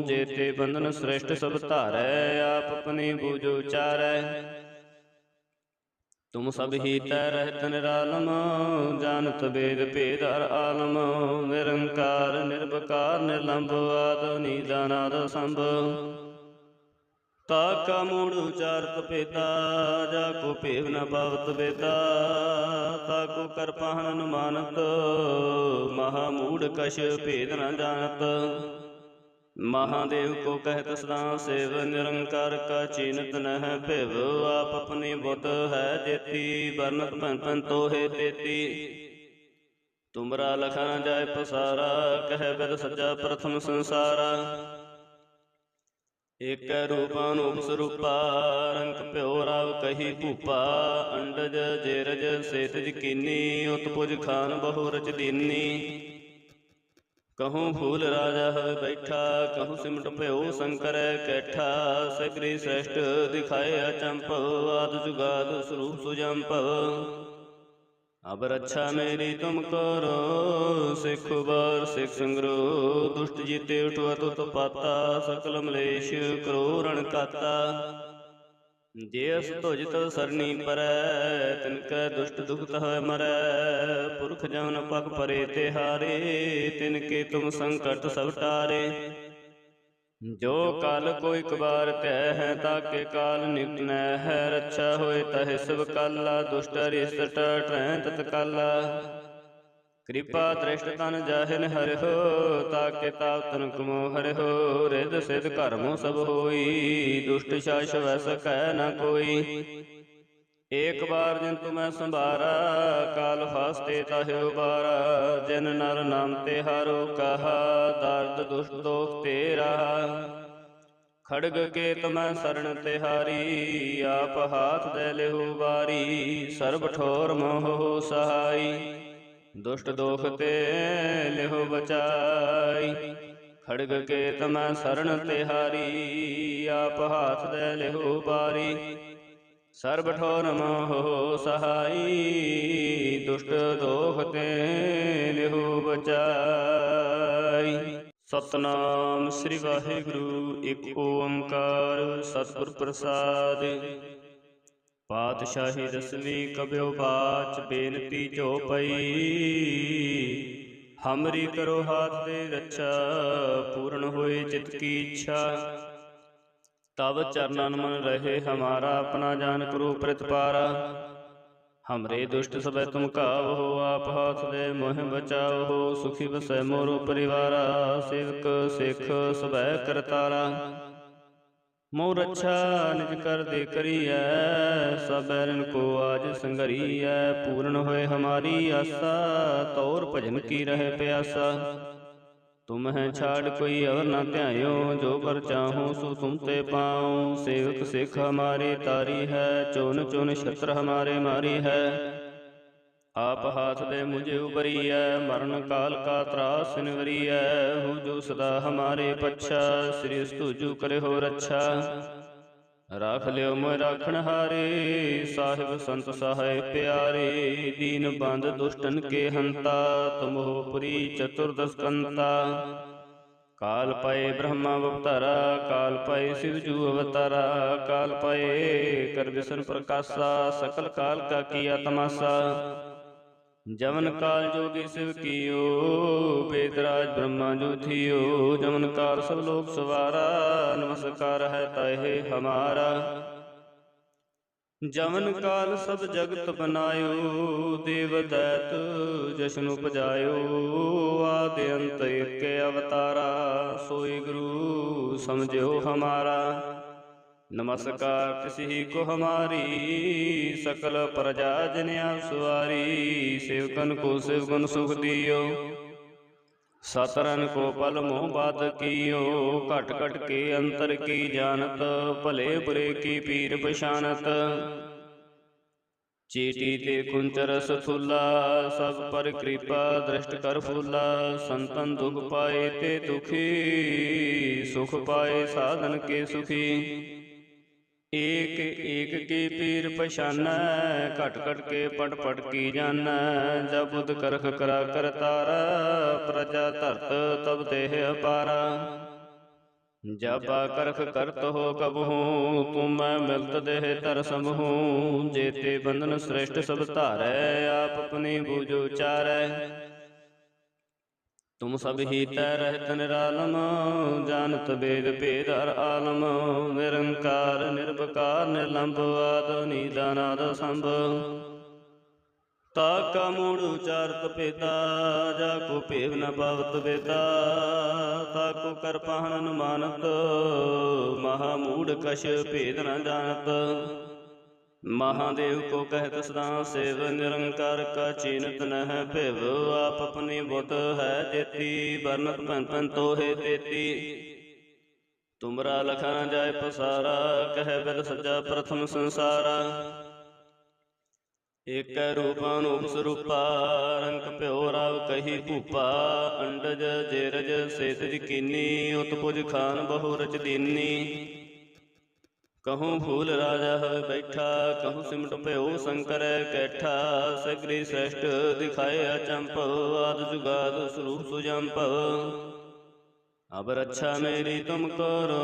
जेते बंधन श्रेष्ठ सब धारै, आप अपनी बूझ उचारै। तुम सब ही तै रहत निरालम, जानत वेद भेद हर आलम। निरंकार निर्विकार निर्लंब, आदि निदानाद संभ। ताका मूढ़ उचारत पेता, जाको पेव न पावत बेता। ताको कर पाहन अनुमानत, महामूढ़ कश भेद न जानत। महादेव को कहत सदा सेव, निरंकार का चीनत न है भिव। आप अपनी बुद्ध है जेती, बरनत पन पन तो है तेती। तुमरा लखा न जाय पसारा, कह विद सज्जा प्रथम संसारा। एक रूप अनूप स्वरूपा, रंग प्यो राव कही भूपा। अंडज जेरज सेतज कीनी, उत्पुज खान बहु रच दीनी। कहूँ फूल राजा है बैठा, कहूँ सिमट प्यो शंकर कैठा। सकरी श्रेष्ठ दिखाए अचंप, आद जुगाद स्वरूप सुजंप। अब रक्षा मेरी तुम करो, सिख बार सिख संग्रो। दुष्ट जीते उठवा तो पाता, सकल मलेश करो रण काता। जे अस तुझ तव सरनी परै, तिनकै दुष्ट दुख तह मरै। पुरख जमन पग परे तिहारे, तिनके तुम संकट सब टारे। जो काल को एक बार तय है, ताके काल निकट न है। रक्षा होए तह सब काला, दुष्ट अरिष्ट टरै तत्काला। कृपा दृष्ट तन जाहिन हरि हो, ताके ताप तन कुमो हरि हो। रिद सिद्ध कर्मो सब होई, दुष्ट शास वै सकै न कोई। एक बार जिन तुम्हें संभारा, काल फास्ते ताहि उबारा। जिन नर नाम तिहारो कहा, दार्द दुष्ट दोख ते रहा। खड़ग के तुम्हें शरण तिहारी, आप हाथ दे लेहु बारी। सर्ब ठोर मोह सहाई, दुष्ट दोख ते लेहो बचाई। खड़ग के तमै शरण तिहारी, आप हाथ दे लेहो बारी। सर्ब ठोर मोह सहाई, दुष्ट दोख ते लेहो बचाई। सतनाम श्री वाहिगुरु, एक ओंकार सतगुर प्रसाद। पातशाही दसवीं कब्यो बाच, बेनती जो पई। हमरी करो हाथ दे रक्षा, पूर्ण होए चित की इच्छा। तब चरणन मन रहे हमारा, अपना जान करो प्रतिपारा। हमरे दुष्ट सबे तुम कावहो, आप हाथ दे मोह बचाओ। सुखी बसै मोरो परिवारा, सेवक सिख सबे करतारा। मोर रक्षा निज कर दे करियै, सब बैरन को आज संगरियै। पूर्ण होए हमारी आशा, तौर भजन की रहे प्यासा। तुम है छाड़ कोई और न ध्यायो, जो कर चाहो सो तुम ते पाओ। सेवक सिख हमारे तारी है, चुन चुन छत्र हमारे मारी है। आप हाथ दे मुझे उबरियै, मरण काल का त्रास निवरियै। हो जो सदा हमारे पच्छा, श्री स्तुजु करे हो रक्षा। राख लियो मोय राखण हारे, साहिब संत सहाय प्यारे। दीन बंद दुष्टन के हंता, तुम हो पुरी चतुर्दश कंता। काल पाए ब्रह्मा अवतारा, काल पाए शिव जू अवतारा। काल पाए कर विष्णु प्रकाशा, सकल काल का किया तमाशा। जमन काल जोगी शिव कियो, वेदराज ब्रह्मा जो थियो। जमन काल सब लोग सवारा, नमस्कार है ताहे हमारा। जमन काल सब जगत बनायो, देव दैत जशन उपजायो। आदि अंत एक अवतारा, सोई गुरु समझो हमारा। नमस्कार किसी को हमारी, सकल प्रजा जनिया सुवारी। सेवकन को शिवगुण सुख दियो, सतरन को पल मोह बात कियो। घट घट के अंतर की जानत, भले बुरे की पीर पछानत। चीटी ते कुंचर सथुला, सब पर कृपा दृष्ट कर फूला। संतन दुख पाए ते दुखी, सुख पाए साधन के सुखी। एक एक की पीर पछाना, घट घट के पट पट की जाना। जब बुध करख करा कर तारा, प्रजा धरत तब देह अपारा। जाबा करख करत हो कबहू, तुम मैं मिलत देह तर समहू। जेते बंधन श्रेष्ठ सब धारै, आप अपनी बूझ उचारै। तुम सब ही तै रहत निरालम, जानत वेद भेद हर आलम। निरंकार निर्विकार निर्लंब, आद नीला नाद संभ। ताका मूढ़ उचारत पेता, जाको पेव न पावत बेता। ताको कर पाहन अनुमानत, महामूढ़ कछ भेद न जानत। महादेव को कहत सदा सेव, निरंकार का चीनत न है भिव। आप अपनी बुत है जेती, बरनत पन पन तो है तेती। तुमरा लखा न जाय पसारा, कह बिद सजा प्रथम संसारा। एक रूप अनूप स्वरूपा, रंग प्यो राव कही भूपा। अंडज जेरज सेतज कीनी, उत्पुज खान बहु रच दीनी। कहूँ फूल राजा हवे बैठा, कहूँ सिमट प्यो शंकर कैठा। सगरी श्रेष्ठ दिखाए अचंप, आद जुगाद स्वरूप सुजंप। अब रक्षा मेरी तुम करो,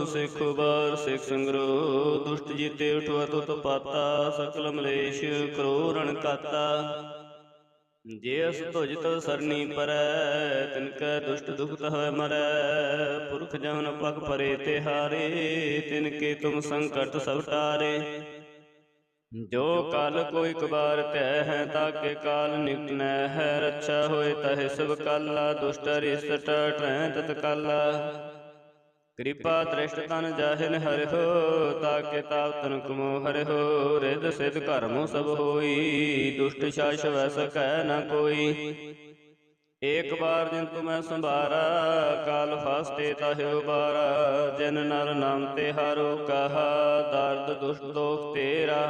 सिख बार सिख संग्रो। दुष्ट जीते उठवत उत्पाता, सकल मलेश करो रण काता। जे अस तुझ तो सरनी परै, तिनकै दुष्ट दुखत है मरै। पुरख जमन पग परे तिहारे, तिनके तुम संकट सब टारे। जो काल कोई कबार तय है, ताके काल निकट न है। रक्षा होए तह सब काला, दुष्ट अरिष्ट टटै तत्काला। कृपा दृष्ट तन जाहिन हरि हो, ताके ताप तन कुमो हरि हो। रिद सिद्ध कर्मो सब होई, दुष्ट शास वै सकै न कोई। एक बार जिन तुम्हें संभारा, काल फास्ते ताहि उबारा। जिन नर नाम तिहारो कहा, दार्द दुष्ट दोख तेरा।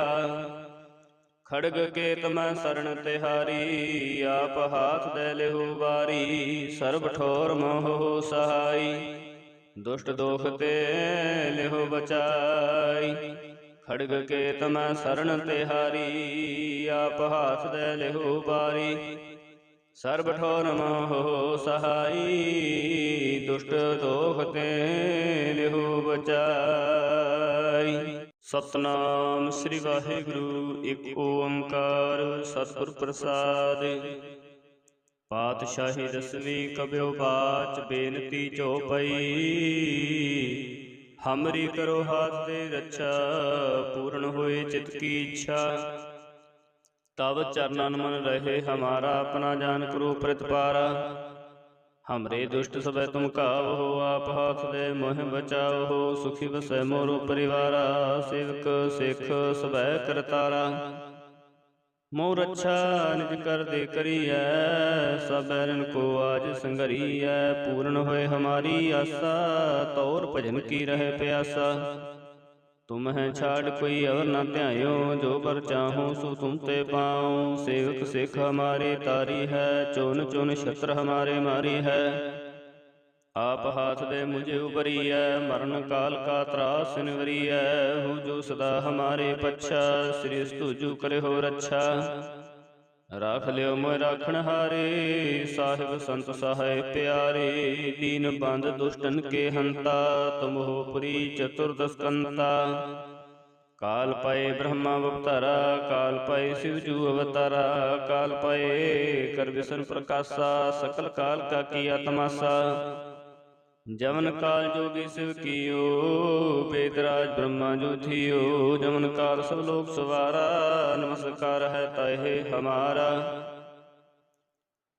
खड़ग केत मैं शरण तिहारी, आप हाथ दे लेहु बारी। सर्ब ठोर मोह सहाई, दुष्ट दोख ते लेहो बचाई। खड़ग केत मैं शरण तिहारी, आप हाथ दे लेहो बारी। सर्ब ठोर मोह सहाई, दुष्ट दोख ते लेहो बचाई। सतनाम श्री वाहिगुरु, एक ओंकार सतगुर प्रसाद। पातशाही दसवीं कब्यो बाच, बेनती चौपई। हमरी करो हाथ दे रक्षा, पूर्ण होए चित की इच्छा। तब चरणन मन रहे हमारा, अपना जान करो प्रतिपारा। हमरे दुष्ट सबै तुम काव हो, आप हाथ दे मोह बचाओ हो। सुखी बसै मोरो परिवारा, सेवक सिख सबै करतारा। मोर रक्षा निज कर दे करिय, सब बैरन को आज संगरिय। पूर्ण होए हमारी आशा, तौर भजन की रहे प्यासा। तुम है छाड़ कोई और न ध्यायो, जो बर चाहो सो तुम ते पाओ। सेवक सिख हमारे तारी है, चुन चुन छत्र हमारे मारी है। आप हाथ दे मुझे उबरिय, मरण काल का त्रास निवरिय। हो जो सदा हमारे पच्छा, श्री तुझु करे हो रक्षा। राख लियो मोय राखण हारे, साहिब संत सहाय प्यारे। दीन बंद दुष्टन के हंता, तुम हो पुरी चतुर्दश कंता। काल पाए ब्रह्मा अवतारा, काल पाए शिवजू अवतारा। काल पाए कर विष्णु प्रकाशा, सकल काल का किया तमाशा। जमन काल जोगी शिव कियो, वेदराज ब्रह्मा जो थियो। जमन काल सब लोग सवारा, नमस्कार है ताहे हमारा।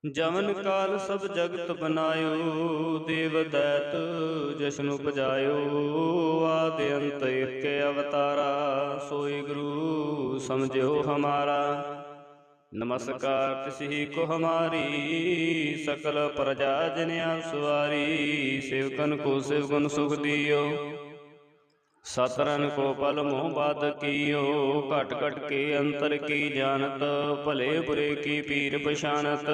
जमन काल सब जगत बनायो, देव दैत जश्न उपजायो। आदि अंत एक अवतारा, सोई गुरु समझो हमारा। नमस्कार तिसही को हमारी, सकल प्रजा जन सवारी। सेवकन को सेवगुण सुख दियो, सतरन को पल मोह बात कियो। घट घट के अंतर की जानत, भले बुरे की पीर पछानत।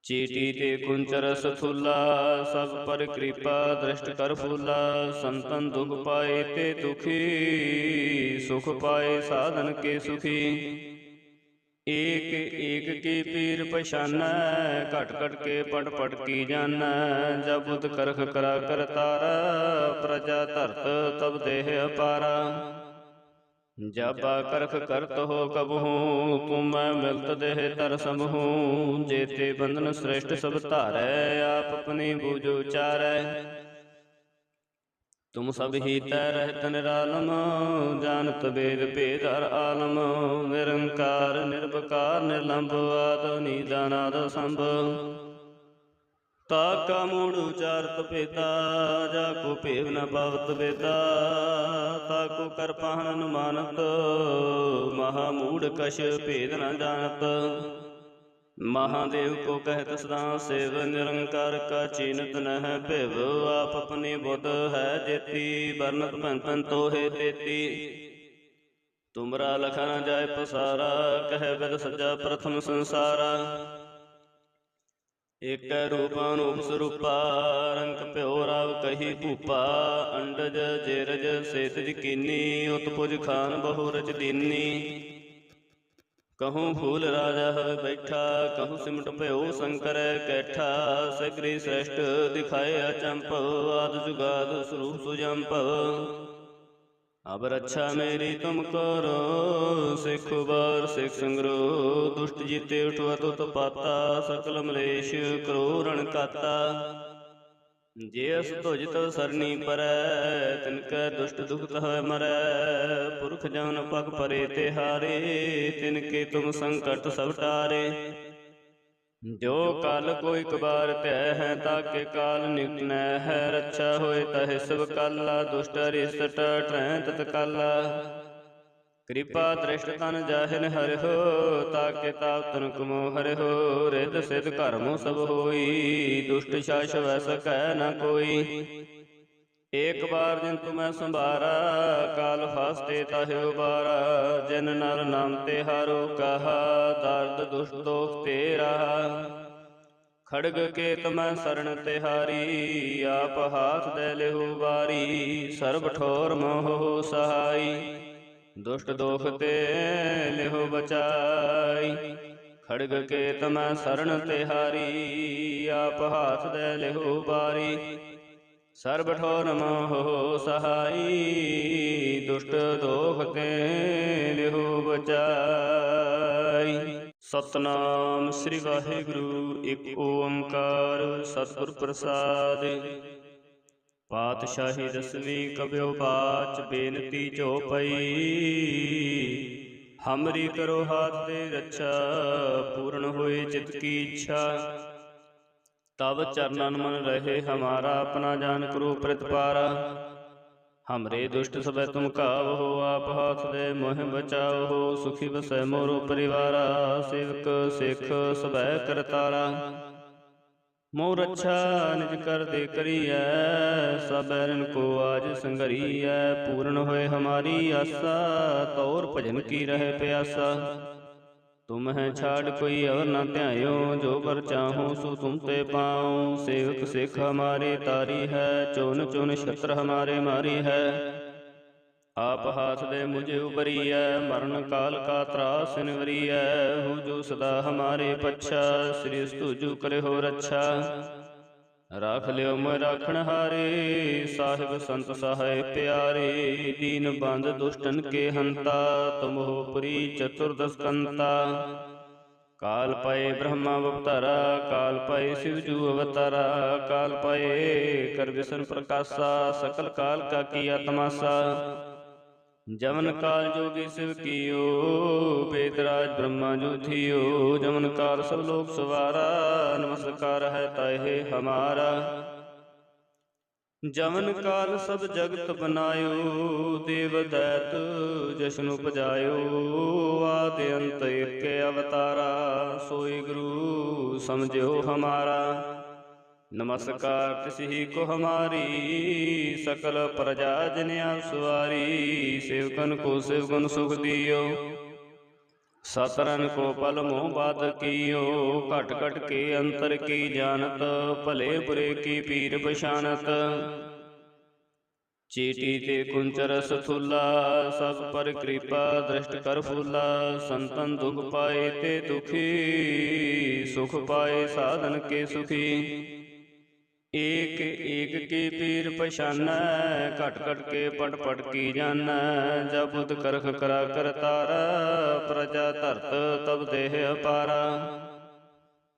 चीटी ते कुंचर सथुला, सब पर कृपा दृष्ट कर फूला। संतन दुख पाए ते दुखी, सुख पाए साधन के सुखी। एक एक की पीर पछानै, घट घट के पट पट की जानै। जब बुध करख करा कर तारा, प्रजा धरत तब देह अपारा। जाबा करख करत हो कबहू, तुम मैं मिलत देह तर समहू। जेते बंधन श्रेष्ठ सब धारै, आप अपनी बूझो चारै। तुम सब ही तै रहत निरालम, जानत वेद भेद हर आलम। निरंकार निर्विकार निर्लंब, आद नीदानाद संभ। ताका मूढ़ उचारत भेदा, जाको भेव न पावत वेदा। ताको कर पाहन अनुमानत, महामूढ़ कछ भेद न जानत। महादेव को कहत सदा सेव, निरंकार का चीनत न है भिव। आप अपनी बुध है जेती, बरनत पन पन तो है तेती। तुमरा लखा न जाय पसारा, कह विद सजा प्रथम संसारा। एक रूप अनूप स्वरूपा, रंग प्यो राव कही भूपा। अंडज जेरज सेतज कीनी, उत्पुज खान बहु रच दीनी। कहूँ फूल राजा हवे बैठा, कहूँ सिमट भयो शंकर कैठा। सगरी श्रेष्ठ दिखाए अचंप, आद जुगाद स्वरूप सुजंप। अब रक्षा मेरी तुम करो, सिख बार सिख संग्रो। दुष्ट जीते उठवत उत्पाता, सकल मलेश करो रण काता। जे अस तुझ तव सरनी परै, तिनकै दुष्ट दुखत है मरै। पुरख जन पग परे तिहारे, तिनके तुम संकट सब टारे। जो काल कोई कबार तय है, ताके काल निकट न है। रक्षा होए तह सब काला, दुष्ट अरिष्ट टरै तत्काला। कृपा दृष्ट तन जाहिन हरि हो, ताके ताप तनक मोह हरि हो। रिद सिद्ध कर्म सब होई, दुष्ट शास वै सकै न कोई। एक बार जिन तुम्हें संभारा, काल फास्ते ताहि उबारा। जिन नर नाम तिहारो कहा, दार्द दुष्ट दोख ते रहा। खड़ग के तमै शरण तिहारी, आप हाथ दे लेहु बारी। सर्ब ठोर मोह सहाई, दुष्ट दोख ते लेहो बचाई। खड़ग के तमै शरण तिहारी, आप हाथ दे लेहो बारी। सर्ब ठोर मोह सहाई, दुष्ट दोख ते लेहो बचाई। सतनाम श्री वाहिगुरु, एक ओंकार सतगुर प्रसाद। पातशाही दसवीं कबियो बाच, बेनती चौपई। हमरी करो हाथ दे रक्षा, पूर्ण होए चित की इच्छा। तब चरणन मन रहे हमारा, अपना जान करो प्रतिपारा। हमरे दुष्ट सबै तुम कावहो, आप हाथ दे मोह बचाओ। सुखी बसै मोरो परिवारा, सेवक सिख सबै करतारा। मोह रक्षा निज कर दे करियै, सब बैरन को आज संघरियै। पूर्ण होए हमारी आशा, तौर भजन की रहे प्यासा। तुम है छाड़ कोई और न ध्यायो, जो बर चाहो सो तुम ते पाओ। सेवक सिख हमारे तारी है, चुन चुन छत्र हमारे मारी है। आप हाथ दे मुझे उबरियै, मरण काल का त्रास निवरियै। हो जो सदा हमारे पच्छा, श्री स्तुजु करे हो रक्षा। राख लियो मैं राखण हारे, साहिब संत सहाय प्यारे। दीन बंद दुष्टन के हंता, तुम हो पुरी चतुर्दश कंता। काल पाए ब्रह्मा अवतारा, काल पाए शिवजू अवतारा। काल पाए कर विष्णु प्रकाशा, सकल काल का किया तमाशा। जमन काल जोगी शिव कियो, बेदराज ब्रह्मा जो थियो। जमन काल सब लोग सवारा, नमस्कार है ताहे हमारा। जमन काल सब जगत बनायो, देव दैत जश्न उपजायो। आदि अंत एक अवतारा, सोई गुरु समझो हमारा। नमस्कार तिसही को हमारी, सकल प्रजा जन सवारी। सेवकन को सेवगुण सुख दियो, सतरन को पल मोह बाध कियो। घट घट के अंतर की जानत, भले बुरे की पीर पछानत। चीटी ते कुंचर सथूला, सब पर कृपा दृष्ट कर फूला। संतन दुख पाए ते दुखी, सुख पाए साधन के सुखी। एक एक की पीर पछानै, घट घट के पट पट की जानै। जब बुध करख करा कर तारा, प्रजा धरत तब देह अपारा।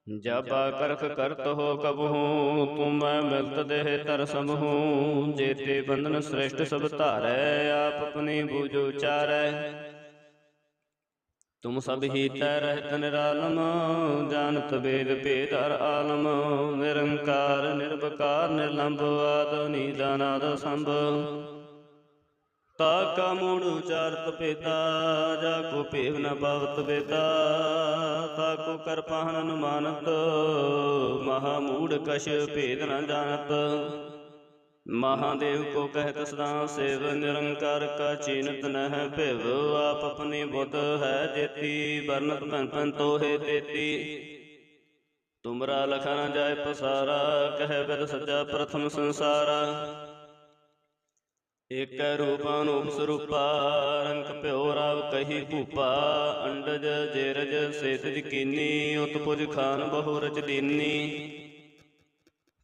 जब करख करत हो कबहू, तुम मिलत देह तर समहू। जेते बंधन श्रेष्ठ सब धारै, आप अपनी बूझ उचारै। तुम सब ही तै रहत निरालम, जानत वेद भेद हर आलम। निरंकार निर्विकार निर्लंब, आद नीद अनाद संभ। ताका मूढ़ उचारत पेता, जाको पेव न पावत बेता। ताको कर पाहन अनुमानत, महामूढ़ कश भेद न जानत। महादेव को कहत सदा सेव, निरंकार का चीनत न है भिव। आप अपनी बुध है जेती, बरनत भन भन तो है तेती। तुमरा लखा न जाय पसारा, कह बिद सजा प्रथम संसारा। एक रूप अनूप स्वरूपा, रंग प्यो राव कही भूपा। अंडज जेरज सेतज कीनी, उत्पुज खान बहु रच दीनी।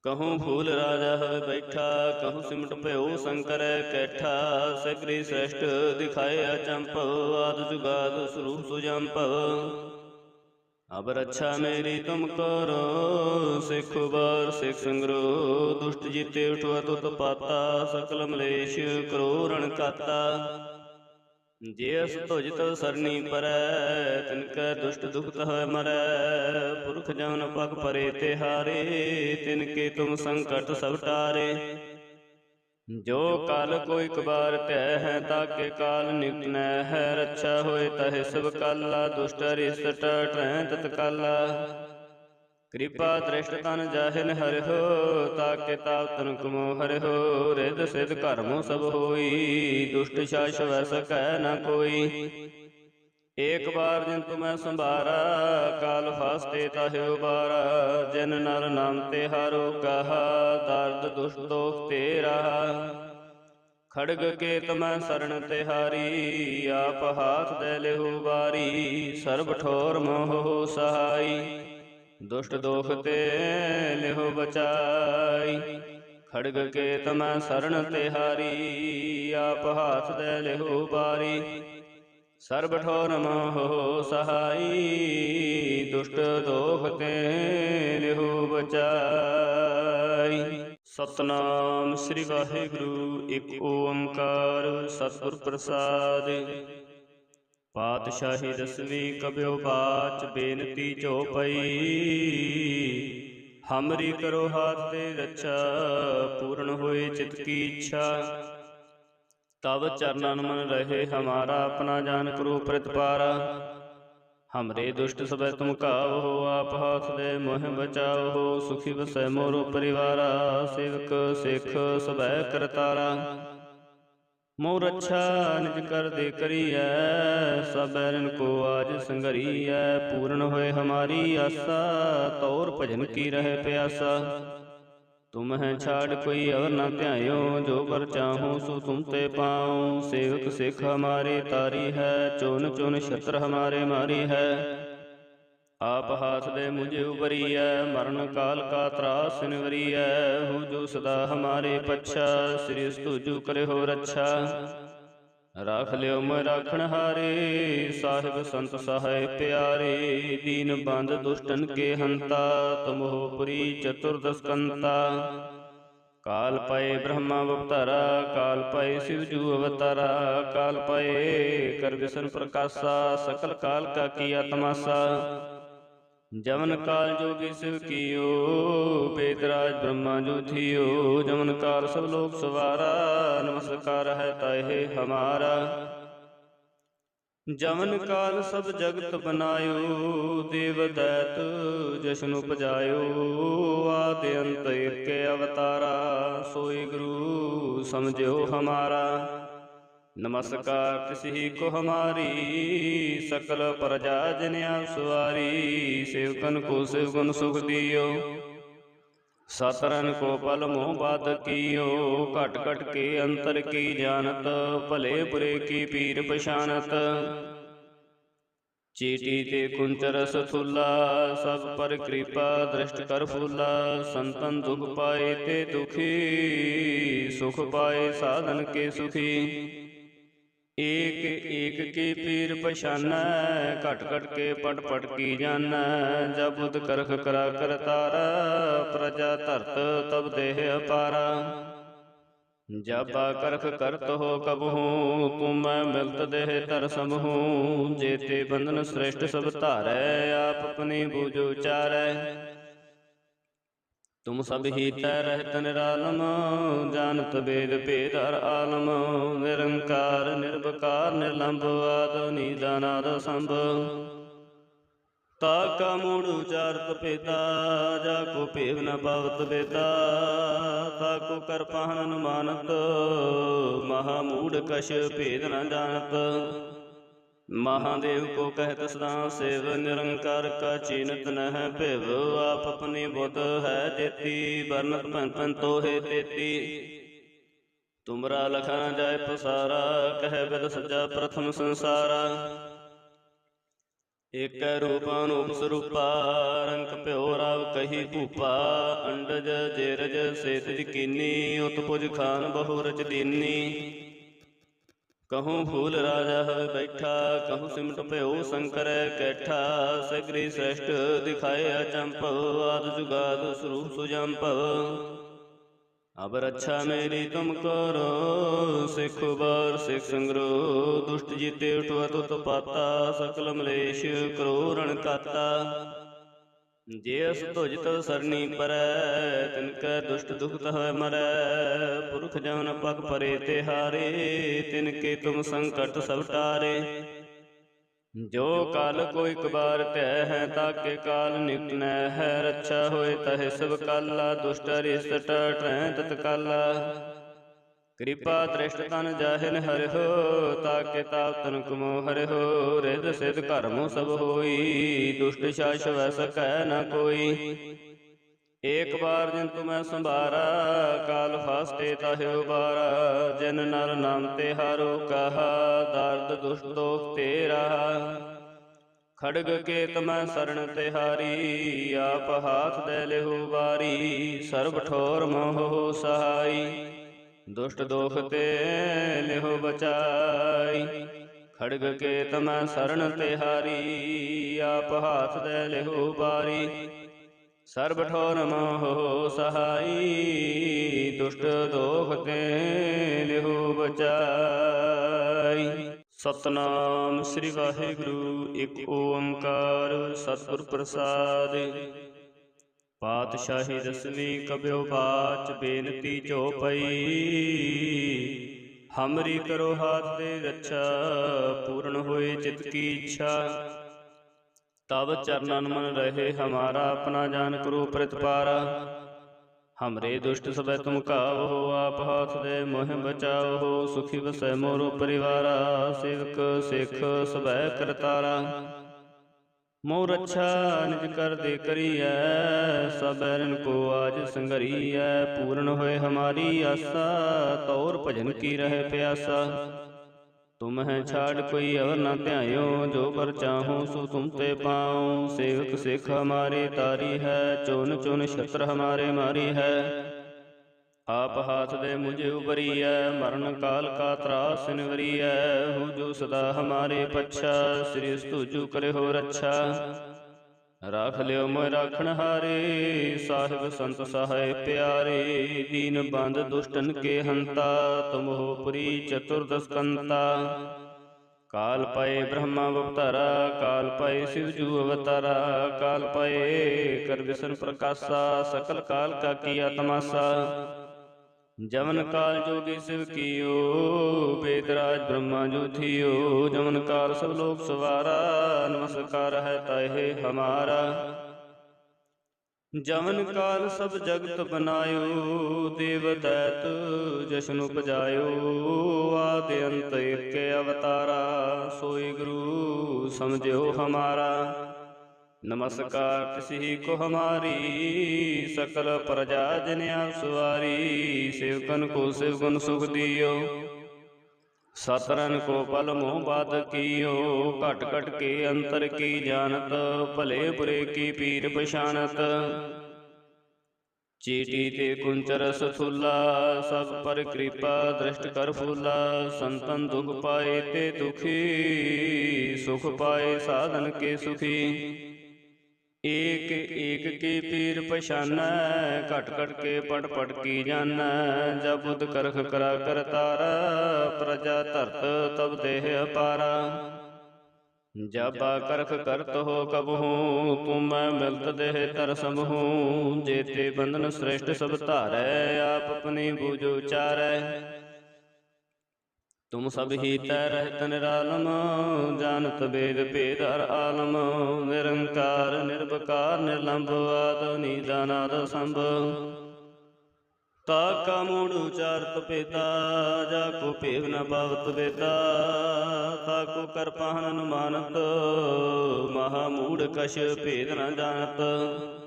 कहूँ फूल राजा हवे बैठा, कहूँ सिमट प्यो शंकर कैठा। सगरी श्रेष्ठ दिखाए अचंपव, आद जुगाद स्वरूप सुजंपव। अब रक्षा मेरी तुम करो, सिख बार सिख संग्रो। दुष्ट जीते उठवा तुत पाता, सकल मलेश करो रण काता। जेस तुझ तव सरनी परै, तिनकै दुष्ट दुख तह मरै। पुरख जमन पग परे तिहारे, तिनके तुम संकट सब टारे। जो काल को एक बार तय है, ताके काल निकट न है। रक्षा होए तहे सब काला, दुष्ट अरिष्ट टरै तत्काला। कृपा दृष्ट तन जाहिन हरि हो, ताके ताप तन कुमो हरि हो। रिद सिद्ध कर्मो सब होई, दुष्ट शास वै सकै न कोई। एक बार जिन तुम्हें संभारा, काल फास्ते ताहे उबारा। जिन नर नाम तिहारो कहा, दर्द दुष्ट दोख तेरा। खड़ग के तुम्हें शरण तिहारी, आप हाथ दे लेहु बारी। सर्ब ठोर मोह सहाई, दुष्ट दोख ते लेहु बचाई। खड़ग के तुम्हें शरण तिहारी, आप हाथ दे लेहु बारी। सर्ब ठोर मोह सहाई, दुष्ट दोख ते लेहु बचाई। सतनाम श्री वाहिगुरु, एक ओंकार सतगुर प्रसाद। पातशाही दसवीं कब्यो बाच, बेनती चौपई। हमरी करो हाथ दे रक्षा, पूर्ण होए चित की इच्छा। तब चरणन मन रहे हमारा, अपना जान करो प्रतिपारा। हमरे दुष्ट सब तुम काव हो, आप हाथ दे मोह बचाओ हो। सुखी बसै मोरो परिवारा, सेवक सिख सब करतारा। मोर रक्षा निज कर दे करिय, सब बैरन को आज संगरिय। पूर्ण होए हमारी आशा, तौर भजन की रहे प्यासा। तुम है छाड़ कोई और न ध्यायो, जो बर चाहो सो तुम ते पाओ। सेवक सिख हमारे तारी है, चुन चुन छत्र हमारे मारी है। आप हाथ दे मुझे उबरिय, मरण काल का त्रास निवरिय। हो जो सदा हमारे पच्छा, श्री स्तुजु करे हो रक्षा। राख लियो मैं राखण हारे, साहिब संत सहाय प्यारे। दीन बंद दुष्टन के हंता, तुम हो पुरी चतुर्दश कंता। काल पाए ब्रह्मा अवतारा, काल पाए शिवजू अवतारा। काल पाए कर विष्णु प्रकाशा, सकल काल का किया तमाशा। जमन काल जोगी शिव कियो, वेदराज ब्रह्मा जो थियो। जमन काल सब लोग सवारा, नमस्कार है ताहे हमारा। जमन काल सब जगत बनायो, देव दैत जशन उपजायो। आदि अंत एक अवतारा, सोई गुरु समझो हमारा। नमस्कार किसी को हमारी, सकल प्रजा जन आप सवारी। सेवकन को सेवगुण सुख दियो, सतरन को पल मोह बात कियो, घट घट के अंतर की जानत, भले बुरे की पीर पछानत। चीटी ते कुंच रस थूला, सब पर कृपा दृष्ट कर फूला। संतन दुख पाए ते दुखी, सुख पाए साधन के सुखी। एक एक की पीर पछाना, घट घट के पट पट की जाना। जब बुध करख करा कर तारा, प्रजा धरत तब देह अपारा। जाबा करख करत हो कबहू, तुम मिलत देह तर समहू। जेते बंधन श्रेष्ठ सब धारै, आप अपनी बूझो चारै। तुम सब ही तै रहत निरालम, जानत वेद भेद हर आलम। निरंकार निर्विकार निर्लंब, आद नीदानाद संभ। ताका मूढ़ उचारत पेता, जाको पेव न पावत बेता। ताको कर पाहन अनुमानत, महामूढ़ कश भेद न जानत। महादेव को कहत सदा सेव, निरंकार का चीनत न है भिव। आप अपनी बुध है जेती, बरनत पन पन तो है तेती। तुमरा लखा न जाय पसारा, कह बिद सजा प्रथम संसारा। एक रूप अनूप स्वरूपा, रंग प्यो राव कही भूपा। अंडज जेरज सेतज कीनी, उत्पुज खान बहु रच दीनी। कहूँ फूल राजा हवे बैठा, कहूँ सिमट प्यो शंकर कैठा। सगरी श्रेष्ठ दिखाए अचंपव, आद जुगाद स्वरूप सुजंपव। अब रक्षा मेरी तुम करो, सिख बार सिख संग्रो। दुष्ट जीते उठवत उत्पाता, सकल मलेश करो रण काता। जे अस तुझ तव सरनी परै, तिनकै दुष्ट दुख तह मरै। पुरख जवन पग परे तिहारे, तिनके तुम संकट सब टारे। जो काल को एक बार तय है, ताके काल निकट न है। रक्षा होए तहे सब काला, दुष्ट अरिष्ट टटै तत्काला। कृपा दृष्ट तन जाहिन हरि हो, ताके ताप तन कुमो हरि हो। रिद सिद्ध कर्मो सब होई, दुष्ट शास वै सकै न कोई। एक बार जिन तुम्हें संभारा, काल फास्ते ताहि उबारा। जिन नर नाम तिहारो कहा, दार्द दुष्ट दोख तेरा। खड़ग केत मैं शरण तिहारी, आप हाथ दे लेहु बारी। सर्ब ठोर मोह सहाई, दुष्ट दोख ते लेहु बचाई। खड़ग केत मैं शरण तिहारी, आप हाथ दे लेहु बारी। सर्ब ठोर मोह सहाई, दुष्ट दोख ते लेहु बचाई। सतनाम श्री वाहिगुरु, एक ओंकार सतगुर प्रसाद। पातशाही दसवीं कब्यो बाच, बेनती जो पई। हमरी करो हाथ दे रक्षा, पूर्ण होए चित की इच्छा। तब चरणन मन रहे हमारा, अपना जान करो प्रतिपारा। हमरे दुष्ट सबै तुम कावहो, आप हाथ दे मोह बचाओ। सुखी वसै मोरो परिवारा, सेवक सिख सबै करतारा। मोर रक्षा निज कर दे करियै, सब बैरन को आज संगरियै। पूर्ण होए हमारी आशा, तौर भजन की रहे प्यासा। तुम्हें छाड़ कोई अवर न ध्यायो, जो पर चाहो सो तुम ते पाओ। सेवक सिख हमारे तारी है, चुन चुन छत्र हमारे मारी है। आप हाथ दे मुझे उबरी है, मरण काल का त्रास निवरी है। हो जो सदा हमारे पच्छा, श्री स्तुजु करे हो रक्षा। राख लियो मोय राखण हारे, साहिब संत सहाय प्यारे। दीन बंद दुष्टन के हंता, तुम हो पुरी चतुर्दश कंता। काल पाए ब्रह्मा अवतारा, काल पाए शिवजू अवतारा। काल पाए कर विष्णु प्रकाशा, सकल काल का किया तमाशा। जमन काल जोगी शिव कियो, वेदराज ब्रह्मा जो थियो। जमन काल सब लोक सवारा, नमस्कार है ताहे हमारा। जमन काल सब जगत बनायो, देव दैत जशन उपजायो। आदि अंत एक अवतारा, सोई गुरु समझो हमारा। नमस्कार तिसि को हमारी, सकल प्रजा जन आप सवारी। सेवकन को सेवगुन सुख दियो, सतरन को पल मोह बात कियो। घट घट के अंतर की जानत, भले बुरे की पीर पछानत। चीटी ते कुंचर सथूला, सब पर कृपा दृष्ट कर फूला। संतन दुख पाए ते दुखी, सुख पाए साधन के सुखी। एक एक की पीर पछाना, घट घट के पट पट की जाना। जब बुध करख करा कर तारा, प्रजा धरत तब देह अपारा। जब करख करत हो कबहू, तुम मिलत देह तर समहू। जेते बंधन श्रेष्ठ सब धारै, आप अपनी बूझो चारै। तुम सब ही तै रहत निरालम, जानत वेद भेद हर आलम। निरंकार निर्विकार निर्लंब, आद निदानाद संभ। ताका मूढ़ उचारत पेता, जाको पेव न पावत बेता। ताको कर पाहन अनुमानत, महामूढ़ कश भेद न जानत।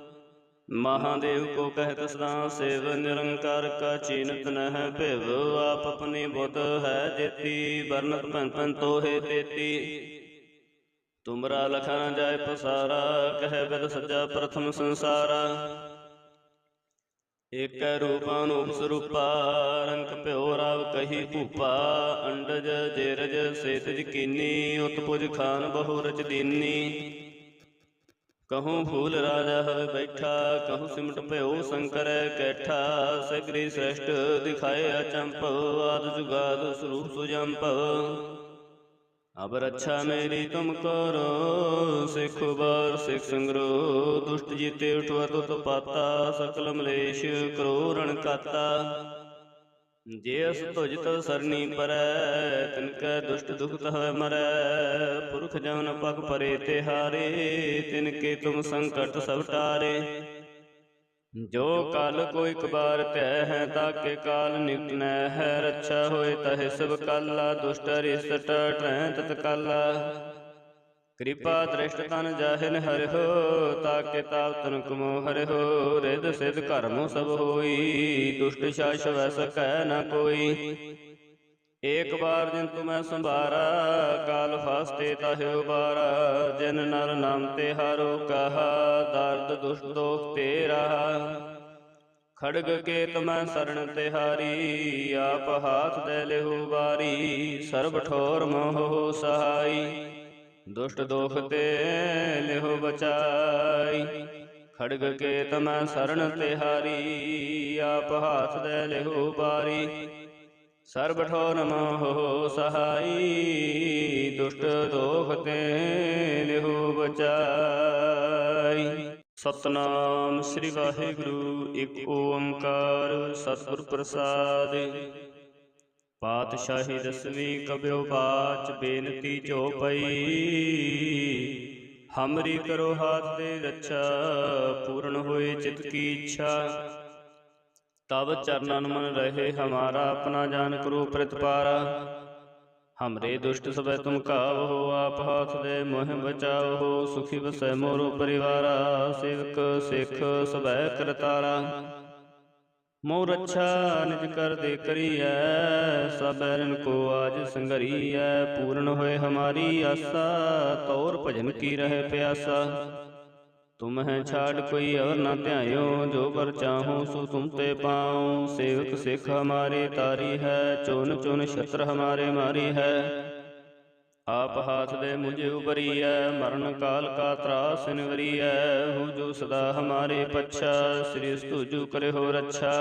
महादेव को कहत सदा सेव, निरंकार का चीनत न है भेव। आप अपनी बुध है जेती, बरनत पन पन तो है तेती। तुमरा लखा न जाय पसारा, कह वेद सज्जा प्रथम संसारा। एक रूपानूप स्वरूपा, रंग प्यो राव कही भूपा। अंडज जेरज सेतज कीनी, उत्पुज खान बहु रच दीनी। कहूँ फूल राजा हवे बैठा, कहूँ सिमट प्यो शंकर कैठा। सगरी श्रेष्ठ दिखाए अचंप, आद जुगाद स्वरूप सुजंप। अब रक्षा मेरी तुम करो, सिख बार सिख संग्रो। दुष्ट जीते उठवा तुत पाता, सकल मलेश करो रण काता। जे अस तुझ तो सरनी परै, तिनकै दुष्ट दुख तह मरै। पुरख जमन पग परे तिहारे, तिनके तुम संकट सब टारे। जो काल को एक बार तय है, ताके काल निकट न है। रक्षा होए तहे सब काला, दुष्ट अरिष्ट टरै तत्काला। कृपा दृष्ट तन जाहिन हरि हो, ताके ताप तन कुमो हरि हो। रिद सिद्ध कर्म सब होई, दुष्ट शास वै सकै न कोई। एक बार जिन तुम्हें संभारा, काल फास्ते ताहि उबारा। जिन नर नाम ते हारो कहा, दार्द दुष्ट दोख ते रहा। खड़ग के तुम्हें शरण तिहारी, आप हाथ दे लेहु बारी। सर्ब ठोर मोह सहाई, दुष्ट दोख ते लेहु बचाई। खड़ग के तुम्हें शरण तिहारी, आप हाथ दे लेहु बारी। सर्ब ठोर मोह सहाई, दुष्ट दोख ते लेहु बचाई। सतनाम श्री वाहिगुरु, एक ओंकार सतगुर प्रसाद। पातशाही दसवीं कब्यो बाच, बेनती चौपई। हमरी करो हाथ दे रक्षा, पूर्ण होए चित की इच्छा। तब चरणन मन रहे हमारा, अपना जान करो प्रतिपारा। हमरे दुष्ट सबै तुम कावहो, आप हाथ दे मोह बचाओ। सुखी बसै मोरो परिवारा, सेवक सिख सबै करतारा। मोह रक्षा निज कर दे करियै, सब बैरन को आज संगरियै। पूर्ण होए हमारी आशा, तौर भजन की रहे प्यासा। तुम है छाड़ कोई और न ध्यायो, जो बर चाहो सो तुम ते पाओ। सेवक सिख हमारे तारी है, चुन चुन छत्र हमारे मारी है। आप हाथ दे मुझे उबरी है, मरण काल का त्रास निवरी है। हो जो सदा हमारे पच्छा, श्री स्तुजु करे हो रक्षा।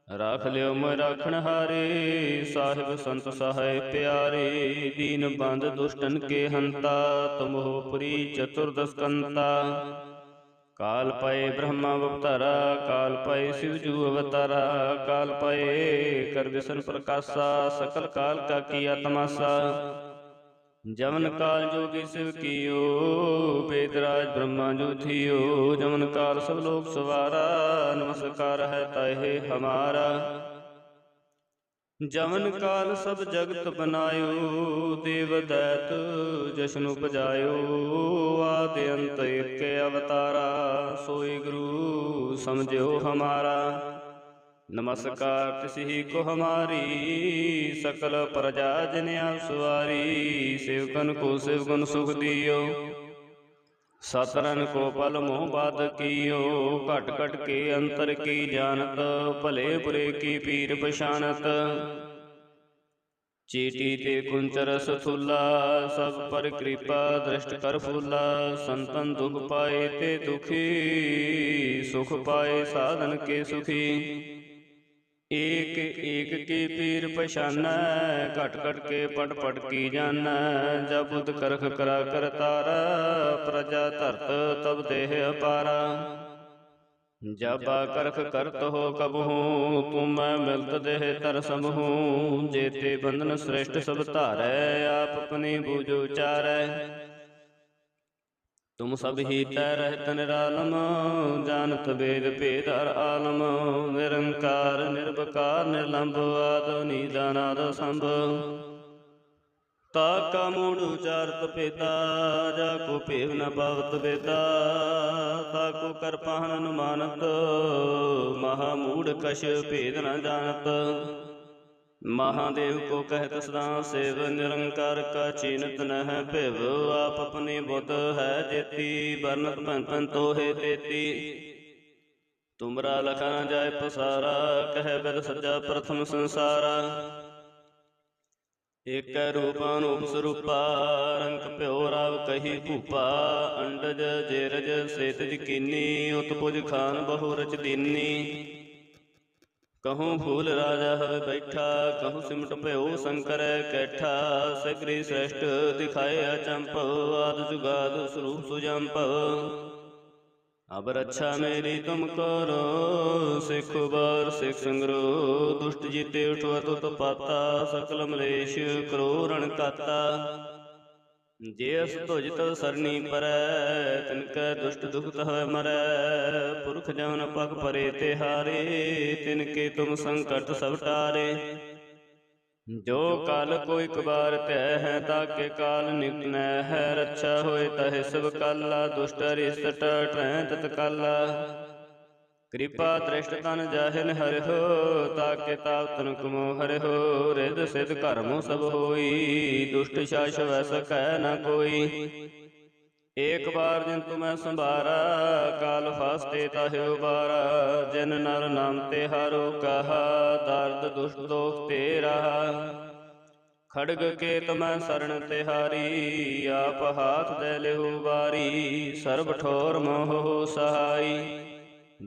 राख लियो मोय राखण हारे, साहिब संत सहाय प्यारे। दीन बंद दुष्टन के हंता, तुम हो पुरी चतुर्दश कंता। काल पाए ब्रह्मा अवतारा, काल पाए शिवजू अवतारा। काल पाए कर विष्णु प्रकाशा, सकल काल का किया तमाशा। जमन काल जोगी शिव कियो, वेदराज ब्रह्मा जो थियो। जमन काल सब लोग सवारा, नमस्कार है ताहे हमारा। जवन काल सब जगत बनायो, देव दैत जशन उपजायो। आदि अंत एक अवतारा, सोई गुरु समझो हमारा। नमस्कार तिसि को हमारी, सकल प्रजा जिन सवारी। सेवकन को सेवगुण सुख दियो, सतरन को पल मोह बाध कियो। घट घट के अंतर की जानत, भले बुरे की पीर पछानत। चीटी ते कुंचर सथूला, सब पर कृपा दृष्ट कर फूला। संतन दुख पाए ते दुखी, सुख पाए साधन के सुखी। एक एक की पीर पछाना, घट घट के पट पट की जाना। जब बुध करख करा कर तारा, प्रजा धरत तब देह अपारा। जब करख करत हो कब हूँ, तुम मैं मिलत देह तर सब हूँ। जेते बंधन श्रेष्ठ सब धारै, आप अपनी बूझो चारै। तुम सब ही तै रहत निरालम, जानत वेद भेद हर आलम। निरंकार निर्विकार निर्लंब, आद नीदानाद संभ। ताका मूढ़ उचारत पेता, जाको पेव न पावत बेता। ताको कर पाहन अनुमानत, महामूढ़ कश भेद न जानत। महादेव को कहत सदा सेव, निरंकार का चीनत न है भिव। आप अपनी बुद्ध है जेती, बरनत पन पन तो है तेती। तुमरा लखा न जाय पसारा, कह बिद सज्जा प्रथम संसारा। एक रूप अनूप स्वरूपा, रंग प्यो राव कही भूपा। अंडज जेरज सेतज कीनी, उत्पुज खान बहु रच दीनी। कहूँ फूल राजा हर बैठा, कहूँ सिमट प्यो शंकर कैठा। सगरी श्रेष्ठ दिखाए अचंप, आद जुगाद स्वरूप सुजंप। अब रक्षा मेरी तुम करो, सिख बार सिख संग्रो। दुष्ट जीते उठवा तुत पाता, सकल मलेश करो रण काता। जेस तुझ तव सरनी परै, तिनकै दुष्ट दुख तह मरै। पुरख जवन पग परे तिहारे, तिनके तुम संकट सब टारे। जो काल को एक बार तय है, ताके काल निकट है। रक्षा होए तहे सब काला, दुष्ट अरिष्ट टरै तत्काला। कृपा दृष्ट तन जाहिन हरि हो, ताके ताप तन कुमो हरि हो। रिद सिद्ध कर्मो सब होई, दुष्ट शास वै सकै न कोई। एक बार जिन तुम्हें संभारा, काल फास्ते ताहि उबारा। जिन नर नाम तिहारो कहा, दर्द दुष्ट दोख ते रहा। खड़ग के तुम्हें शरण तिहारी, आप हाथ दे लेहु बारी। सर्ब ठोर मोह सहाई,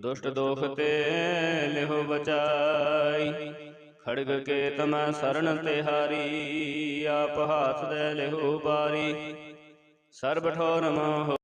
दुष्ट दोख ते लेहु बचाई। खड़ग के तुम्हें शरण तिहारी, आप हाथ दे लेहु बारी। सर्ब ठोर मोह